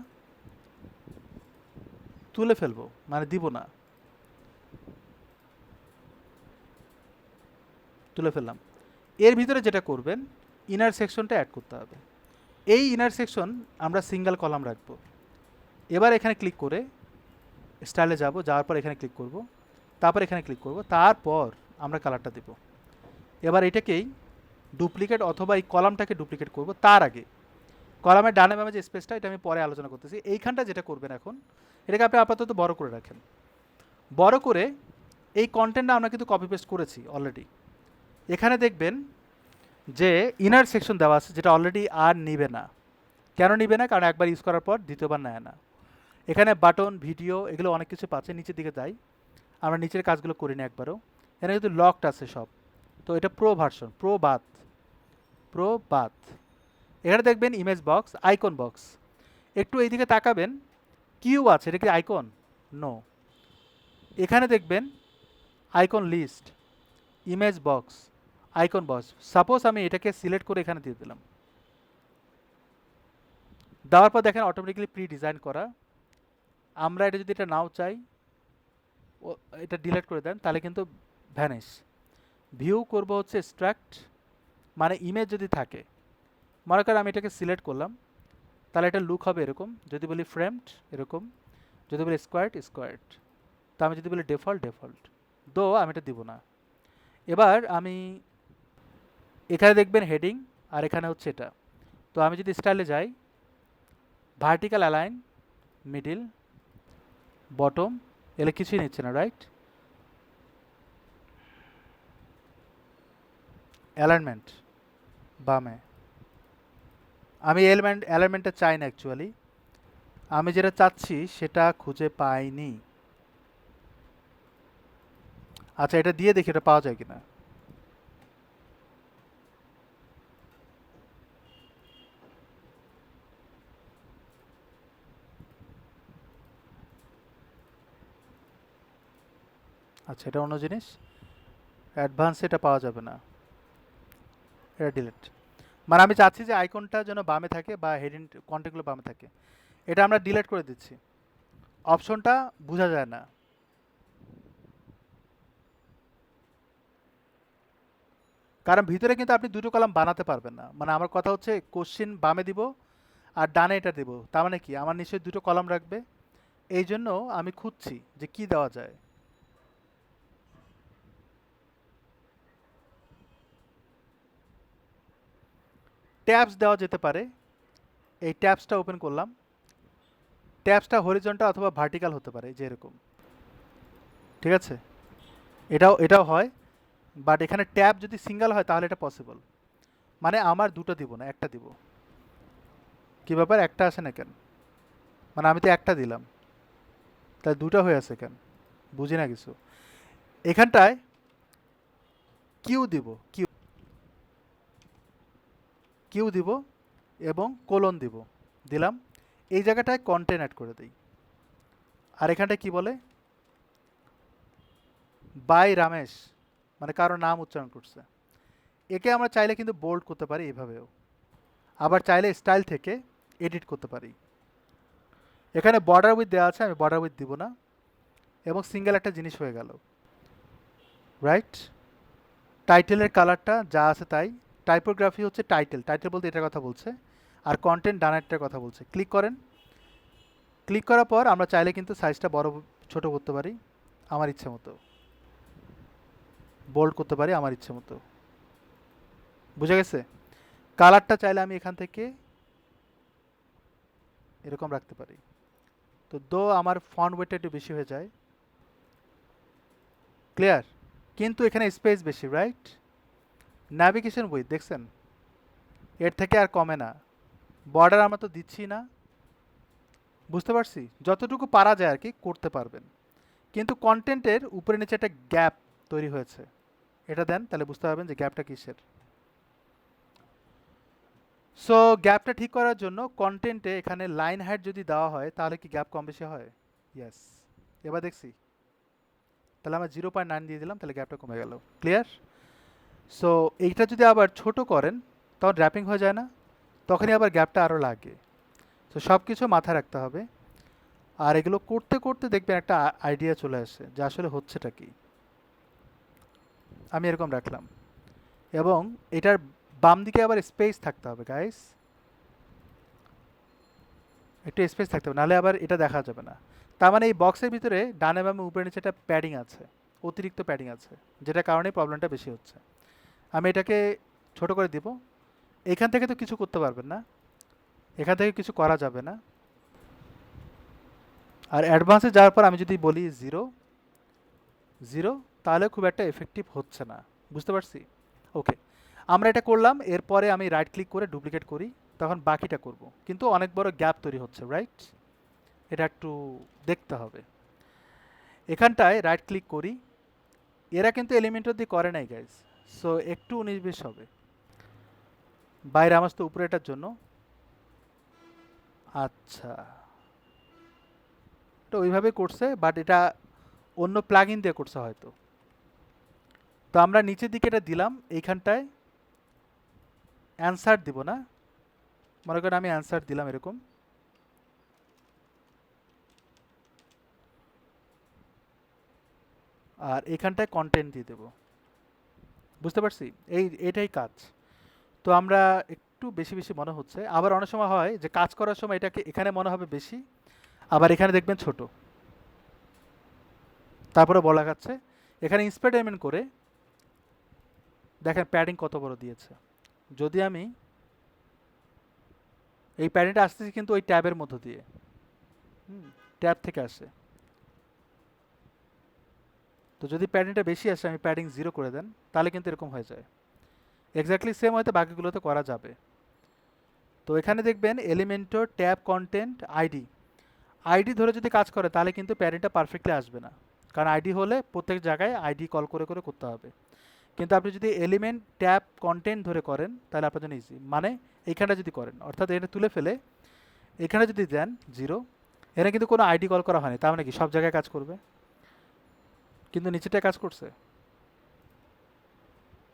তুলে ফেলবো, মানে দিব না, তুলে ফেললাম। এর ভিতরে যেটা করবেন, ইনার সেকশনটা অ্যাড করতে হবে। এই ইনার সেকশন আমরা সিঙ্গেল কলাম রাখবো। এবার এখানে ক্লিক করে স্টাইলে যাব, যাওয়ার পর এখানে ক্লিক করব, তারপর এখানে ক্লিক করব, তারপর আমরা কালারটা দেব। এবার এটাকেই ডুপ্লিকেট অথবা এই কলামটাকে ডুপ্লিকেট করব। তার আগে কলামের ডানে বামে যে স্পেসটা, এটা আমি পরে আলোচনা করতেছি। এইখানটা যেটা করবেন এখন, এটাকে আপনি আপাতত বড় করে রাখেন। বড় করে এই কন্টেন্টটা আমরা কিন্তু কপি পেস্ট করেছি অলরেডি। এখানে দেখবেন যে ইনার সেকশন দেওয়া আছে, যেটা অলরেডি আর নিবে না। কেন নিবে না? কারণ একবার ইউজ করার পর দ্বিতীয়বার নেয় না। এখানে বাটন, ভিডিও, এগুলো অনেক কিছু পাচ্ছে, নিচের দিকে যাই, আমরা নিচের কাজগুলো করি না একবারও। এখানে কিন্তু লকড আছে সব। তো এটা প্রো ভার্সন, প্রো বাথ। এখানে দেখবেন ইমেজ বক্স, আইকন বক্স, একটু এইদিকে তাকাবেন, কিউ আছে, এটা কি আইকন? নো। এখানে দেখবেন icon list, image box, icon box. Suppose আমি এটাকে সিলেক্ট করে এখানে দিয়ে দিলাম, দেওয়ার পর দেখেন অটোমেটিক্যালি প্রি ডিজাইন করা। আমরা এটা যদি এটা নাও চাই, এটা ডিলিট করে দেন, তাহলে কিন্তু ভ্যানিশ। ভিউ করব হচ্ছে স্ট্রাক্ট, মানে ইমেজ যদি থাকে, মনে করেন আমি এটাকে সিলেক্ট করলাম, তাহলে এটা লুক হবে এরকম, যদি বলি ফ্রেমড এরকম, যদি বলি স্কোয়ার্ড স্কোয়ার্ড, তো আমি যদি বলি ডিফল্ট ডিফল্ট, দো আমি এটা দিব না। এবার আমি এখানে দেখবেন হেডিং, আর এখানে হচ্ছে এটা। তো আমি যদি স্টাইলে যাই, ভার্টিক্যাল অ্যালাইন, মিডিল, বটম, এগুলো কিছুই নিচ্ছে না, রাইট? অ্যালাইনমেন্ট বামে, আমি অ্যালাইনমেন্টটা চাই না অ্যাকচুয়ালি, আমি যেটা চাচ্ছি সেটা খুঁজে পাইনি। আচ্ছা, এটা দিয়ে দেখি এটা পাওয়া যায় কিনা। আচ্ছা, এটা অন্য জিনিস, অ্যাডভান্স এটা পাওয়া যাবে না, এটা ডিলিট। মানে আমি চাচ্ছি যে আইকনটা যেন বামে থাকে বা হেডিং কন্টেন্টগুলো বামে থাকে, এটা আমরা ডিলিট করে দিচ্ছি, অপশনটা বোঝা যায় না। কারণ ভিতরে কিন্তু আপনি দুটো কলাম বানাতে পারবেন না, মানে আমার কথা হচ্ছে কোশ্চিন বামে দিব আর ডানে এটা দেব, তার মানে কি আমার নিশ্চয়ই দুটো কলাম রাখবে। এই জন্য আমি খুঁজছি যে কি দেওয়া যায়। ট্যাবস দেওয়া যেতে পারে, এই ট্যাবসটা ওপেন করলাম, ট্যাবসটা হরিজন্টাল অথবা ভার্টিক্যাল হতে পারে, যে এরকম, ঠিক আছে? এটাও হয়, বাট এখানে ট্যাব যদি সিঙ্গেল হয় তাহলে এটা পসিবল। মানে আমার দুটো দিব না, একটা দিব। কি ব্যাপার, একটা আসে না কেন? মানে আমি তো একটা দিলাম, তাই দুটো হয়ে আছে কেন? বুঝি না কিছু। এখানটায় কিউ দিব, কিউ, কিউ দিব এবং কোলন দিব, দিলাম। এই জায়গাটায় কন্টেন্ট অ্যাড করে দিই। আর এখানটায় কি বলে, বাই রামেশ, মানে কারো নাম উচ্চারণ করছে। একে আমরা চাইলে কিন্তু বোল্ড করতে পারি এভাবেও, আবার চাইলে স্টাইল থেকে এডিট করতে পারি। এখানে বর্ডার উইথ দেওয়া আছে, আমি বর্ডার উইথ দিব না, এবং সিঙ্গেল একটা জিনিস হয়ে গেল, রাইট? টাইটেলের কালারটা যা আছে তাই, টাইপোগ্রাফি হচ্ছে টাইটেল, টাইটেল বলতে এটার কথা বলছে, আর কন্টেন্ট ডানেরটার কথা বলছে। ক্লিক করেন, ক্লিক করার পর আমরা চাইলে কিন্তু সাইজটা বড় ছোট করতে পারি আমার ইচ্ছে মতো, বোল্ড করতে পারি আমার ইচ্ছে মতো। বুঝে গেছে? কালারটা চাইলে আমি এখান থেকে এরকম রাখতে পারি। তো আমার ফন্ট ওয়েটটা একটু বেশি হয়ে যায়, ক্লিয়ার? কিন্তু এখানে স্পেস বেশি, রাইট? ন্যাভিগেশন উইথ দেখছেন, এর থেকে আর কমে না। বর্ডার আমরা তো দিচ্ছি না, বুঝতে পারছি, যতটুকু পারা যায় আর কি করতে পারবেন। কিন্তু কন্টেন্টের উপরে নিচে একটা গ্যাপ তৈরি হয়েছে, এটা দেন তাহলে বুঝতে পারবেন যে গ্যাপটা কিসের। সো গ্যাপটা ঠিক করার জন্য কন্টেন্টে এখানে লাইন হাইট যদি দেওয়া হয় তাহলে কি গ্যাপ কম বেশি হয়? ইয়েস। এবার দেখছি, তাহলে আমরা 0.9 দিয়ে দিলাম, তাহলে গ্যাপটা কমে গেল, ক্লিয়ার? সো এইটা যদি আবার ছোট করেন তখন র্যাপিং হয়ে যায় না, তখনই আবার গ্যাপটা আরও লাগে। তো সব কিছু মাথায় রাখতে হবে। আর এগুলো করতে করতে দেখবেন একটা আইডিয়া চলে আসে যে আসলে হচ্ছেটা কি। আমি এরকম রাখলাম, এবং এটার বাম দিকে আবার স্পেস থাকতে হবে গাইস, একটু স্পেস থাকতে হবে, নাহলে আবার এটা দেখা যাবে না। তার মানে এই বক্সের ভিতরে ডানে বামে উপরে নিচে একটা প্যাডিং আছে, অতিরিক্ত প্যাডিং আছে, যেটা কারণে প্রবলেমটা বেশি হচ্ছে। আমি এটাকে ছোট করে দিব। এখান থেকে তো কিছু করতে পারবেন না, এখান থেকে কিছু করা যাবে না। আর অ্যাডভান্সে যাওয়ার পর আমি যদি বলি 0 0, তাহলে খুব একটা এফেক্টিভ হচ্ছে না, বুঝতে পারছি? ওকে, আমরা এটা করলাম, এরপরে আমি রাইট ক্লিক করে ডুপ্লিকেট করি, তখন বাকিটা করব, কিন্তু অনেক বড় গ্যাপ তৈরি হচ্ছে, রাইট? এটা একটু দেখতে হবে। এখানটায় রাইট ক্লিক করি, এরা কিন্তু এলিমেন্টর দিয়ে করে নাই গাইজ, সো একটু 19-20 হবে। বাইরে আমার তো উপরে এটার জন্য, আচ্ছা, এটা ওইভাবে করছে, বাট এটা অন্য প্লাগ ইন দিয়ে করছে হয়তো। তো আমরা নিচের দিকে এটা দিলাম, এইখানটায় অ্যান্সার দিব না, মনে করেন আমি অ্যান্সার দিলাম এরকম, আর এখানটায় কন্টেন্ট দিয়ে দেব, বুঝতে পারছি? এটাই কাজ। তো আমরা একটু বেশি বেশি মনে হচ্ছে, আবার অনেক সময় হয় যে কাজ করার সময় এটাকে এখানে মনে হবে বেশি, আবার এখানে দেখবেন ছোট, তারপরে বলা যাচ্ছে এখানে ইন্সপেক্টমেন্ট করে দেখেন প্যাডিং কত বড় দিয়েছে। যদি আমি এই প্যাডিংটা আসতেছি কিন্তু ওই ট্যাবের মধ্য দিয়ে, ট্যাব থেকে আসে, তো যদি প্যাডিংটা বেশি আসে আমি প্যাডিং 0 করে দেন তাহলে কিন্তু এরকম হয়ে যায়। এক্স্যাক্টলি সেম হয়তো বাকিগুলোতে করা যাবে। তো এখানে দেখবেন Elementor tab content ID, ID ধরে যদি কাজ করে তাহলে কিন্তু প্যাডিংটা পারফেক্টলি আসবে না, কারণ আইডি হলে প্রত্যেক জায়গায় আইডি কল করে করে করতে হবে। কিন্তু আপনি যদি এলিমেন্ট ট্যাব কন্টেন্ট ধরে করেন তাহলে আপনার জন্য ইজি, মানে এইখানটা যদি করেন অর্থাৎ এটা তুলে ফেলে এখানে যদি দেন 0, এখানে কিন্তু কোনো আইডি কল করা হয়নি, তার মানে কি সব জায়গায় কাজ করবে, কিন্তু নিচেটা কাজ করছে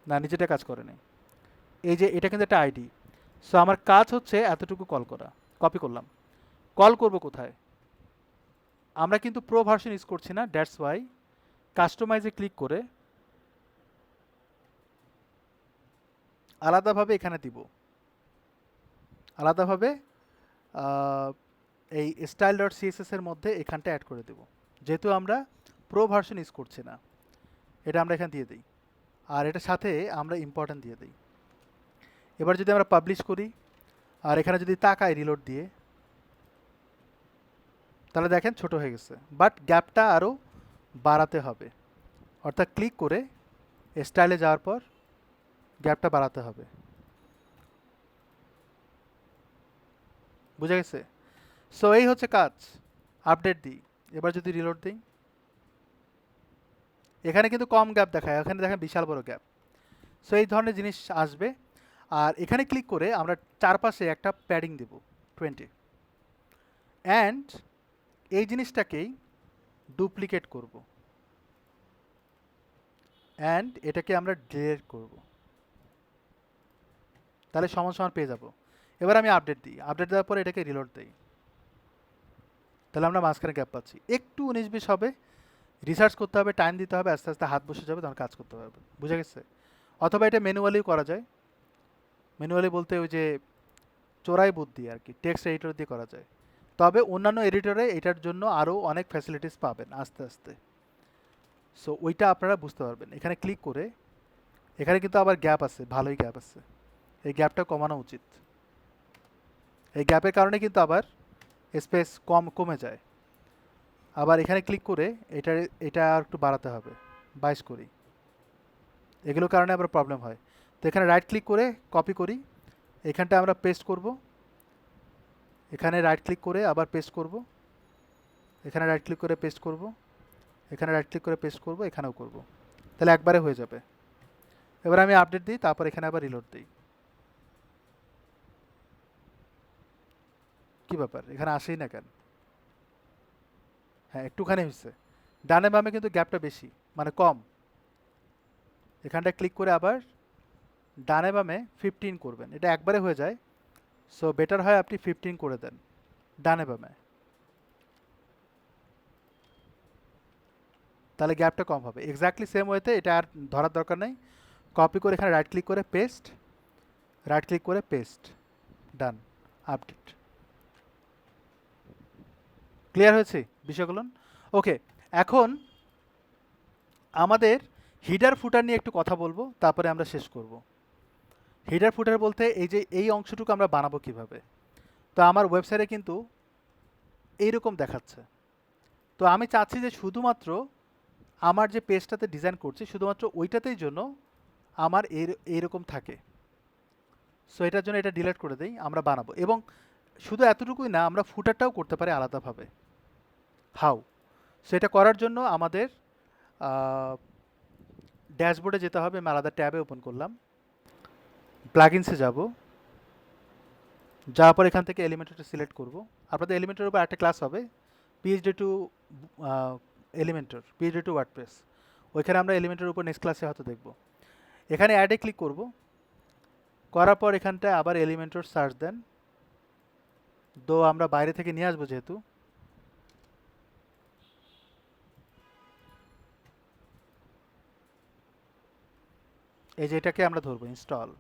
না, নিচেটা কাজ করেনি। এই যে এটা কিন্তু একটা আইডি, সো আমার কাজ হচ্ছে এতটুকু কল করা, কপি করলাম। কল করব কোথায়, আমরা কিন্তু প্রো ভার্সন ইউজ করছি না, দ্যাটস ওয়াই কাস্টমাইজে ক্লিক করে আলাদাভাবে এখানে দিব, আলাদাভাবে আহ, এই স্টাইল ডট সিএসএস এর মধ্যে এখানটা অ্যাড করে দেব, যেহেতু আমরা প্রো ভার্সন ইউজ করছি না, এটা আমরা এখানে দিয়ে দিই, আর এটার সাথে আমরা ইম্পর্টেন্ট দিয়ে দিই। এবার যদি আমরা পাবলিশ করি আর এখানে যদি তাকাই রিলোড দিয়ে, তাহলে দেখেন ছোট হয়ে গেছে, বাট গ্যাপটা আরও বাড়াতে হবে, অর্থাৎ ক্লিক করে স্টাইলে যাওয়ার পর গ্যাপটা বাড়াতে হবে। বুঝা গেছে? সো এই হচ্ছে কাজ। আপডেট দিই, এবার যদি রিলোড দিই এখানে কিন্তু কম গ্যাপ দেখায়, এখানে দেখেন বিশাল বড় গ্যাপ। সো এই ধরনের জিনিস আসবে। আর এখানে ক্লিক করে আমরা চারপাশে একটা প্যাডিং দেব 20, অ্যান্ড এই জিনিসটাকেই ডুপ্লিকেট করব, অ্যান্ড এটাকে আমরা ডিলিট করব, তাহলে সমান সমান পেয়ে যাব। এবার আমি আপডেট দিই, আপডেট দেওয়ার পরে এটাকে রিলোড দিই, তাহলে আমরা মাঝখানে গ্যাপ পাচ্ছি, একটু 19-20 হবে, রিসার্চ করতে হবে, টাইম দিতে হবে, আস্তে আস্তে হাত বসে যাবে, তখন কাজ করতে পারবে। বুঝে গেছে? অথবা এটা ম্যানুয়ালিও করা যায়, ম্যানুয়ালি বলতে ওই যে চোরাই বুদ্ধি আর কি, টেক্সট এডিটর দিয়ে করা যায়, তবে অন্যান্য এডিটরে এটার জন্য আরও অনেক ফ্যাসিলিটিস পাবেন আস্তে আস্তে। সো ওইটা আপনারা বুঝতে পারবেন। এখানে ক্লিক করে এখানে কিন্তু আবার গ্যাপ আছে, ভালোই গ্যাপ আছে, এই গ্যাপটা কমানো উচিত, এই গ্যাপের কারণে কিন্তু আবার স্পেস কমে যায়। আবার এখানে ক্লিক করে এটা এটা আর একটু বাড়াতে হবে, 22 করি, এগুলোর কারণে আবার প্রবলেম হয়। তো এখানে রাইট ক্লিক করে কপি করি, এখানটা আমরা পেস্ট করব, এখানে রাইট ক্লিক করে আবার পেস্ট করব, এখানে রাইট ক্লিক করে পেস্ট করব, এখানে রাইট ক্লিক করে পেস্ট করব, এখানেও করব, তাহলে একবারে হয়ে যাবে। এবার আমি আপডেট দিই, তারপর এখানে আবার রিলোড দিই। কি ব্যাপার, এখানে আসেই না কেন? হ্যাঁ একটুখানি হয়েছে, ডানে বামে কিন্তু গ্যাপটা বেশি, মানে কম। এখানটা ক্লিক করে আবার ডানে বামে 15 করবেন, এটা একবারে হয়ে যায়, সো বেটার হয় আপনি 15 করে দেন ডানে বামে, তাহলে গ্যাপটা কম হবে। এক্স্যাক্টলি সেম ওয়েতে এটা আর ধরার দরকার নেই, কপি করে এখানে রাইট ক্লিক করে পেস্ট, রাইট ক্লিক করে পেস্ট, ডান, আপডেট। ক্লিয়ার হয়েছে বিষয়গুলো? ওকে, এখন আমাদের হিডার ফুটার নিয়ে একটু কথা বলবো, তারপরে আমরা শেষ করব। হিডার ফুটার বলতে এই যে এই অংশটুকু আমরা বানাবো কিভাবে। তো আমার ওয়েবসাইটে কিন্তু এইরকম দেখাচ্ছে, তো আমি চাচ্ছি যে শুধুমাত্র আমার যে পেজটাতে ডিজাইন করছি শুধুমাত্র ওইটাতেই জন্য আমার এইরকম থাকে। সো এটার জন্য এটা ডিলিট করে দেই, আমরা বানাবো, এবং শুধু এতটুকুই না, আমরা ফুটারটাও করতে পারি আলাদাভাবে। হাউ? সো এটা করার জন্য আমাদের ড্যাশবোর্ডে যেতে হবে, আমি আলাদা ট্যাবে ওপেন করলাম, প্লাগইনসে যাব, যাওয়ার পর এখান থেকে এলিমেন্টরটা সিলেক্ট করব। আপনাদের এলিমেন্টের উপর একটা ক্লাস হবে PhD to Elementor, PhD to WordPress, ওইখানে আমরা এলিমেন্টের উপর নেক্সট ক্লাসে হয়তো দেখব। এখানে অ্যাডে ক্লিক করব, করার পর এখানটায় আবার এলিমেন্টর সার্চ দেন, তো আমরা বাইরে থেকে নিয়ে আসবো যেহেতু, এই যে এটাকে আমরা ধরবো ইনস্টল,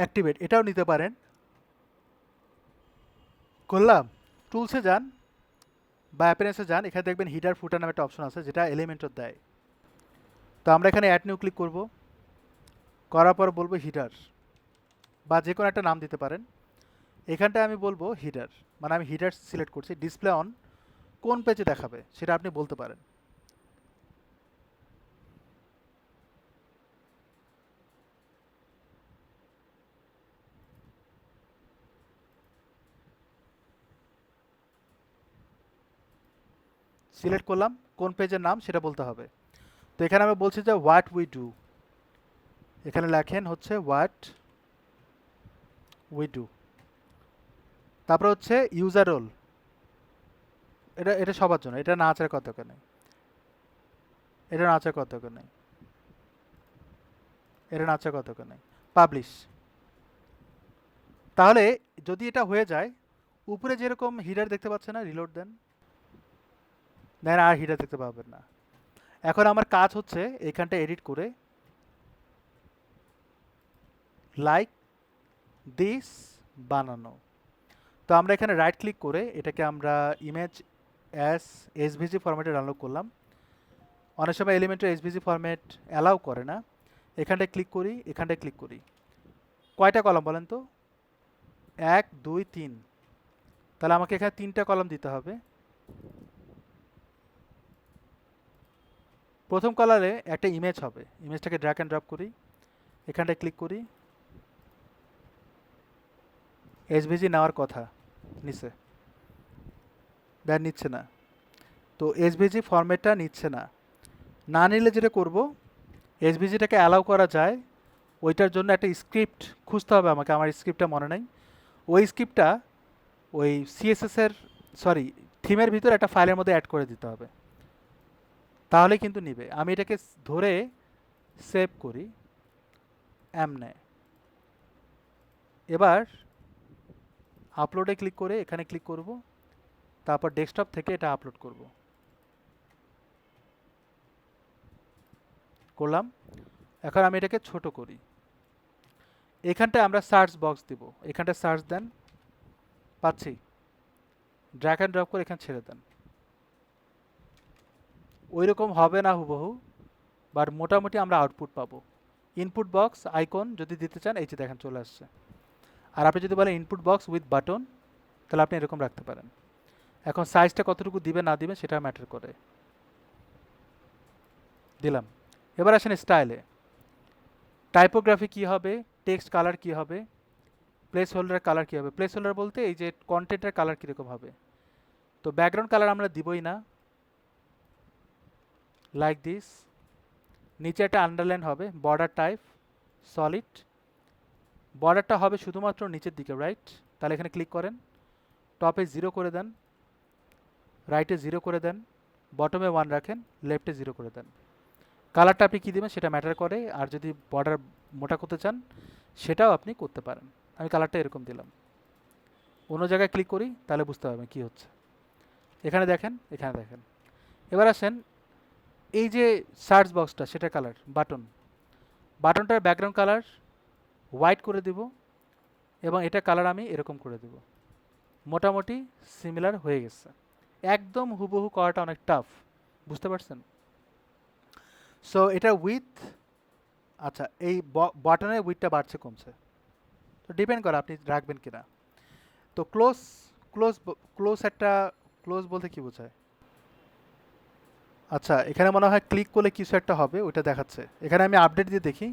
অ্যাক্টিভেট এটাও নিতে পারেন। করলাম, টুলসে যান বা অ্যাপিয়ারেন্সে যান, এখানে দেখবেন হিডার ফুটার নামে একটা অপশন আছে যেটা এলিমেন্টর দেয়। তো আমরা এখানে অ্যাড নিউ ক্লিক করব, করার পর বলবো হিডার বা যে কোনো একটা নাম দিতে পারেন। এখানটায় আমি বলবো হিডার, মানে আমি হিডার সিলেক্ট করছি। ডিসপ্লে অন কোন পেজে দেখাবে সেটা আপনি বলতে পারেন। সিলেক্ট করলাম, কোন পেজের নাম সেটা বলতে হবে। তো এখানে আমি বলছি যে হোয়াট উই ডু, এখানে লেখেন হচ্ছে হোয়াট উই ডু। তারপর হচ্ছে ইউজার রোল, এটা এটা সবার জন্য, এটা না আচার কথা নেই, এটা না আচার কথা নেই, এটা না আচার কথা নেই। পাবলিশ। তাহলে যদি এটা হয়ে যায়, উপরে যেরকম হিডার দেখতে পাচ্ছেন না, রিলোড দেন, দেন আর হিডার দেখতে পাবেন না। এখন আমার কাজ হচ্ছে এখানটা এডিট করে লাইক দিস বানানো। তো আমরা এখানে রাইট ক্লিক করে এটাকে আমরা ইমেজ অ্যাস এসভিজি ফরম্যাটে ডাউনলোড করলাম। অনেক সময় এলিমেন্টের এসভিজি ফরম্যাট অ্যালাউ করে না। এখানটায় ক্লিক করি, এখানটায় ক্লিক করি। কয়টা কলাম বলেন তো? 1 2 3। তাহলে আমাকে এখানে 3টা কলাম দিতে হবে। প্রথম কলারে একটা ইমেজ হবে, ইমেজটাকে ড্র্যাগ অ্যান্ড ড্রপ করি, এখানটায় ক্লিক করি। এসভিজি নেওয়ার কথা নিচে, দেন নিচ্ছে না। তো এসভিজি ফরম্যাটটা নিচ্ছে না, না নিলে যেটা করব, এসভিজিটাকে অ্যালাউ করা যায় ওইটার জন্য একটা স্ক্রিপ্ট খুঁজতে হবে আমাকে, আমার স্ক্রিপ্টটা মনে নেই। ওই স্ক্রিপ্টটা ওই সিএসএসের সরি থিমের ভিতরে একটা ফাইলের মধ্যে অ্যাড করে দিতে হবে, তাহলে কিন্তু নিবে। আমি এটাকে ধরে সেভ করি এমনে। এবার আপলোডে ক্লিক করে এখানে ক্লিক করব, তারপর ডেস্কটপ থেকে এটা আপলোড করলাম। এখন আমি এটাকে ছোট করি, এখানটায় আমরা সার্চ বক্স দিব, এখানটা সার্চ দেন, পাচ্ছি, ড্র্যাগ অ্যান্ড ড্রপ করে এখানে ছেড়ে দেন। ওই রকম হবে না হুবহু, বাট মোটামুটি আমরা আউটপুট পাবো। ইনপুট বক্স আইকন যদি দিতে চান, এই যে দেখেন চলে আসছে। আর আপনি যদি বলেন ইনপুট বক্স উইথ বাটন, তাহলে আপনি এরকম রাখতে পারেন। এখন সাইজটা কতটুকু দিবে না দিবে সেটা ম্যাটার করে। দিলাম। এবার আসেন স্টাইলে, টাইপোগ্রাফি কী হবে, টেক্সট কালার কী হবে, প্লেস হোল্ডারের কালার কী হবে। প্লেস হোল্ডার বলতে এই যে কন্টেন্টের কালার কীরকম হবে। তো ব্যাকগ্রাউন্ড কালার আমরা দিবই না, লাইক দিস। নিচে একটা আন্ডারলাইন হবে, বর্ডার টাইপ সলিড, বর্ডারটা হবে শুধুমাত্র নিচের দিকে, রাইট। তাহলে এখানে ক্লিক করেন, টপে 0 করে দেন, রাইটে 0 করে দেন, বটমে 1 রাখেন, লেফটে 0 করে দেন। কালারটা আপনি কী দেবেন সেটা ম্যাটার করে, আর যদি বর্ডার মোটা করতে চান সেটাও আপনি করতে পারেন। আমি কালারটা এরকম দিলাম। অন্য জায়গায় ক্লিক করি, তাহলে বুঝতে পারবেন কী হচ্ছে। এখানে দেখেন, এখানে দেখেন। এবার আসেন এই যে সার্চ বক্সটা, সেটা কালার বাটনটার ব্যাকগ্রাউন্ড কালার হোয়াইট করে দিব, এবং এটা কালার আমি এরকম করে দেব। মোটামুটি সিমিলার হয়ে গেছে। একদম হুবহু করাটা অনেক টাফ, বুঝতে পারছেন? সো এটা উইথ, আচ্ছা এই বাটনের উইথটা বাড়ছে কমছে, তো ডিপেন্ড করে আপনি রাখবেন কিনা। তো ক্লোজ ক্লোজ ক্লোজ একটা, ক্লোজ বলতে কি বোঝায়? আচ্ছা এখানে মনে হয় ক্লিক করলে কিছু একটা হবে, ওইটা দেখাচ্ছে। এখানে আমি আপডেট দিয়ে দেখি,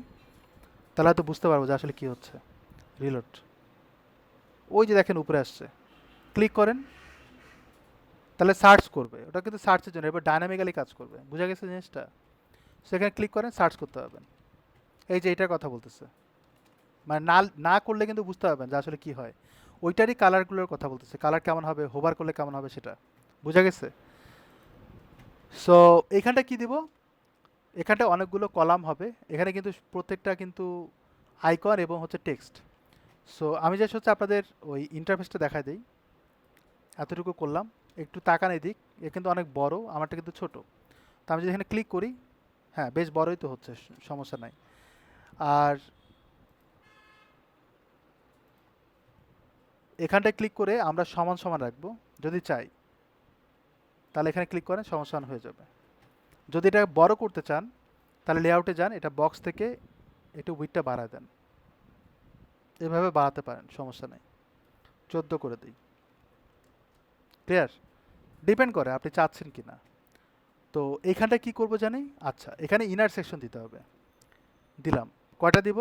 তাহলে হয়তো বুঝতে পারবো যে আসলে কী হচ্ছে। রিলোড, ওই যে দেখেন উপরে আসছে, ক্লিক করেন, তাহলে সার্চ করবে, ওটা কিন্তু সার্চের জন্য, এবার ডায়নামিক্যালি কাজ করবে। বুঝা গেছে জিনিসটা? সেখানে ক্লিক করেন, সার্চ করতে পারবেন। এই যে এটার কথা বলতেছে, মানে না না করলে কিন্তু বুঝতে পারবেন যে আসলে কি হয়। ওইটারই কালারগুলোর কথা বলতেছে, কালার কেমন হবে, হোভার করলে কেমন হবে সেটা। বুঝা গেছে? সো এইখানটা কি দিব, এখানটা অনেকগুলো কলাম হবে, এখানে কিন্তু প্রত্যেকটা কিন্তু আইকন এবং হচ্ছে টেক্সট। সো আমি জাস্ট হচ্ছে আপনাদের ওই ইন্টারফেসটা দেখাই দিই। এতটুকু করলাম, একটু তাকান এদিক, এ কিন্তু অনেক বড়, আমারটা কিন্তু ছোট। তো আমি যদি এখানে ক্লিক করি, হ্যাঁ বেশ বড়ই তো হচ্ছে, সমস্যা নাই। আর এখানটায় ক্লিক করে আমরা সমান সমান রাখবো যদি চাই, তাহলে এখানে ক্লিক করেন, সমান সমান হয়ে যাবে। যদি এটা বড় করতে চান তাহলে লেআউটে যান, এটা বক্স থেকে একটু উইডথটা বাড়ায় দেন, এভাবে বাড়াতে পারেন, সমস্যা নেই। 14 করে দিই। ক্লিয়ার? ডিপেন্ড করে আপনি চাচ্ছেন কি না। তো এইখানটা কি করব জানি, আচ্ছা এখানে ইনার সেকশন দিতে হবে। দিলাম। কয়টা দিব?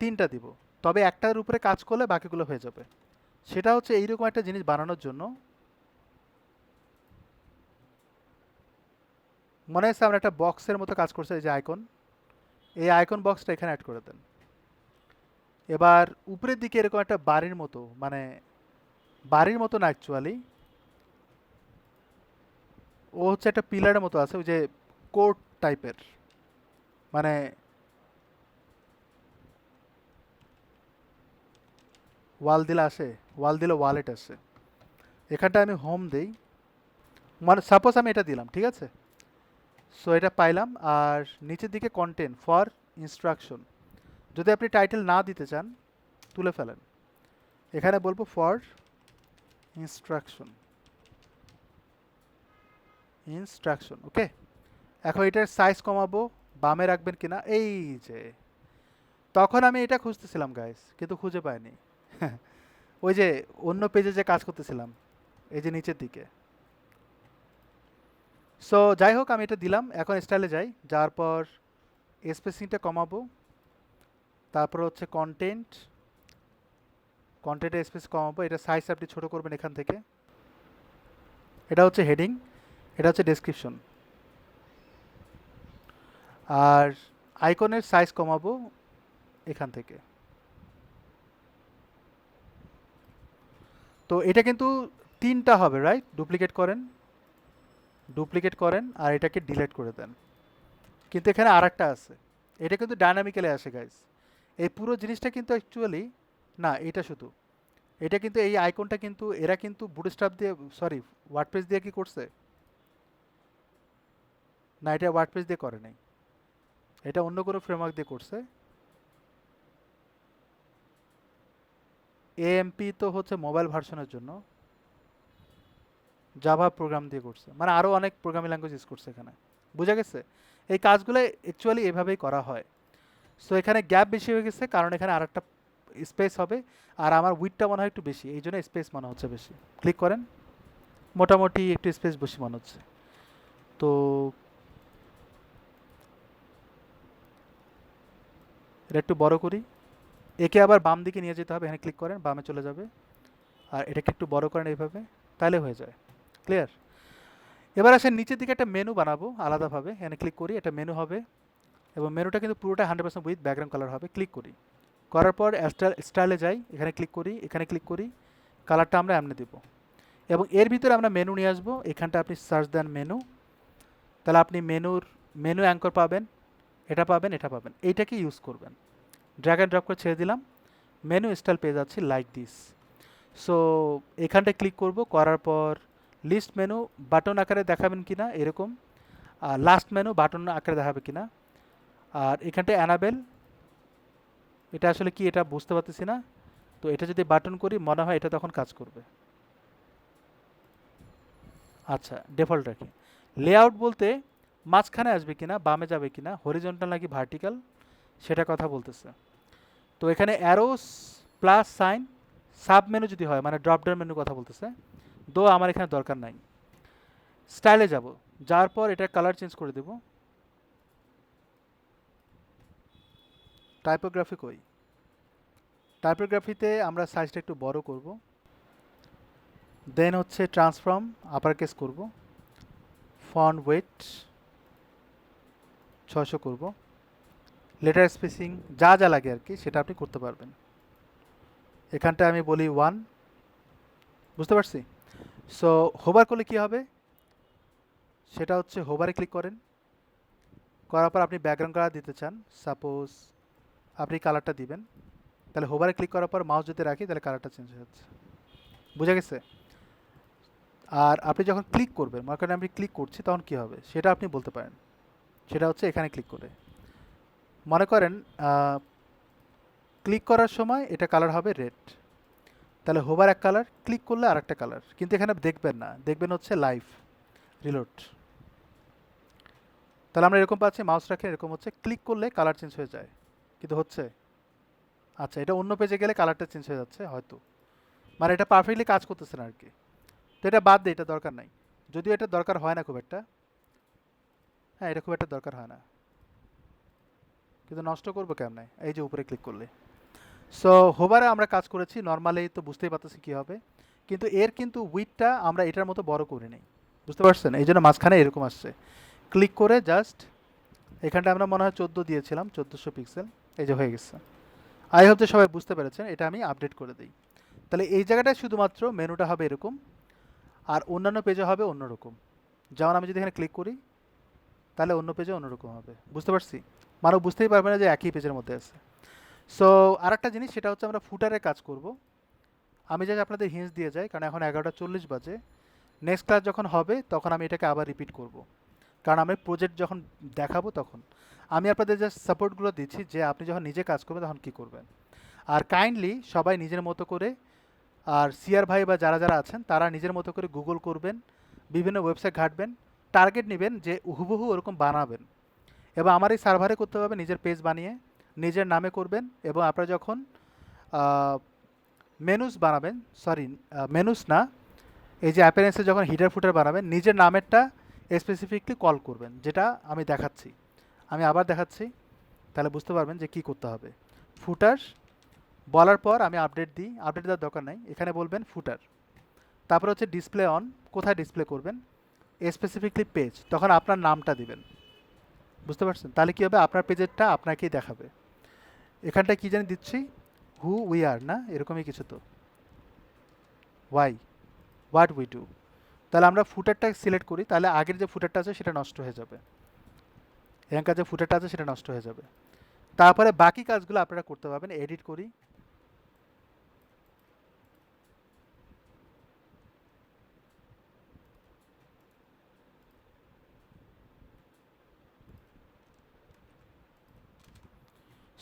3টা দিব। তবে একটার উপরে কাজ করলে বাকিগুলো হয়ে যাবে। সেটা হচ্ছে এইরকম একটা জিনিস বানানোর জন্য, মনে হচ্ছে আমরা একটা বক্সের মতো কাজ করছে, এই যে আইকন, এই আইকন বক্সটা এখানে অ্যাড করে দেন। এবার উপরের দিকে এরকম একটা বাড়ির মতো, মানে বাড়ির মতো না অ্যাকচুয়ালি, ও হচ্ছে একটা পিলারের মতো আছে, ওই যে কোর্ট টাইপের, মানে ওয়াল দিলে আসে, ওয়াল দিলে ওয়ালেট আসে। এখানটা আমি হোম দেই, মানে সাপোজ আমি এটা দিলাম, ঠিক আছে? সো এটা পাইলাম। আর নিচের দিকে কন্টেন্ট ফর ইনস্ট্রাকশন, যদি আপনি টাইটেল না দিতে চান তুলে ফেলেন, এখানে বলবো ফর ইনস্ট্রাকশন, ইনস্ট্রাকশন, ওকে। এখন এটার সাইজ কমাবো, বামে রাখবেন কিনা, এই যে তখন আমি এটা খুঁজতেছিলাম গাইস, কিন্তু খুঁজে পাইনি। ওই যে অন্য পেজে যে কাজ করতেছিলাম, এই যে নিচের দিকে। সো যাই হোক, আমি এটা দিলাম। এখন স্টাইলে যাই, যাওয়ার পর স্পেসিংটা কমাবো, তারপর হচ্ছে কন্টেন্ট, কন্টেন্টের স্পেস কমাবো, এটা সাইজ আপনি ছোট করবেন এখান থেকে। এটা হচ্ছে হেডিং, এটা হচ্ছে ডেসক্রিপশন। আর আইকনের সাইজ কমাবো এখান থেকে। তো এটা কিন্তু 3টা হবে, রাইট? ডুপ্লিকেট করেন, ডুপ্লিকেট করেন, আর এটাকে ডিলিট করে দেন। কিন্তু এখানে আরেকটা আছে, এটা কিন্তু ডায়নামিক্যালি আসে গাইস। এই পুরো জিনিসটা কিন্তু অ্যাকচুয়ালি না, এটা শুধু, এটা কিন্তু এই আইকনটা কিন্তু এরা কিন্তু বুটস্ট্র্যাপ দিয়ে, সরি ওয়ার্ডপ্রেস দিয়ে কি করছে, না এটা ওয়ার্ডপ্রেস দিয়ে করে নাই, এটা অন্য কোনো ফ্রেমওয়ার্ক দিয়ে করছে। এএমপি তো হচ্ছে মোবাইল ভার্সনের জন্য, জাভা প্রোগ্রাম দিয়ে করছে, মানে আরও অনেক প্রোগ্রামিং ল্যাঙ্গুয়েজ ইউজ করছে এখানে। বুঝা গেছে? এই কাজগুলো অ্যাকচুয়ালি এভাবেই করা হয়। সো এখানে গ্যাপ বেশি হয়ে গেছে কারণ এখানে আরেকটা স্পেস হবে, আর আমার উইডটা মনে হয় একটু বেশি, এই জন্য স্পেস মনে হচ্ছে বেশি। ক্লিক করেন, মোটামুটি একটু স্পেস বেশি মনে হচ্ছে। তো এটা একটু বড় করি, একে আবার বাম দিকে নিয়ে যেতে হবে, এখানে ক্লিক করেন, বামে চলে যাবে। আর এটাকে একটু বড় করেন এইভাবে, তাহলে হয়ে যায়। ক্লিয়ার? এবার আসেন নিচের দিকে একটা মেনু বানাবো আলাদাভাবে, এখানে ক্লিক করি, এটা মেনু হবে, এবং মেনুটা কিন্তু পুরোটা 100% উইথ ব্যাকগ্রাউন্ড কালার হবে। ক্লিক করি, করার পর স্টাইলে যাই, এখানে ক্লিক করি, এখানে ক্লিক করি, কালারটা আমরা এমনি দেবো, এবং এর ভিতরে আমরা মেনু নিয়ে আসবো। এখানটা আপনি সার্চ দেন মেনু, তাহলে আপনি মেনু অ্যাঙ্কর পাবেন, এটা পাবেন, এটা পাবেন, এইটাকে ইউজ করবেন। ড্র্যাগ অ্যান্ড ড্রপ করে ছেড়ে দিলাম, মেনু স্টাইল পেয়ে যাচ্ছি লাইক দিস। সো এখানটায় ক্লিক করব, করার পর লিস্ট মেনু বাটন আকারে দেখাবেন কিনা এরকম, আর লাস্ট মেনু বাটন আকারে দেখাবে কিনা। আর এখানটায় অ্যানাবেল, এটা আসলে কি এটা বুঝতে পারতেছি না। তো এটা যদি বাটন করি মনে হয় এটা তখন কাজ করবে। আচ্ছা ডিফল্ট রাখি। লেআউট বলতে মাঝখানে আসবে কিনা, বামে যাবে কিনা, হরিজন্টাল নাকি ভার্টিক্যাল, সেটা কথা বলতেছে। তো এখানে arrows plus sign sub menu যদি হয়, মানে ড্রপ ডাউন মেনু কথা বলতেছে, দো আমার এখানে দরকার নাই। স্টাইলে যাব, যাওয়ার পর এটার কালার চেঞ্জ করে দেব। টাইপোগ্রাফি কই, টাইপোগ্রাফিতে আমরা সাইজটা একটু বড় করব, দেন হচ্ছে ট্রান্সফর্ম আপার কেস করব, ফন্ট ওয়েট 600 করব, লেটার স্পেসিং যা যা লাগে আর কি সেটা আপনি করতে পারবেন। এখানটা আমি বলি 1, বুঝতে পারছি? সো হোভার করলে কি হবে, সেটা হচ্ছে হোভারে ক্লিক করেন, করার পর আপনি ব্যাকগ্রাউন্ড কালার দিতে চান, সাপোজ আপনি কালারটা দিবেন, তাহলে হোভারে ক্লিক করার পর মাউস যদি রাখি তাহলে কালারটা চেঞ্জ হয়ে যাচ্ছে। বুঝা গেছে? আর আপনি যখন ক্লিক করবেন, মনে করেন আমি ক্লিক করছি, তখন কী হবে সেটা আপনি বলতে পারেন। সেটা হচ্ছে এখানে ক্লিক করে, মনে করেন ক্লিক করার সময় এটা কালার হবে রেড, তাহলে হোভার এক কালার, ক্লিক করলে আর একটা কালার, কিন্তু এখানে দেখবেন না, দেখবেন হচ্ছে লাইভ রিলোড। তাহলে আমরা এরকম পাচ্ছি, মাউস রাখে এরকম হচ্ছে, ক্লিক করলে কালার চেঞ্জ হয়ে যায়, কিন্তু হচ্ছে। আচ্ছা, এটা অন্য পেজে গেলে কালারটা চেঞ্জ হয়ে যাচ্ছে হয়তো, মানে এটা পারফেক্টলি কাজ করতেছে না আর কি। তো এটা বাদ দিই, এটা দরকার নাই, যদিও এটা দরকার হয় না খুব একটা। হ্যাঁ, এটা খুব একটা দরকার হয় না, কিন্তু নষ্ট করবো কেমন, এই যে উপরে ক্লিক করলে। সো হোভারে আমরা কাজ করেছি, নর্মালি তো বুঝতেই পারতেছি কী হবে, কিন্তু এর কিন্তু উইডটা আমরা এটার মতো বড় করে নিই, বুঝতে পারছেন? এই জন্য মাঝখানে এরকম আসছে। ক্লিক করে জাস্ট এখানটা আমরা মনে হয় 14 দিয়েছিলাম, 1400 পিক্সেল, এই যে হয়ে গেছে। আই হোপ যে সবাই বুঝতে পেরেছেন, এটা আমি আপডেট করে দিই। তাহলে এই জায়গাটায় শুধুমাত্র মেনুটা হবে এরকম, আর অন্যান্য পেজে হবে অন্যরকম। যেমন আমি যদি এখানে ক্লিক করি, তাহলে অন্য পেজে অন্যরকম হবে, বুঝতে পারছি? মানে বুঝতেই পারবে না যে একই পেজের মধ্যে আছে। সো আরেকটা জিনিস, সেটা হচ্ছে আমরা ফুটারে কাজ করব। আমি জাস্ট আপনাদের হিন্স দিয়ে যাই, কারণ এখন 11টা 40 বাজে। নেক্সট ক্লাস যখন হবে তখন আমি এটাকে আবার রিপিট করব, কারণ আমি প্রজেক্ট যখন দেখাবো তখন আমি আপনাদের জাস্ট সাপোর্টগুলো দিচ্ছি, যে আপনি যখন নিজে কাজ করবেন তখন কী করবেন। আর কাইন্ডলি সবাই নিজের মতো করে, আর সিআর ভাই বা যারা যারা আছেন তারা নিজের মতো করে গুগল করবেন, বিভিন্ন ওয়েবসাইট ঘাঁটবেন, টার্গেট নেবেন যে হুবহু ওরকম বানাবেন, এবং আমার এই সার্ভারে করতে হবে, নিজের পেজ বানিয়ে নিজের নামে করবেন। এবং আপনারা যখন মেনুস বানাবেন, সরি মেনুস না, এই যে অ্যাপিয়ারেন্সে যখন হিডার ফুটার বানাবেন, নিজের নামেরটা স্পেসিফিকলি কল করবেন, যেটা আমি দেখাচ্ছি। আমি আবার দেখাচ্ছি, তাহলে বুঝতে পারবেন যে কী করতে হবে। ফুটার বলার পর আমি আপডেট দিই, আপডেট দেওয়ার দরকার নাই, এখানে বলবেন ফুটার, তারপর হচ্ছে ডিসপ্লে অন, কোথায় ডিসপ্লে করবেন, স্পেসিফিকলি পেজ, তখন আপনার নামটা দিবেন, বুঝতে পারছেন? তাহলে কী হবে, আপনার পেজেরটা আপনাকেই দেখাবে। এখানটায় কী জানি দিচ্ছি, হু উই আর, না এরকমই কিছু তো, ওয়াই, হোয়াট উই ডু। তাহলে আমরা ফুটারটা সিলেক্ট করি, তাহলে আগের যে ফুটারটা আছে সেটা নষ্ট হয়ে যাবে, এখানকার যে ফুটারটা আছে সেটা নষ্ট হয়ে যাবে। তারপরে বাকি কাজগুলো আপনারা করতে পারবেন। এডিট করি,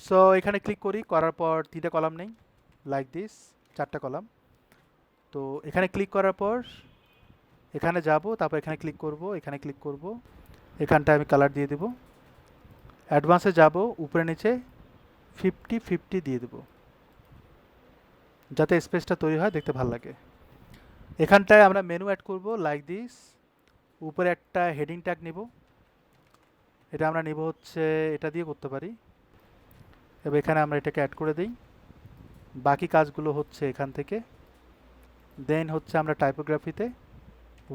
সো এখানে ক্লিক করি, করার পর 3টা কলাম নেই, লাইক দিস, 4টা কলাম। তো এখানে ক্লিক করার পর এখানে যাব, তারপর এখানে ক্লিক করব, এখানে ক্লিক করব, এখানটায় আমি কালার দিয়ে দেব, অ্যাডভান্সে যাব, উপরে নিচে 50-50 দিয়ে দেব, যাতে স্পেসটা তৈরি হয়, দেখতে ভালো লাগে। এখানটায় আমরা মেনু অ্যাড করব, লাইক দিস, উপরে একটা হেডিং ট্যাগ নিব, এটা আমরা নিব হচ্ছে, এটা দিয়ে করতে পারি। এবার এখানে আমরা এটাকে অ্যাড করে দিই, বাকি কাজগুলো হচ্ছে এখান থেকে। দেন হচ্ছে আমরা টাইপোগ্রাফিতে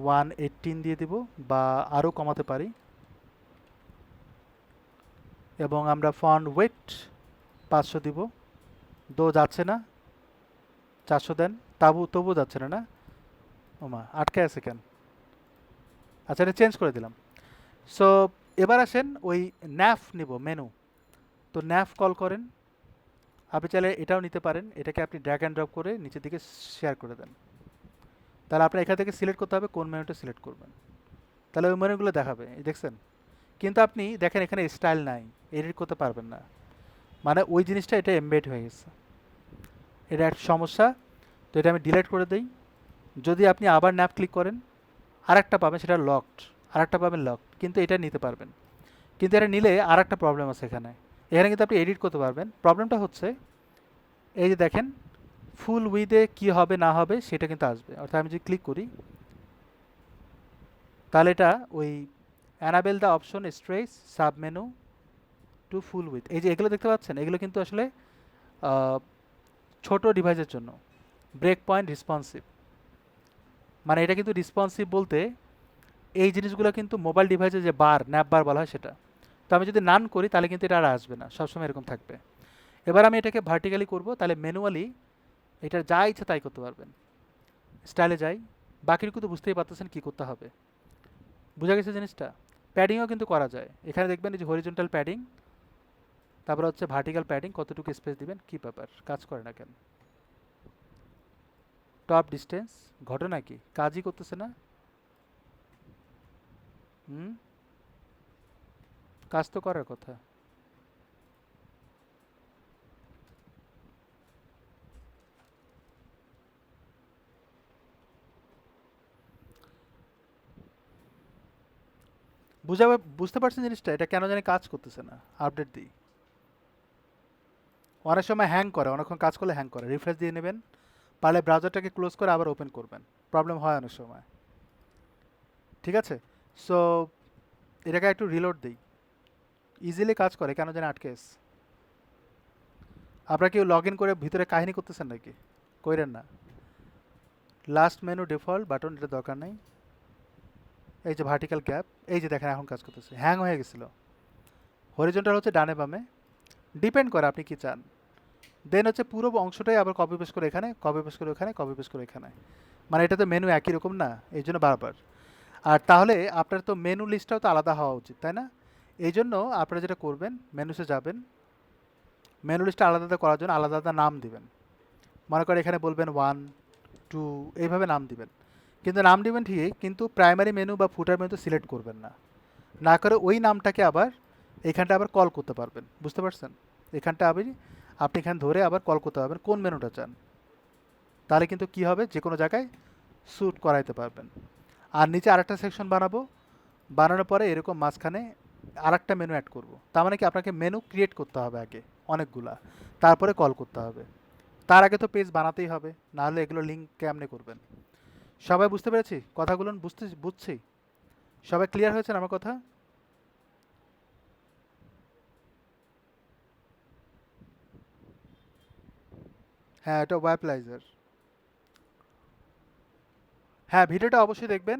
118 দিয়ে দিব, বা আরও কমাতে পারি। এবং আমরা ফন্ট ওয়েট 500 দিব, দো যাচ্ছে না, 400 দেন, তবু যাচ্ছে না, না ওমা আটকে আছে কেন, আচ্ছা এটা চেঞ্জ করে দিলাম। সো এবার আসেন ওই ন্যাফ নিব, মেনু, তো ন্যাফ কল করেন, আপনি চাইলে এটাও নিতে পারেন, এটাকে আপনি ড্র্যাগ অ্যান্ড ড্রপ করে নিচের দিকে শেয়ার করে দেন। তাহলে আপনার এখান থেকে সিলেক্ট করতে হবে কোন মেনুটা সিলেক্ট করবেন, তাহলে ওই মেনুগুলো দেখাবে, এই দেখছেন। কিন্তু আপনি দেখেন এখানে স্টাইল নাই, এডিট করতে পারবেন না, মানে ওই জিনিসটা এটা এমবেড হয়ে গেছে, এটা একটা সমস্যা। তো এটা আমি ডিলিট করে দিই। যদি আপনি আবার ন্যাপ ক্লিক করেন, আরেকটা পাবেন, সেটা লকড, আরেকটা পাবেন লকড, কিন্তু এটা নিতে পারবেন। কিন্তু এটা নিলে আর একটা প্রবলেম আছে এখানে, এখানে কিন্তু আপনি এডিট করতে পারবেন, প্রবলেমটা হচ্ছে এই যে দেখেন ফুল উইথে কী হবে না হবে সেটা কিন্তু আসবে, অর্থাৎ আমি যদি ক্লিক করি, তাহলে এটা ওই enable the option stretch sub menu to full width, এই যে এগুলো দেখতে পাচ্ছেন, এগুলো কিন্তু আসলে ছোট ডিভাইসের জন্য, ব্রেক পয়েন্ট রেসপন্সিভ, মানে এটা কিন্তু রেসপন্সিভ বলতে এই জিনিসগুলো কিন্তু মোবাইল ডিভাইসে যে বার, ন্যাপ বার বলা হয় সেটা। তো আমি যদি নান করি তাহলে কিন্তু এটা আর আসবে না, সবসময় এরকম থাকবে। এবার আমি এটাকে ভার্টিক্যালি করব, তাহলে ম্যানুয়ালি এটার যা ইচ্ছা তাই করতে পারবেন। স্টাইলে যাই, বাকির কিন্তু বুঝতেই পারতেছেন কী করতে হবে, বুঝা গেছে জিনিসটা। প্যাডিংও কিন্তু করা যায়, এখানে দেখবেন এই যে হরিজন্টাল প্যাডিং, তারপর হচ্ছে ভার্টিক্যাল প্যাডিং, কতটুকু স্পেস দিবেন, কী ব্যাপার কাজ করে না কেন, টপ ডিস্টেন্স, ঘটনা কি কাজই করতেছে না, হুম, কাজ তো করার কথা। বুঝতে পারছেন জিনিসটা? এটা কেন জানি কাজ করতেছে না। আপডেট দিই। অনেক সময় হ্যাং করে, অনেকক্ষণ কাজ করলে হ্যাং করে। রিফ্রেশ দিয়ে নেবেন, পারলে ব্রাউজারটাকে ক্লোজ করে আবার ওপেন করবেন। প্রবলেম হয় অনেক সময়। ঠিক আছে? সো এটাকে একটু রিলোড দিই। ইজিলি কাজ করে, কেন জানি আটকে এস। আপনারা কেউ লগ ইন করে ভিতরে কাহিনী করতেছেন নাকি? কইরেন না। লাস্ট মেনু ডিফল্ট বাটন, এটা দরকার নেই। এই যে ভার্টিক্যাল গ্যাপ, এই যে দেখেন এখন কাজ করতেছে। হ্যাং হয়ে গেছিল। হরিজন্টাল হচ্ছে ডানে বামে, ডিপেন্ড করে আপনি কি চান। দেন হচ্ছে পুরো অংশটাই আবার কপি পেস্ট করে এখানে, কপি পেস্ট করে এখানে, কপি পেস্ট করে এখানে। মানে এটা তো মেনু একই রকম না, এই জন্য বারবার। আর তাহলে আপনার তো মেনু লিস্টটাও তো আলাদা হওয়া উচিত, তাই না? এই জন্য আপনারা যেটা করবেন, মেনুসে যাবেন, মেনু লিস্টটা আলাদা আলাদা করার জন্য আলাদা আলাদা নাম দিবেন। মনে করেন এখানে বলবেন 1, 2, এইভাবে নাম দিবেন। কিন্তু নাম দিবেন ঠিকই, কিন্তু প্রাইমারি মেনু বা ফুটার মেনু সিলেক্ট করবেন না। না করে ওই নামটাকে আবার এখানটা আবার কল করতে পারবেন। বুঝতে পারছেন? এখানটা আপনি এখানে ধরে আবার কল করতে পারবেন কোন মেনুটা চান। তাহলে কিন্তু কি হবে, যে কোনো জায়গায় স্যুট করাইতে পারবেন। আর নিচে আরেকটা সেকশন বানাবো, বানানোর পরে এরকম মাঝখানে আরেকটা মেনু অ্যাড করব। তার মানে কি আপনাকে মেনু ক্রিয়েট করতে হবে আগে অনেকগুলা, তারপরে কল করতে হবে। তার আগে তো পেজ বানাতেই হবে, নাহলে এগুলো লিঙ্ক কেমনে করবেন? সবাই বুঝতে পেরেছি কথাগুলো? বুঝছি? সবাই ক্লিয়ার হয়েছেন আমার কথা? হ্যাঁ, এটা ওয়েবলাইজার। হ্যাঁ, ভিডিওটা অবশ্যই দেখবেন।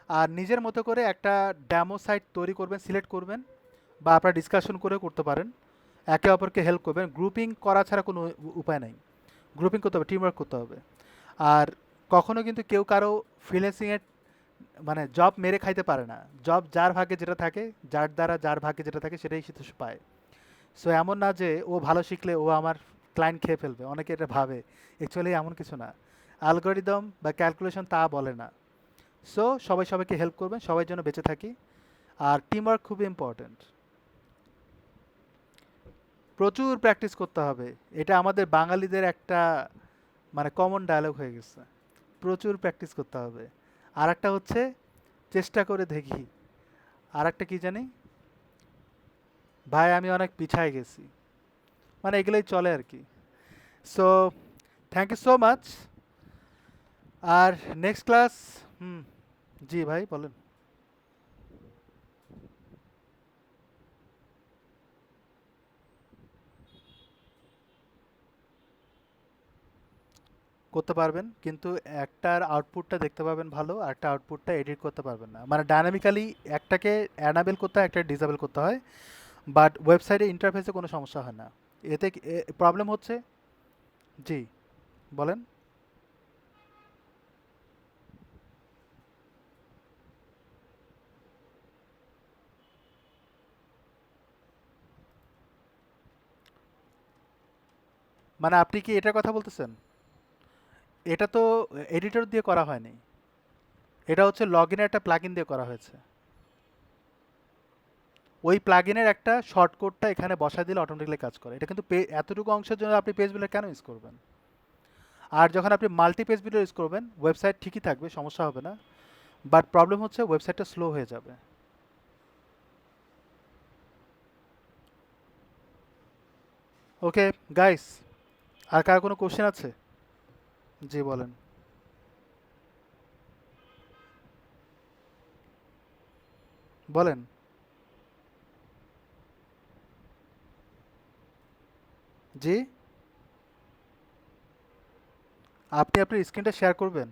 আর নিজের মতো করে একটা ডেমো সাইট তৈরি করবেন, সিলেক্ট করবেন, বা আপনারা ডিসকাশন করে করতে পারেন। একে অপরকে হেল্প করবেন। গ্রুপিং করা ছাড়া কোনো উপায় নাই। গ্রুপিং করতে হবে, টিমওয়ার্ক করতে হবে। আর কখনো কিন্তু কেউ কারো ফ্রিল্যান্সিংয়ের মানে জব মেরে খাইতে পারে না। জব যার ভাগ্যে যেটা থাকে, যার দ্বারা যার ভাগ্যে যেটা থাকে সেটাই সে পায়। সো এমন না যে ও ভালো শিখলে ও আমার ক্লায়েন্ট খেয়ে ফেলবে, অনেকে এটা ভাবে। অ্যাকচুয়ালি এমন কিছু না। অ্যালগোরিদম বা ক্যালকুলেশন তা বলে না। সো সবাই সবাইকে হেল্প করবেন, সবাই যেন বেঁচে থাকি। আর টিমওয়ার্ক খুবই ইম্পর্ট্যান্ট। প্রচুর প্র্যাকটিস করতে হবে। এটা আমাদের বাঙালিদের একটা মানে কমন ডায়লগ হয়ে গেছে। প্রচুর প্র্যাকটিস করতে হবে। আর একটা হচ্ছে চেষ্টা করে দেখি। আর একটা কি জানি, ভাই আমি অনেক পিছায় গেছি। মানে এগুলোই চলে আর কি। So thank you so much. আর নেক্সট ক্লাস, হুম, জি ভাই বলেন। করতে পারবেন, কিন্তু একটার আউটপুটটা দেখতে পাবেন ভালো, আর একটা আউটপুটটা এডিট করতে পারবেন না। মানে ডায়নামিক্যালি একটাকে অ্যানাবেল করতে হয়, একটা ডিসেবল করতে হয়। বাট ওয়েবসাইটে ইন্টারফেসে কোনো সমস্যা হয় না। এতে প্রবলেম হচ্ছে, জি বলেন। মানে আপনি কি এটার কথা বলতেছেন? এটা তো এডিটর দিয়ে করা হয়নি। এটা হচ্ছে লগ ইনের একটা প্লাগইন দিয়ে করা হয়েছে। ওই প্লাগইনের একটা শর্টকাটটা এখানে বসায় দিলে অটোমেটিক্যালি কাজ করে। এটা কিন্তু এতটুকু অংশের জন্য আপনি পেজ বিল্ডার কেন ইউজ করবেন? আর যখন আপনি মাল্টি পেজ বিল্ডার ইউজ করবেন, ওয়েবসাইট ঠিকই থাকবে, সমস্যা হবে না। বাট প্রবলেম হচ্ছে ওয়েবসাইটটা স্লো হয়ে যাবে। ওকে গাইস, আর কার কোনো কোশ্চেন আছে? জি বলেন। বলেন। জি, আপনি আপনার স্ক্রিনটা শেয়ার করবেন?